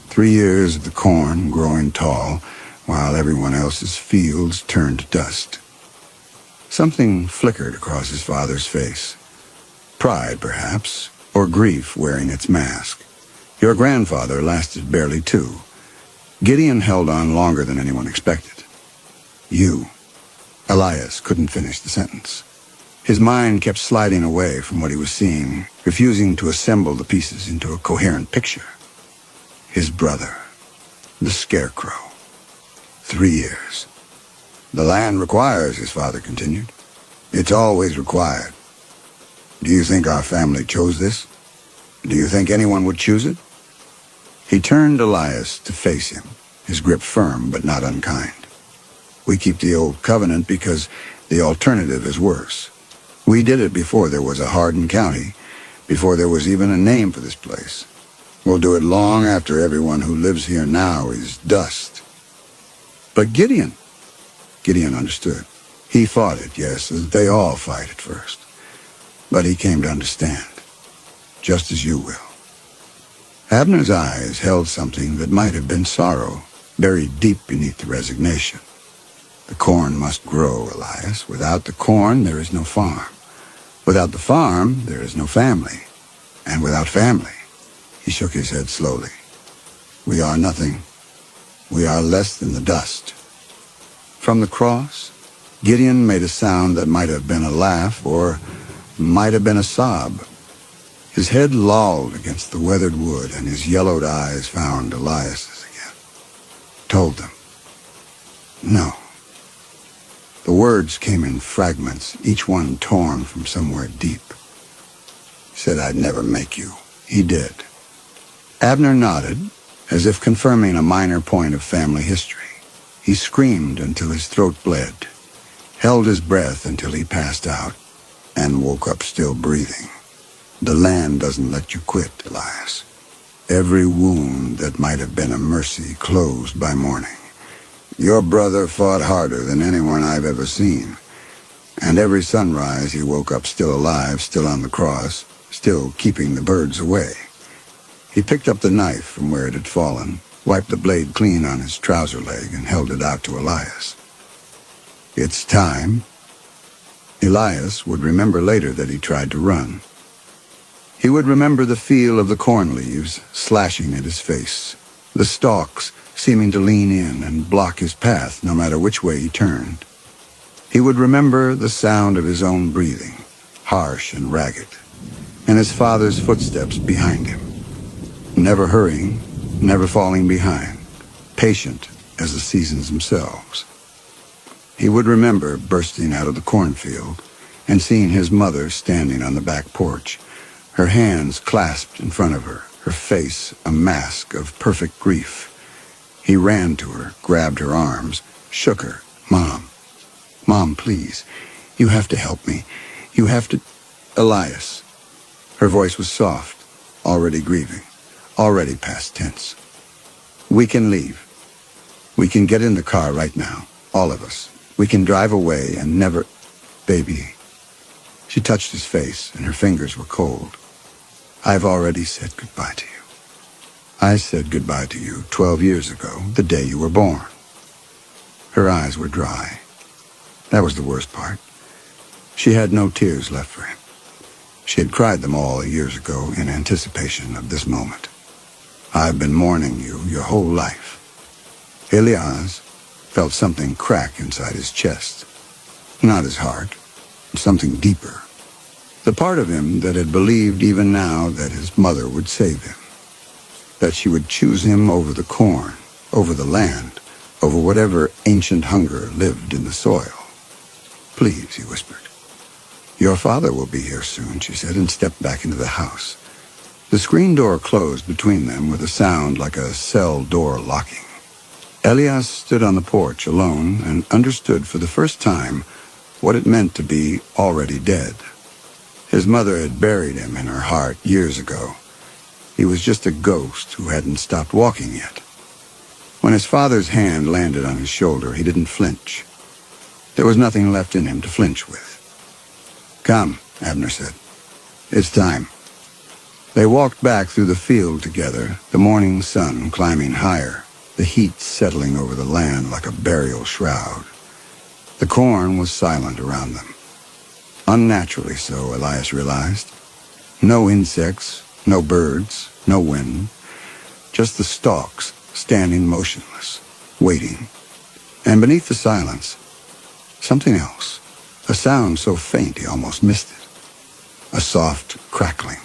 3 years of the corn growing tall, while everyone else's fields turned to dust. Something flickered across his father's face. Pride, perhaps, or grief wearing its mask. Your grandfather lasted barely 2. Gideon held on longer than anyone expected. You. Elias couldn't finish the sentence. His mind kept sliding away from what he was seeing, refusing to assemble the pieces into a coherent picture. His brother. The scarecrow. 3 years. The land requires, his father continued. It's always required. Do you think our family chose this? Do you think anyone would choose it? He turned Elias to face him, his grip firm but not unkind. We keep the old covenant because the alternative is worse. We did it before there was a Hardin County, before there was even a name for this place. We'll do it long after everyone who lives here now is dust. But Gideon understood. He fought it, yes, as they all fight at first. But he came to understand, just as you will. Abner's eyes held something that might have been sorrow, buried deep beneath the resignation. The corn must grow, Elias. Without the corn, there is no farm. Without the farm, there is no family. And without family, he shook his head slowly. We are nothing. We are less than the dust. From the cross, Gideon made a sound that might have been a laugh or might have been a sob. His head lolled against the weathered wood, and his yellowed eyes found Elias's again. Told them. No. The words came in fragments, each one torn from somewhere deep. He said I'd never make you. He did. Abner nodded, as if confirming a minor point of family history. He screamed until his throat bled, held his breath until he passed out, and woke up still breathing. The land doesn't let you quit, Elias. Every wound that might have been a mercy closed by morning. Your brother fought harder than anyone I've ever seen. And every sunrise he woke up still alive, still on the cross, still keeping the birds away. He picked up the knife from where it had fallen, wiped the blade clean on his trouser leg, and held it out to Elias. "It's time." Elias would remember later that he tried to run. He would remember the feel of the corn leaves slashing at his face, the stalks seeming to lean in and block his path no matter which way he turned. He would remember the sound of his own breathing, harsh and ragged, and his father's footsteps behind him, never hurrying, never falling behind, patient as the seasons themselves. He would remember bursting out of the cornfield and seeing his mother standing on the back porch, her hands clasped in front of her, her face a mask of perfect grief. He ran to her, grabbed her arms, shook her. "Mom, Mom, please, you have to help me. You have to—" "Elias." Her voice was soft, already grieving, already past tense. "We can leave. We can get in the car right now, all of us. We can drive away and never—" "Baby." She touched his face, and her fingers were cold. "I've already said goodbye to you. I said goodbye to you 12 years ago, the day you were born." Her eyes were dry. That was the worst part. She had no tears left for him. She had cried them all years ago in anticipation of this moment. "I've been mourning you your whole life." Elias felt something crack inside his chest. Not his heart, something deeper. The part of him that had believed even now that his mother would save him, that she would choose him over the corn, over the land, over whatever ancient hunger lived in the soil. "Please," he whispered. "Your father will be here soon," she said, and stepped back into the house. The screen door closed between them with a sound like a cell door locking. Elias stood on the porch alone and understood for the first time what it meant to be already dead. His mother had buried him in her heart years ago. He was just a ghost who hadn't stopped walking yet. When his father's hand landed on his shoulder, he didn't flinch. There was nothing left in him to flinch with. "Come," Abner said. "It's time." They walked back through the field together, the morning sun climbing higher, the heat settling over the land like a burial shroud. The corn was silent around them. Unnaturally so, Elias realized. No insects, no birds, no wind. Just the stalks standing motionless, waiting. And beneath the silence, something else. A sound so faint he almost missed it. A soft crackling.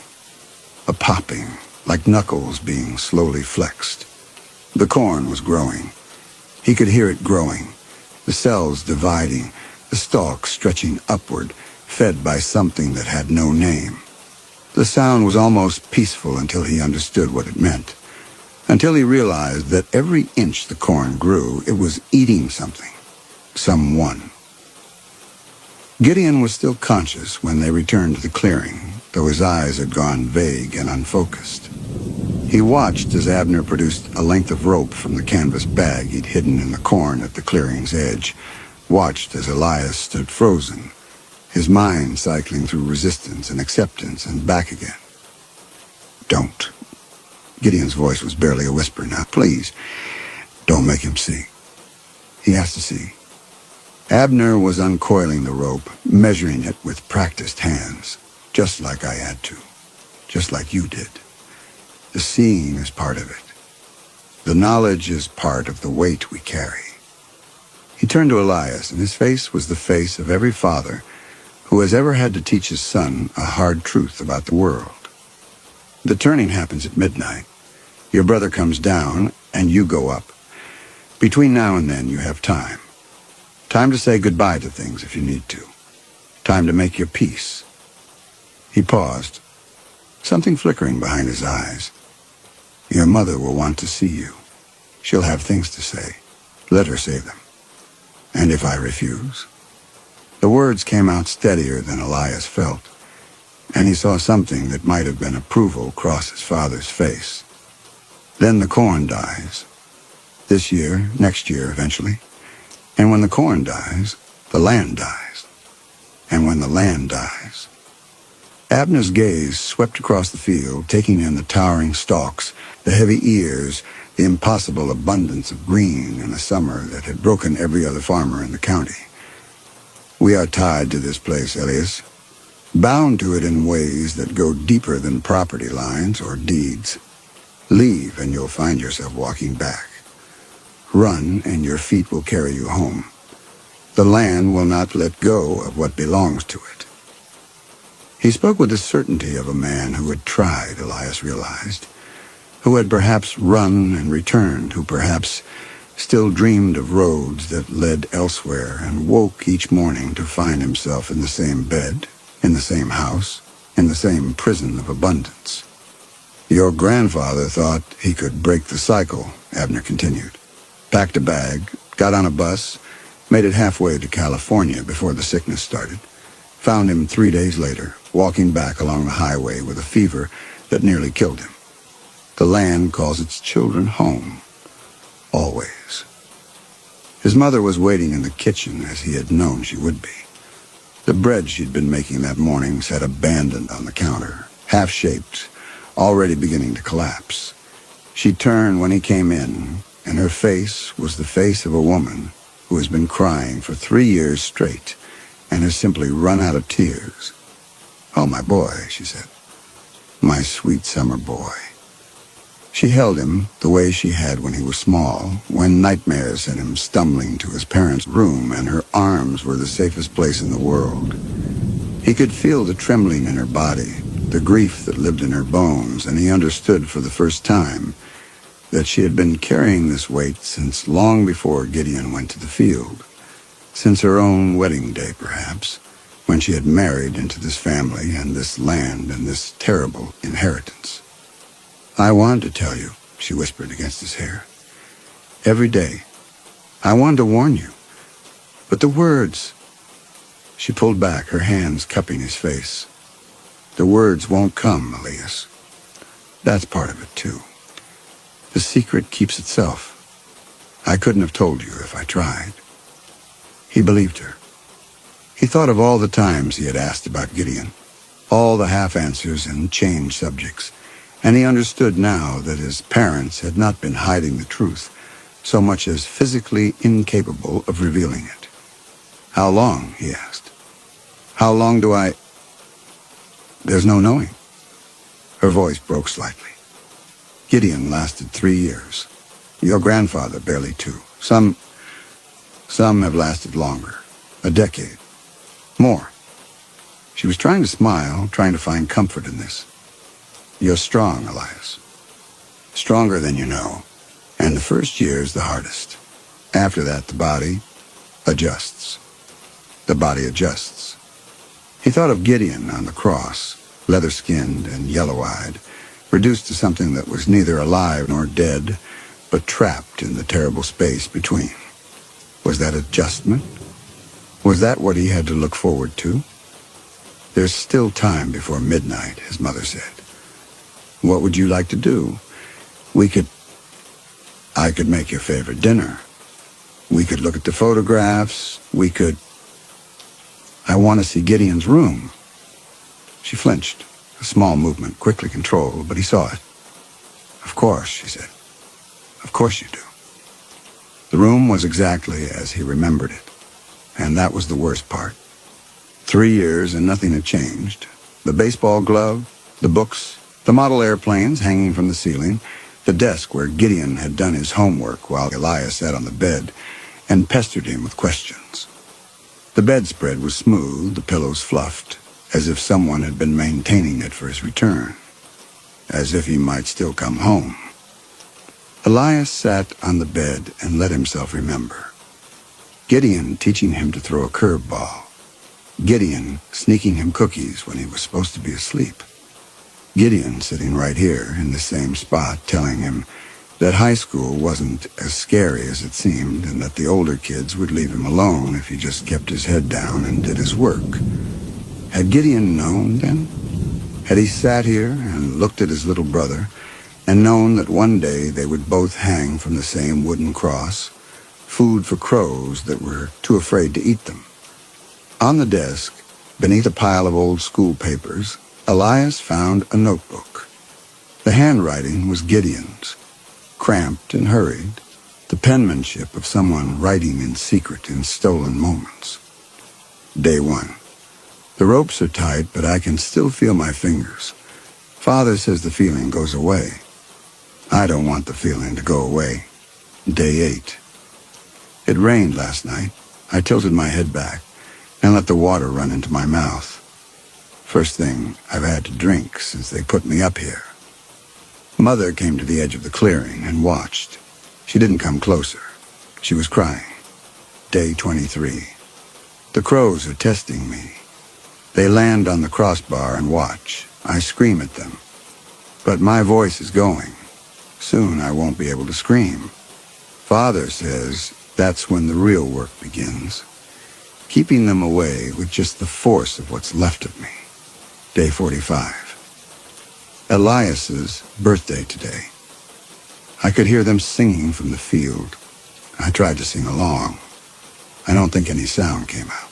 A popping, like knuckles being slowly flexed. The corn was growing. He could hear it growing. The cells dividing, the stalks stretching upward, fed by something that had no name. The sound was almost peaceful until he understood what it meant. Until he realized that every inch the corn grew, it was eating something. Someone. Gideon was still conscious when they returned to the clearing, though his eyes had gone vague and unfocused. He watched as Abner produced a length of rope from the canvas bag he'd hidden in the corn at the clearing's edge, watched as Elias stood frozen, his mind cycling through resistance and acceptance and back again. "Don't." Gideon's voice was barely a whisper now. "Please, don't make him see. He has to see." Abner was uncoiling the rope, measuring it with practiced hands, just like I had to, just like you did. The seeing is part of it. The knowledge is part of the weight we carry. He turned to Elias, and his face was the face of every father who has ever had to teach his son a hard truth about the world. The turning happens at midnight. Your brother comes down, and you go up. Between now and then, you have time. Time to say goodbye to things if you need to. Time to make your peace. He paused, something flickering behind his eyes. Your mother will want to see you. She'll have things to say. Let her say them. And if I refuse? The words came out steadier than Elias felt, and he saw something that might have been approval cross his father's face. Then the corn dies. This year, next year, eventually. And when the corn dies, the land dies. And when the land dies... Abner's gaze swept across the field, taking in the towering stalks, the heavy ears, the impossible abundance of green in a summer that had broken every other farmer in the county. "We are tied to this place, Elias. Bound to it in ways that go deeper than property lines or deeds. Leave and you'll find yourself walking back. Run and your feet will carry you home. The land will not let go of what belongs to it." He spoke with the certainty of a man who had tried, Elias realized, who had perhaps run and returned, who perhaps still dreamed of roads that led elsewhere and woke each morning to find himself in the same bed, in the same house, in the same prison of abundance. "Your grandfather thought he could break the cycle," Abner continued. "Packed a bag, got on a bus, made it halfway to California before the sickness started. Found him 3 days later, walking back along the highway with a fever that nearly killed him. The land calls its children home. Always." His mother was waiting in the kitchen as he had known she would be. The bread she'd been making that morning sat abandoned on the counter, half-shaped, already beginning to collapse. She turned when he came in, and her face was the face of a woman who has been crying for 3 years straight and has simply run out of tears. "Oh, my boy," she said. "My sweet summer boy." She held him the way she had when he was small, when nightmares sent him stumbling to his parents' room, and her arms were the safest place in the world. He could feel the trembling in her body, the grief that lived in her bones, and he understood for the first time that she had been carrying this weight since long before Gideon went to the field, since her own wedding day, perhaps, when she had married into this family and this land and this terrible inheritance. "I wanted to tell you," she whispered against his hair. "Every day. I wanted to warn you. But the words—" She pulled back, her hands cupping his face. "The words won't come, Elias. That's part of it, too. The secret keeps itself. I couldn't have told you if I tried." He believed her. He thought of all the times he had asked about Gideon, all the half-answers and changed subjects, and he understood now that his parents had not been hiding the truth, so much as physically incapable of revealing it. "How long?" he asked. "How long do I—" "There's no knowing." Her voice broke slightly. "Gideon lasted 3 years. Your grandfather barely 2. Some have lasted longer. A decade. More." She was trying to smile, trying to find comfort in this. "You're strong, Elias. Stronger than you know. And the first year is the hardest. After that, the body adjusts. The body adjusts." He thought of Gideon on the cross, leather-skinned and yellow-eyed, reduced to something that was neither alive nor dead, but trapped in the terrible space between. Was that adjustment? Was that what he had to look forward to? "There's still time before midnight," his mother said. "What would you like to do? I could make your favorite dinner. We could look at the photographs. I want to see Gideon's room." She flinched, a small movement, quickly controlled, but he saw it. "Of course," she said. "Of course you do." The room was exactly as he remembered it, and that was the worst part. 3 years and nothing had changed. The baseball glove, the books, the model airplanes hanging from the ceiling, the desk where Gideon had done his homework while Elias sat on the bed and pestered him with questions. The bedspread was smooth, the pillows fluffed, as if someone had been maintaining it for his return, as if he might still come home. Elias sat on the bed and let himself remember. Gideon teaching him to throw a curveball. Gideon sneaking him cookies when he was supposed to be asleep. Gideon sitting right here in the same spot telling him that high school wasn't as scary as it seemed and that the older kids would leave him alone if he just kept his head down and did his work. Had Gideon known then? Had he sat here and looked at his little brother and known that one day they would both hang from the same wooden cross, food for crows that were too afraid to eat them? On the desk, beneath a pile of old school papers, Elias found a notebook. The handwriting was Gideon's, cramped and hurried, the penmanship of someone writing in secret in stolen moments. Day 1. The ropes are tight, but I can still feel my fingers. Father says the feeling goes away. I don't want the feeling to go away. Day 8. It rained last night. I tilted my head back and let the water run into my mouth. First thing I've had to drink since they put me up here. Mother came to the edge of the clearing and watched. She didn't come closer. She was crying. Day 23. The crows are testing me. They land on the crossbar and watch. I scream at them. But my voice is going. Soon I won't be able to scream. Father says that's when the real work begins. Keeping them away with just the force of what's left of me. Day 45. Elias's birthday today. I could hear them singing from the field. I tried to sing along. I don't think any sound came out.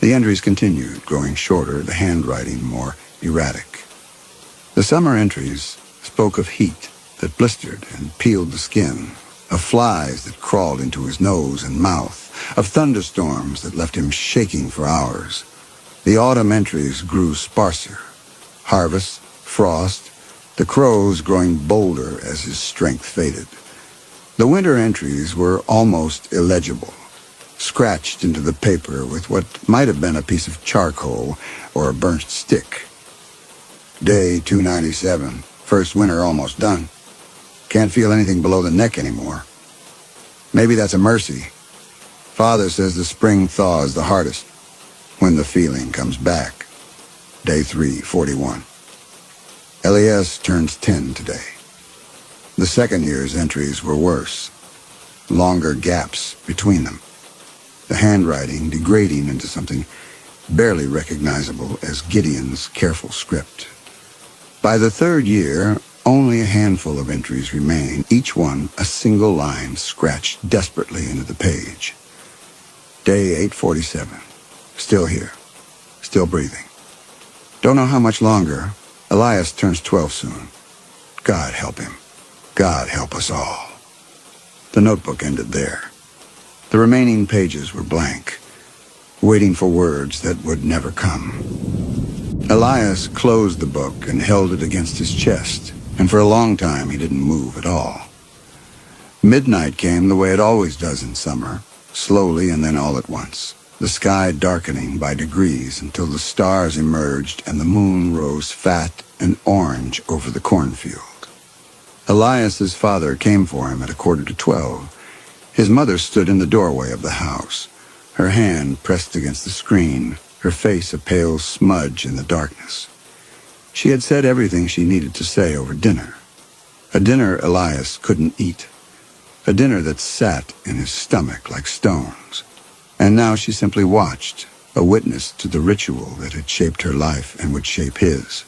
The entries continued, growing shorter, the handwriting more erratic. The summer entries spoke of heat that blistered and peeled the skin, of flies that crawled into his nose and mouth, of thunderstorms that left him shaking for hours. The autumn entries grew sparser. Harvest, frost, the crows growing bolder as his strength faded. The winter entries were almost illegible, scratched into the paper with what might have been a piece of charcoal or a burnt stick. Day 297. First winter almost done. Can't feel anything below the neck anymore. Maybe that's a mercy. Father says the spring thaw is the hardest, when the feeling comes back. Day 341. Elias turns 10 today. The second year's entries were worse. Longer gaps between them. The handwriting degrading into something barely recognizable as Gideon's careful script. By the third year, only a handful of entries remain, each one a single line scratched desperately into the page. Day 847. Still here. Still breathing. Don't know how much longer. Elias turns 12 soon. God help him. God help us all. The notebook ended there. The remaining pages were blank, waiting for words that would never come. Elias closed the book and held it against his chest, and for a long time he didn't move at all. Midnight came the way it always does in summer, slowly and then all at once, the sky darkening by degrees until the stars emerged and the moon rose fat and orange over the cornfield. Elias's father came for him at 11:45. His mother stood in the doorway of the house, her hand pressed against the screen, her face a pale smudge in the darkness. She had said everything she needed to say over dinner. A dinner Elias couldn't eat. A dinner that sat in his stomach like stones. And now she simply watched, a witness to the ritual that had shaped her life and would shape his.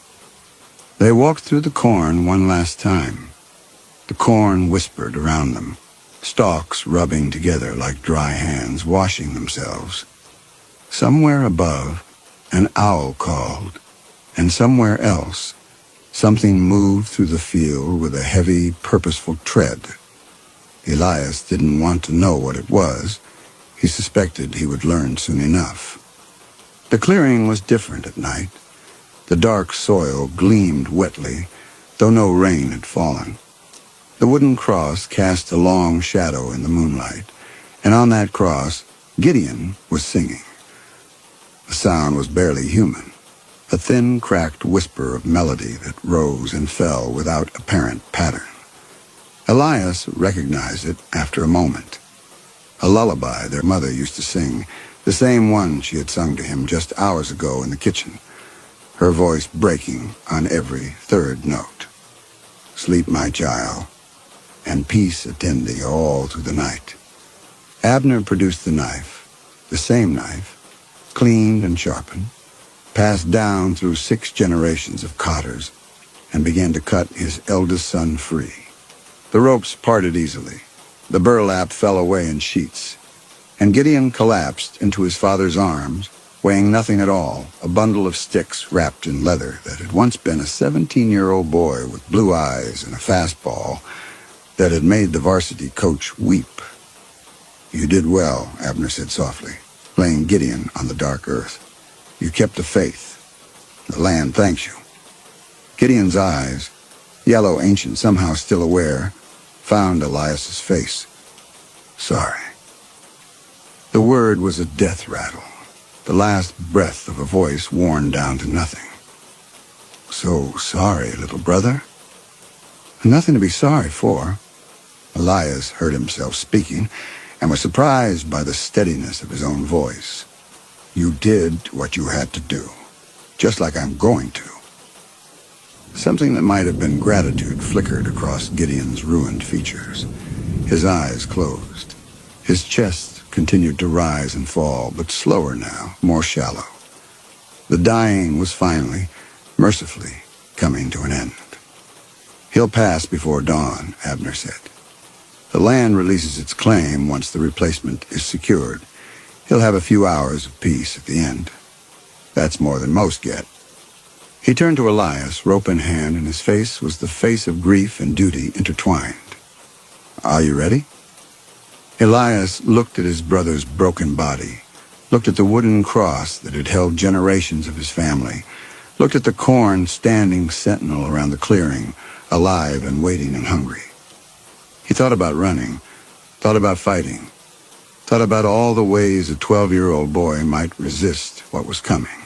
They walked through the corn one last time. The corn whispered around them, stalks rubbing together like dry hands, washing themselves. Somewhere above, an owl called, and somewhere else, something moved through the field with a heavy, purposeful tread. Elias didn't want to know what it was. He suspected he would learn soon enough. The clearing was different at night. The dark soil gleamed wetly, though no rain had fallen. The wooden cross cast a long shadow in the moonlight, and on that cross, Gideon was singing. The sound was barely human, a thin, cracked whisper of melody that rose and fell without apparent pattern. Elias recognized it after a moment. A lullaby their mother used to sing, the same one she had sung to him just hours ago in the kitchen, her voice breaking on every third note. Sleep, my child, and peace attend thee all through the night. Abner produced the knife, the same knife, cleaned and sharpened, passed down through 6 generations of cotters, and began to cut his eldest son free. The ropes parted easily. The burlap fell away in sheets, and Gideon collapsed into his father's arms weighing nothing at all, a bundle of sticks wrapped in leather that had once been a 17-year-old boy with blue eyes and a fastball that had made the varsity coach weep. "You did well," Abner said softly, laying Gideon on the dark earth. "You kept the faith. The land thanks you." Gideon's eyes, yellow ancient somehow still aware, found Elias's face. "Sorry." The word was a death rattle, the last breath of a voice worn down to nothing. "So sorry, little brother." "Nothing to be sorry for." Elias heard himself speaking and was surprised by the steadiness of his own voice. "You did what you had to do, just like I'm going to." Something that might have been gratitude flickered across Gideon's ruined features. His eyes closed. His chest continued to rise and fall, but slower now, more shallow. The dying was finally, mercifully, coming to an end. "He'll pass before dawn," Abner said. "The land releases its claim once the replacement is secured. He'll have a few hours of peace at the end. That's more than most get." He turned to Elias, rope in hand, and his face was the face of grief and duty intertwined. "Are you ready?" Elias looked at his brother's broken body, looked at the wooden cross that had held generations of his family, looked at the corn standing sentinel around the clearing, alive and waiting and hungry. He thought about running, thought about fighting, thought about all the ways a 12-year-old boy might resist what was coming.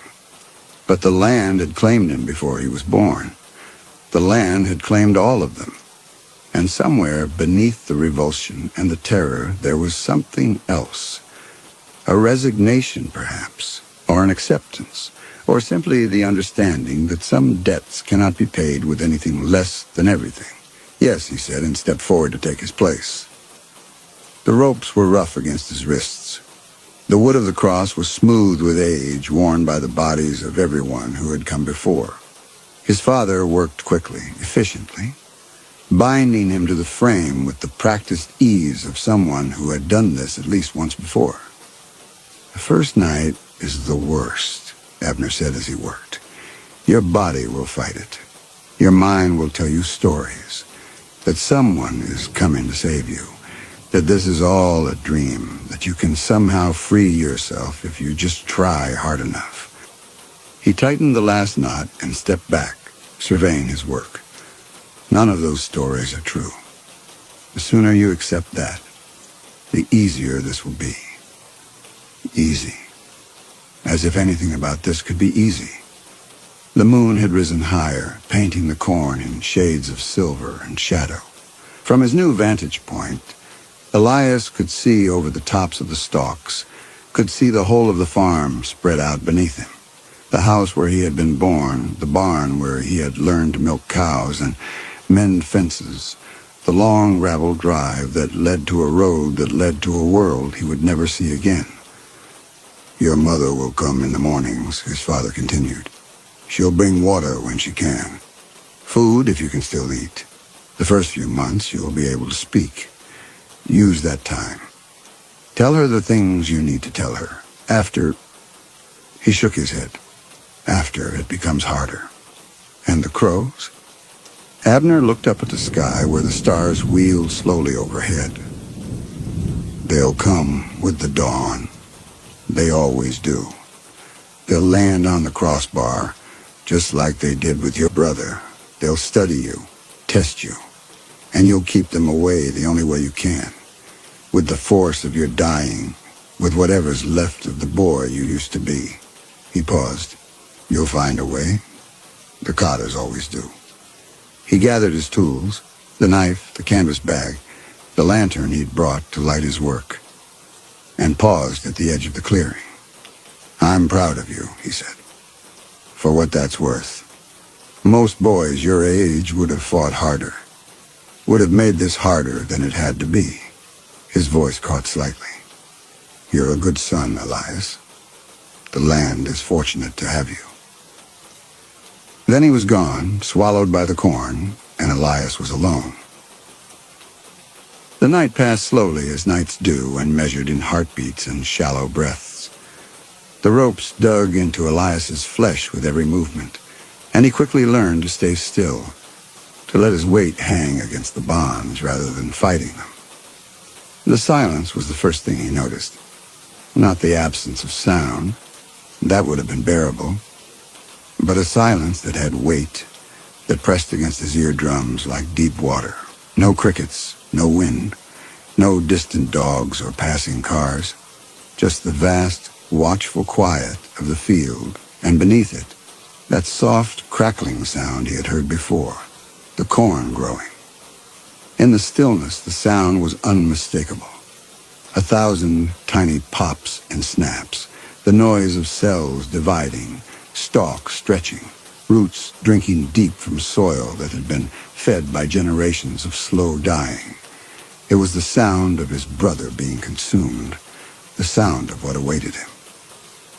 But the land had claimed him before he was born. The land had claimed all of them. And somewhere beneath the revulsion and the terror there was something else. A resignation, perhaps, or an acceptance, or simply the understanding that some debts cannot be paid with anything less than everything. "Yes," he said, and stepped forward to take his place. The ropes were rough against his wrists. The wood of the cross was smooth with age, worn by the bodies of everyone who had come before. His father worked quickly, efficiently, binding him to the frame with the practiced ease of someone who had done this at least once before. "The first night is the worst," Abner said as he worked. "Your body will fight it. Your mind will tell you stories, that someone is coming to save you, that this is all a dream, that you can somehow free yourself if you just try hard enough." He tightened the last knot and stepped back, surveying his work. "None of those stories are true. The sooner you accept that, the easier this will be." Easy. As if anything about this could be easy. The moon had risen higher, painting the corn in shades of silver and shadow. From his new vantage point, Elias could see over the tops of the stalks, could see the whole of the farm spread out beneath him. The house where he had been born, the barn where he had learned to milk cows and mend fences, the long gravel drive that led to a road that led to a world he would never see again. "Your mother will come in the mornings," his father continued. "She'll bring water when she can. Food if you can still eat. The first few months you'll be able to speak. Use that time. Tell her the things you need to tell her. After..." He shook his head. "After it becomes harder." "And the crows?" Abner looked up at the sky where the stars wheeled slowly overhead. "They'll come with the dawn. They always do. They'll land on the crossbar, just like they did with your brother. They'll study you, test you, and you'll keep them away the only way you can. With the force of your dying, with whatever's left of the boy you used to be." He paused. "You'll find a way. The Cotters always do." He gathered his tools, the knife, the canvas bag, the lantern he'd brought to light his work, and paused at the edge of the clearing. "I'm proud of you," he said, "for what that's worth. Most boys your age would have fought harder, would have made this harder than it had to be." His voice caught slightly. "You're a good son, Elias. The land is fortunate to have you." Then he was gone, swallowed by the corn, and Elias was alone. The night passed slowly as nights do when measured in heartbeats and shallow breaths. The ropes dug into Elias's flesh with every movement, and he quickly learned to stay still, to let his weight hang against the bonds rather than fighting them. The silence was the first thing he noticed, not the absence of sound. That would have been bearable, but a silence that had weight, that pressed against his eardrums like deep water. No crickets, no wind, no distant dogs or passing cars, just the vast, watchful quiet of the field, and beneath it, that soft, crackling sound he had heard before, the corn growing. In the stillness, the sound was unmistakable. 1,000 tiny pops and snaps, the noise of cells dividing, stalks stretching, roots drinking deep from soil that had been fed by generations of slow dying. It was the sound of his brother being consumed, the sound of what awaited him.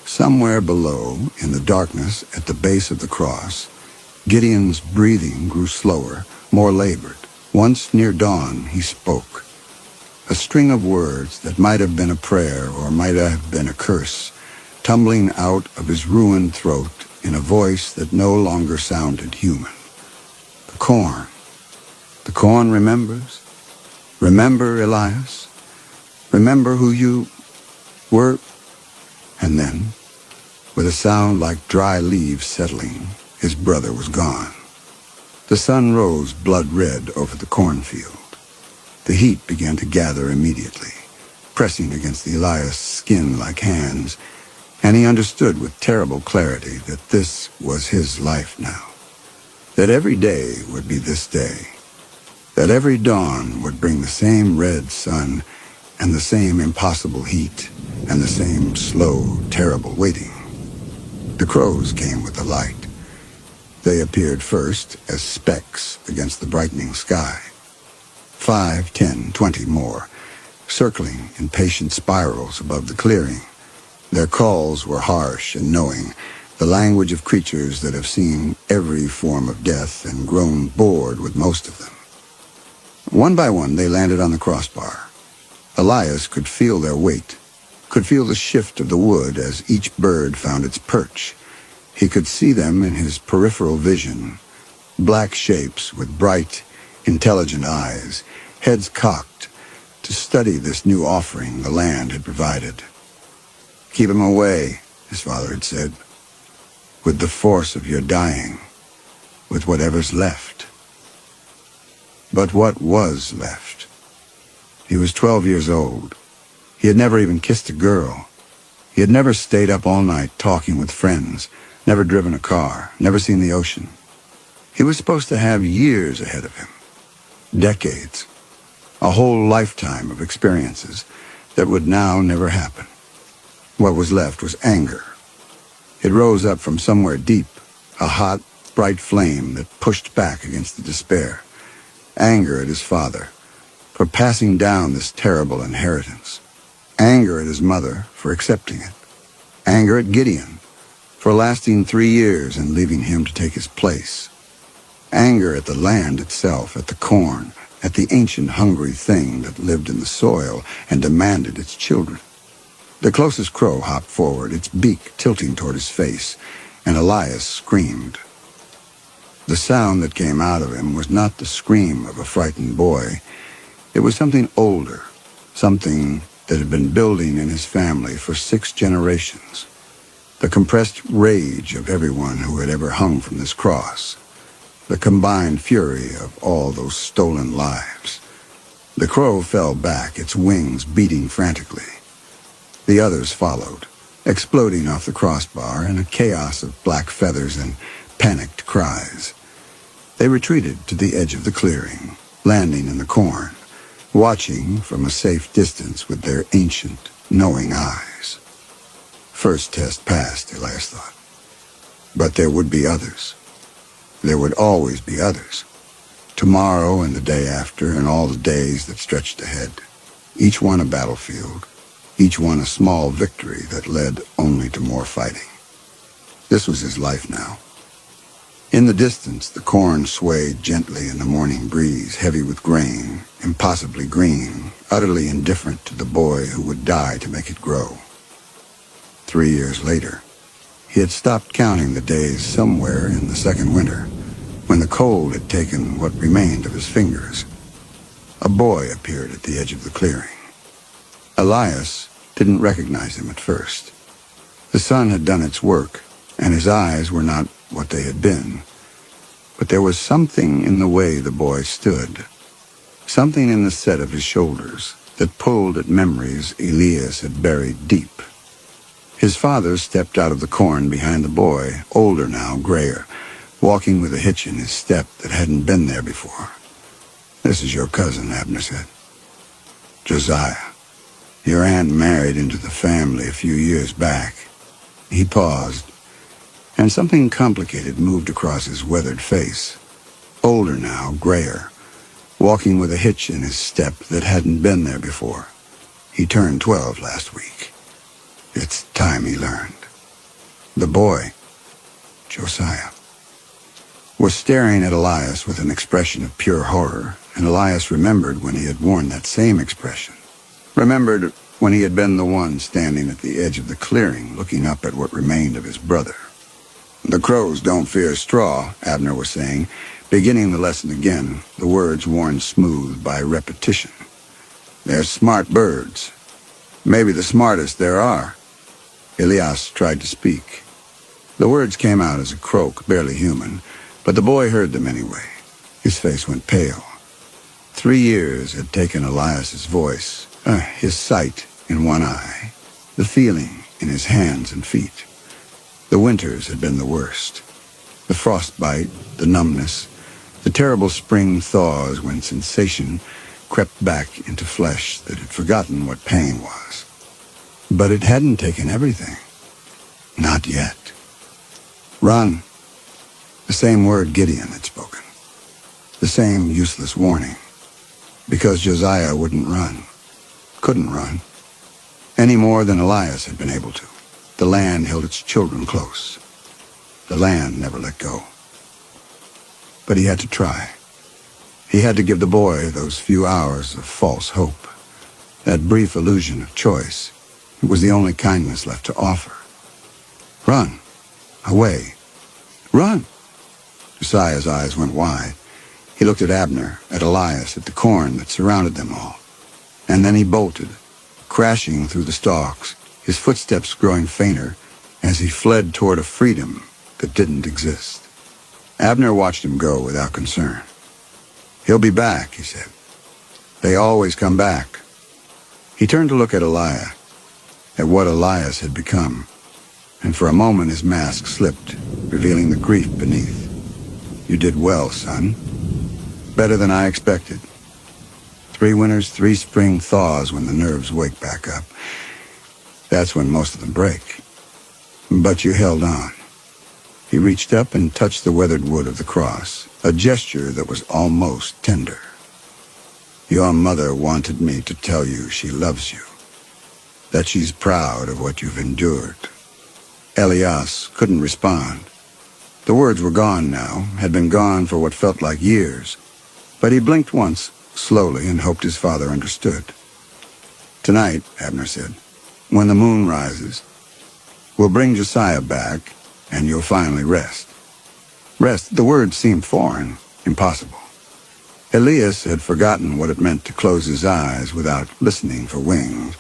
Somewhere below, in the darkness at the base of the cross, Gideon's breathing grew slower, more labored. Once near dawn, he spoke. A string of words that might have been a prayer or might have been a curse, tumbling out of his ruined throat in a voice that no longer sounded human. The corn. The corn remembers. Remember, Elias? Remember who you were? And then, with a sound like dry leaves settling, his brother was gone. The sun rose blood-red over the cornfield. The heat began to gather immediately, pressing against Elias' skin like hands, and he understood with terrible clarity that this was his life now. That every day would be this day. That every dawn would bring the same red sun and the same impossible heat and the same slow, terrible waiting. The crows came with the light. They appeared first as specks against the brightening sky. 5, 10, 20 more, circling in patient spirals above the clearing. Their calls were harsh and knowing, the language of creatures that have seen every form of death and grown bored with most of them. One by one, they landed on the crossbar. Elias could feel their weight, could feel the shift of the wood as each bird found its perch. He could see them in his peripheral vision, black shapes with bright, intelligent eyes, heads cocked, to study this new offering the land had provided. "Keep him away," his father had said, "with the force of your dying, with whatever's left." But what was left? He was 12 years old. He had never even kissed a girl. He had never stayed up all night talking with friends, never driven a car, never seen the ocean. He was supposed to have years ahead of him, decades, a whole lifetime of experiences that would now never happen. What was left was anger. It rose up from somewhere deep, a hot, bright flame that pushed back against the despair. Anger at his father for passing down this terrible inheritance. Anger at his mother for accepting it. Anger at Gideon for lasting 3 years and leaving him to take his place. Anger at the land itself, at the corn, at the ancient hungry thing that lived in the soil and demanded its children. The closest crow hopped forward, its beak tilting toward his face, and Elias screamed. The sound that came out of him was not the scream of a frightened boy. It was something older, something that had been building in his family for 6 generations. The compressed rage of everyone who had ever hung from this cross. The combined fury of all those stolen lives. The crow fell back, its wings beating frantically. The others followed, exploding off the crossbar in a chaos of black feathers and panicked cries. They retreated to the edge of the clearing, landing in the corn, watching from a safe distance with their ancient, knowing eyes. First test passed, Elias thought. But there would be others. There would always be others. Tomorrow and the day after and all the days that stretched ahead. Each one a battlefield. Each one a small victory that led only to more fighting. This was his life now. In the distance, the corn swayed gently in the morning breeze, heavy with grain, impossibly green, utterly indifferent to the boy who would die to make it grow. 3 years later. He had stopped counting the days somewhere in the second winter, when the cold had taken what remained of his fingers. A boy appeared at the edge of the clearing. Elias didn't recognize him at first. The sun had done its work, and his eyes were not what they had been. But there was something in the way the boy stood, something in the set of his shoulders that pulled at memories Elias had buried deep. His father stepped out of the corn behind the boy, older now, grayer, walking with a hitch in his step that hadn't been there before. "This is your cousin," Abner said. "Josiah. Your aunt married into the family a few years back." He paused, and something complicated moved across his weathered face. Older now, grayer, walking with a hitch in his step that hadn't been there before. He turned 12 last week. It's time he learned. The boy, Josiah, was staring at Elias with an expression of pure horror, and Elias remembered when he had worn that same expression. Remembered when he had been the one standing at the edge of the clearing, looking up at what remained of his brother. "The crows don't fear straw," Abner was saying, beginning the lesson again, the words worn smooth by repetition. "They're smart birds. Maybe the smartest there are." Elias tried to speak. The words came out as a croak, barely human, but the boy heard them anyway. His face went pale. 3 years had taken Elias's voice, his sight in one eye, the feeling in his hands and feet. The winters had been the worst. The frostbite, the numbness, the terrible spring thaws when sensation crept back into flesh that had forgotten what pain was. But it hadn't taken everything. Not yet. "Run." The same word Gideon had spoken. The same useless warning. Because Josiah wouldn't run. Couldn't run. Any more than Elias had been able to. The land held its children close. The land never let go. But he had to try. He had to give the boy those few hours of false hope. That brief illusion of choice. It was the only kindness left to offer. "Run. Away. Run." Josiah's eyes went wide. He looked at Abner, at Elias, at the corn that surrounded them all. And then he bolted, crashing through the stalks, his footsteps growing fainter as he fled toward a freedom that didn't exist. Abner watched him go without concern. "He'll be back," he said. "They always come back." He turned to look at Elias, at what Elias had become, and for a moment his mask slipped, revealing the grief beneath. "You did well, son. Better than I expected. 3 winters, 3 spring thaws when the nerves wake back up. That's when most of them break. But you held on." He reached up and touched the weathered wood of the cross, a gesture that was almost tender. "Your mother wanted me to tell you she loves you, that she's proud of what you've endured." Elias couldn't respond. The words were gone now, had been gone for what felt like years, but he blinked once, slowly, and hoped his father understood. "Tonight," Abner said, "when the moon rises, we'll bring Josiah back, and you'll finally rest." Rest, the word seemed foreign, impossible. Elias had forgotten what it meant to close his eyes without listening for wings,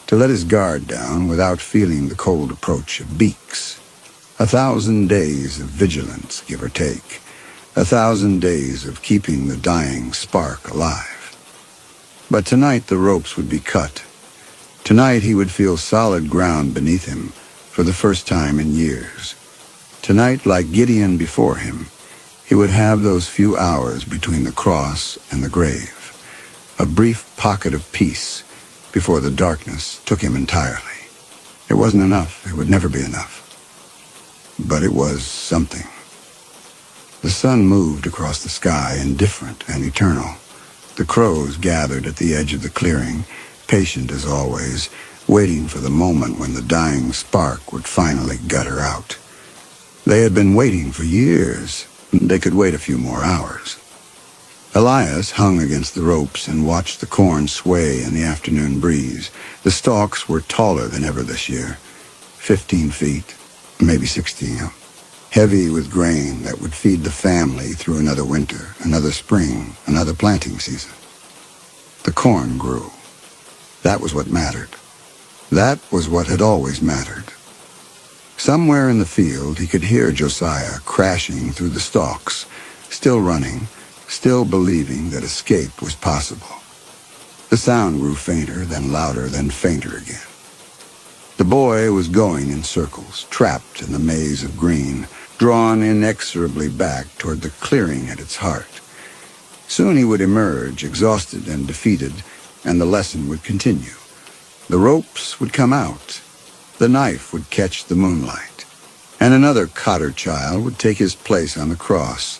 to let his guard down without feeling the cold approach of beaks. 1,000 days of vigilance, give or take. 1,000 days of keeping the dying spark alive. But tonight the ropes would be cut. Tonight he would feel solid ground beneath him for the first time in years. Tonight, like Gideon before him, he would have those few hours between the cross and the grave, a brief pocket of peace before the darkness took him entirely. It wasn't enough. It would never be enough. But it was something. The sun moved across the sky, indifferent and eternal. The crows gathered at the edge of the clearing, patient as always, waiting for the moment when the dying spark would finally gutter out. They had been waiting for years. They could wait a few more hours. Elias hung against the ropes and watched the corn sway in the afternoon breeze. The stalks were taller than ever this year. 15 feet, maybe 16, heavy with grain that would feed the family through another winter, another spring, another planting season. The corn grew. That was what mattered. That was what had always mattered. Somewhere in the field, he could hear Josiah crashing through the stalks, still running, still believing that escape was possible. The sound grew fainter, then louder, then fainter again. The boy was going in circles, trapped in the maze of green, drawn inexorably back toward the clearing at its heart. Soon he would emerge, exhausted and defeated, and the lesson would continue. The ropes would come out. The knife would catch the moonlight. And another Cotter child would take his place on the cross,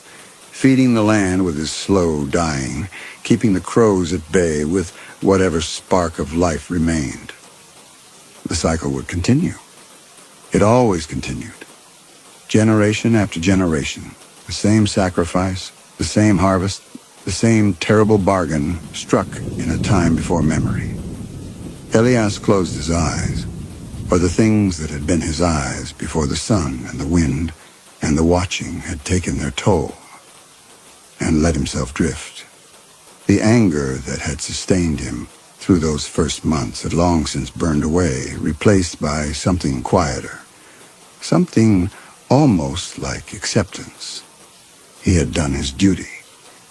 feeding the land with his slow dying, keeping the crows at bay with whatever spark of life remained. The cycle would continue. It always continued. Generation after generation, the same sacrifice, the same harvest, the same terrible bargain struck in a time before memory. Elias closed his eyes, or the things that had been his eyes before the sun and the wind and the watching had taken their toll, and let himself drift. The anger that had sustained him through those first months had long since burned away, replaced by something quieter, something almost like acceptance. He had done his duty.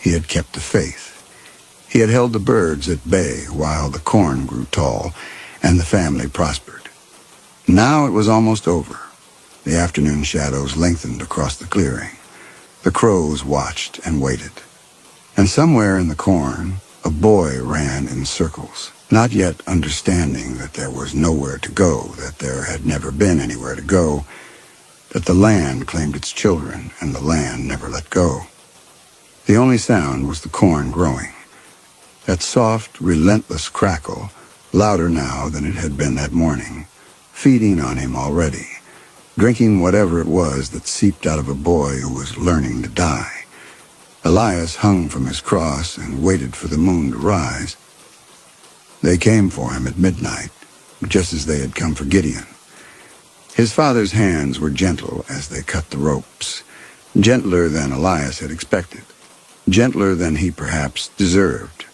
He had kept the faith. He had held the birds at bay while the corn grew tall and the family prospered. Now it was almost over. The afternoon shadows lengthened across the clearing. The crows watched and waited. And somewhere in the corn, a boy ran in circles, not yet understanding that there was nowhere to go, that there had never been anywhere to go, that the land claimed its children and the land never let go. The only sound was the corn growing. That soft, relentless crackle, louder now than it had been that morning, feeding on him already, drinking whatever it was that seeped out of a boy who was learning to die. Elias hung from his cross and waited for the moon to rise. They came for him at midnight, just as they had come for Gideon. His father's hands were gentle as they cut the ropes, gentler than Elias had expected, gentler than he perhaps deserved.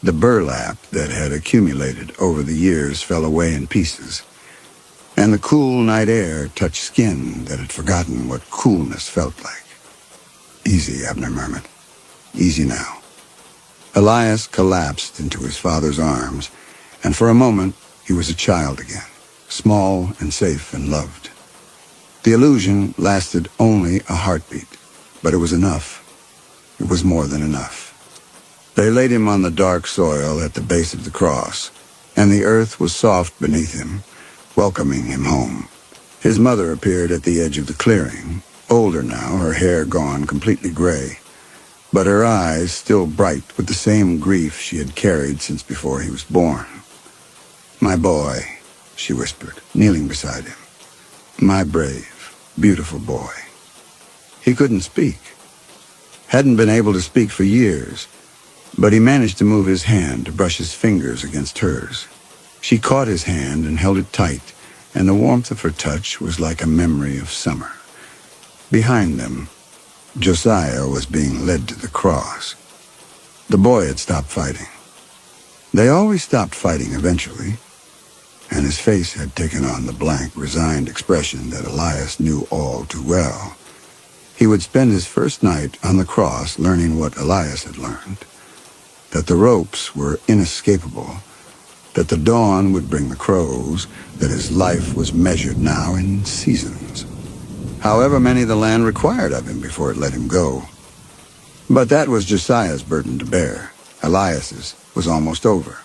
The burlap that had accumulated over the years fell away in pieces, and the cool night air touched skin that had forgotten what coolness felt like. Easy, Abner murmured. Easy now. Elias collapsed into his father's arms, and for a moment he was a child again, small and safe and loved. The illusion lasted only a heartbeat, but it was enough. It was more than enough. They laid him on the dark soil at the base of the cross, and the earth was soft beneath him, welcoming him home. His mother appeared at the edge of the clearing, older now, her hair gone completely gray, but her eyes still bright with the same grief she had carried since before he was born. "My boy," she whispered, kneeling beside him. "My brave, beautiful boy." He couldn't speak. Hadn't been able to speak for years, but he managed to move his hand to brush his fingers against hers. She caught his hand and held it tight, and the warmth of her touch was like a memory of summer. Behind them, Josiah was being led to the cross. The boy had stopped fighting. They always stopped fighting eventually, and his face had taken on the blank, resigned expression that Elias knew all too well. He would spend his first night on the cross learning what Elias had learned, that the ropes were inescapable, that the dawn would bring the crows, that his life was measured now in seasons. However many the land required of him before it let him go. But that was Josiah's burden to bear. Elias's was almost over.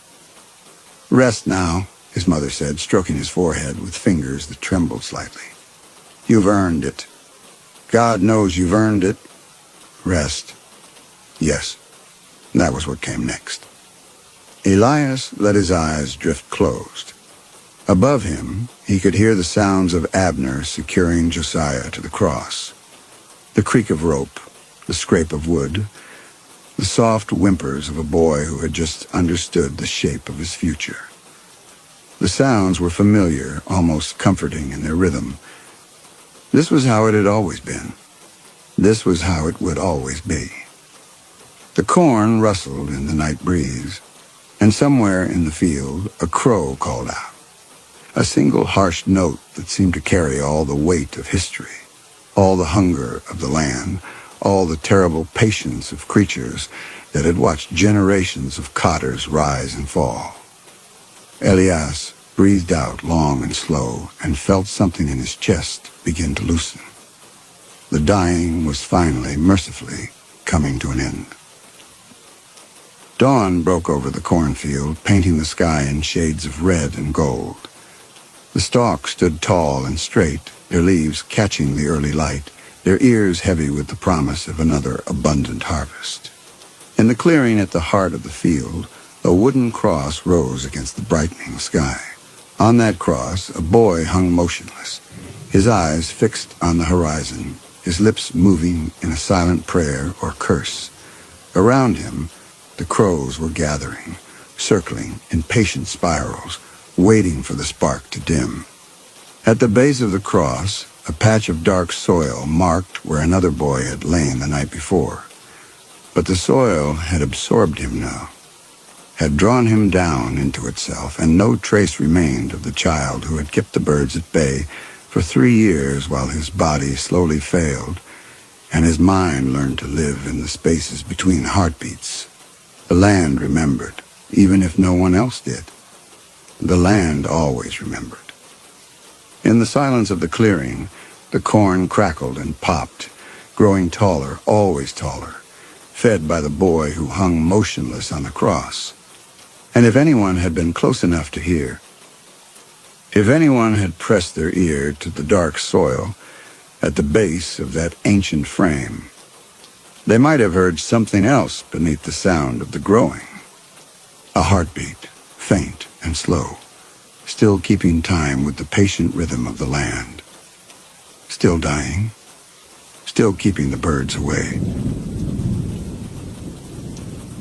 "Rest now," his mother said, stroking his forehead with fingers that trembled slightly. "You've earned it. God knows you've earned it. Rest." Yes, that was what came next. Elias let his eyes drift closed. Above him, he could hear the sounds of Abner securing Josiah to the cross. The creak of rope, the scrape of wood, the soft whimpers of a boy who had just understood the shape of his future. The sounds were familiar, almost comforting in their rhythm. This was how it had always been. This was how it would always be. The corn rustled in the night breeze, and somewhere in the field a crow called out. A single harsh note that seemed to carry all the weight of history, all the hunger of the land, all the terrible patience of creatures that had watched generations of cotters rise and fall. Elias breathed out long and slow and felt something in his chest begin to loosen. The dying was finally, mercifully, coming to an end. Dawn broke over the cornfield, painting the sky in shades of red and gold. The stalks stood tall and straight, their leaves catching the early light, their ears heavy with the promise of another abundant harvest. In the clearing at the heart of the field, a wooden cross rose against the brightening sky. On that cross, a boy hung motionless, his eyes fixed on the horizon, his lips moving in a silent prayer or curse. Around him, the crows were gathering, circling in patient spirals, waiting for the spark to dim. At the base of the cross, a patch of dark soil marked where another boy had lain the night before. But the soil had absorbed him now, had drawn him down into itself, and no trace remained of the child who had kept the birds at bay for 3 years while his body slowly failed and his mind learned to live in the spaces between heartbeats. The land remembered, even if no one else did. The land always remembered. In the silence of the clearing, the corn crackled and popped, growing taller, always taller, fed by the boy who hung motionless on the cross. And if anyone had been close enough to hear, if anyone had pressed their ear to the dark soil at the base of that ancient frame, they might have heard something else beneath the sound of the growing. A heartbeat, faint and slow, still keeping time with the patient rhythm of the land. Still dying, still keeping the birds away.